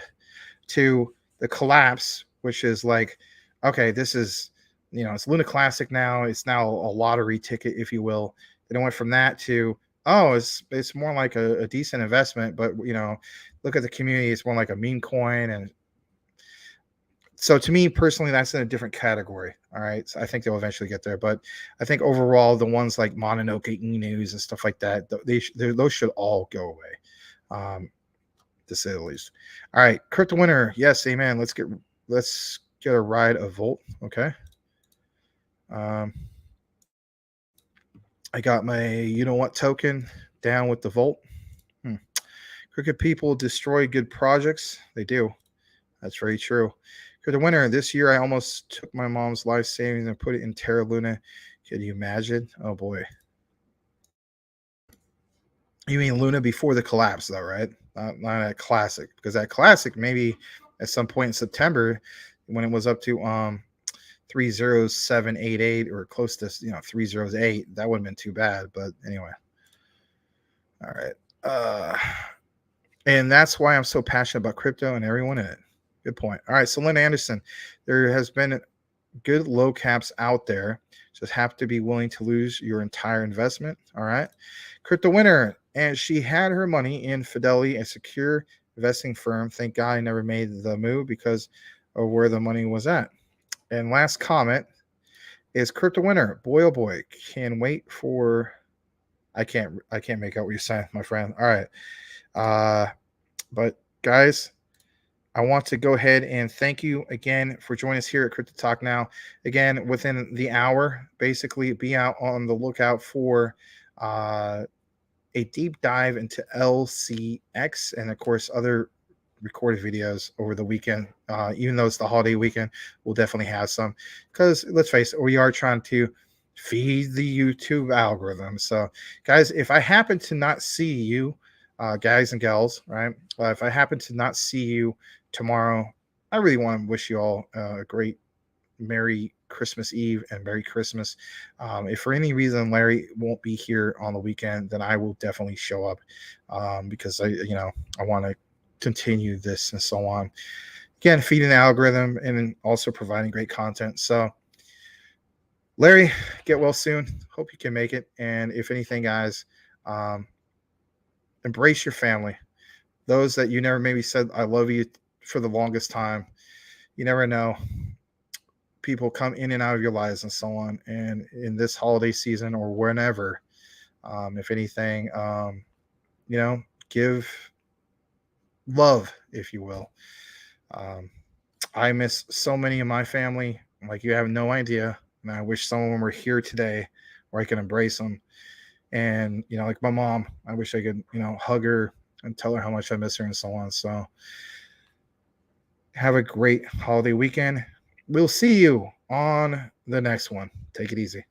to the collapse, which is like, okay, this is, it's Luna Classic now. It's now a lottery ticket, if you will. Then it went from that to, it's more like a decent investment, but look at the community. It's more like a meme coin. And so to me personally, that's in a different category. All right. So I think they'll eventually get there. But I think overall, the ones like Mononoke Inus and stuff like that, those should all go away. To say the least. All right. Crypto Winner. Yes, amen. Let's get a ride of Volt. Okay. I got my token down with the Volt. Crooked people destroy good projects. They do. That's very true. Crypto Winner, this year I almost took my mom's life savings and put it in Terra Luna. Can you imagine? Oh boy. You mean Luna before the collapse, though, right? Not that Classic, because that Classic maybe at some point in September when it was up to 30788 or close to 308, that wouldn't have been too bad. But anyway, all right. And that's why I'm so passionate about crypto and everyone in it. Good point. All right, so Lynn Anderson, there has been good low caps out there. Just have to be willing to lose your entire investment. All right. Crypto Winner, and she had her money in Fidelity, a secure investing firm. Thank God I never made the move because of where the money was at. And last comment is Crypto Winner. Boy, oh boy, can wait for. I can't make out what you're saying, my friend. All right. But guys, I want to go ahead and thank you again for joining us here at Crypto Talk Now. Again, within the hour, basically be out on the lookout for a deep dive into LCX and, of course, other recorded videos over the weekend. Even though it's the holiday weekend, we'll definitely have some because let's face it, we are trying to feed the YouTube algorithm. So, guys, if I happen to not see you, guys and gals, right? If I happen to not see you tomorrow, I really want to wish you all a great Merry Christmas Eve and Merry Christmas. If for any reason Larry won't be here on the weekend, then I will definitely show up because I want to continue this and so on. Again, feeding the algorithm and also providing great content. So, Larry, get well soon. Hope you can make it. And if anything, guys, embrace your family. Those that you never maybe said I love you for the longest time. You never know. People come in and out of your lives and so on. And in this holiday season or whenever, if anything, give love, if you will. I miss so many of my family, like you have no idea. And I wish some of them were here today where I could embrace them. And, like my mom, I wish I could, hug her and tell her how much I miss her and so on. So Have a great holiday weekend. We'll see you on the next one. Take it easy.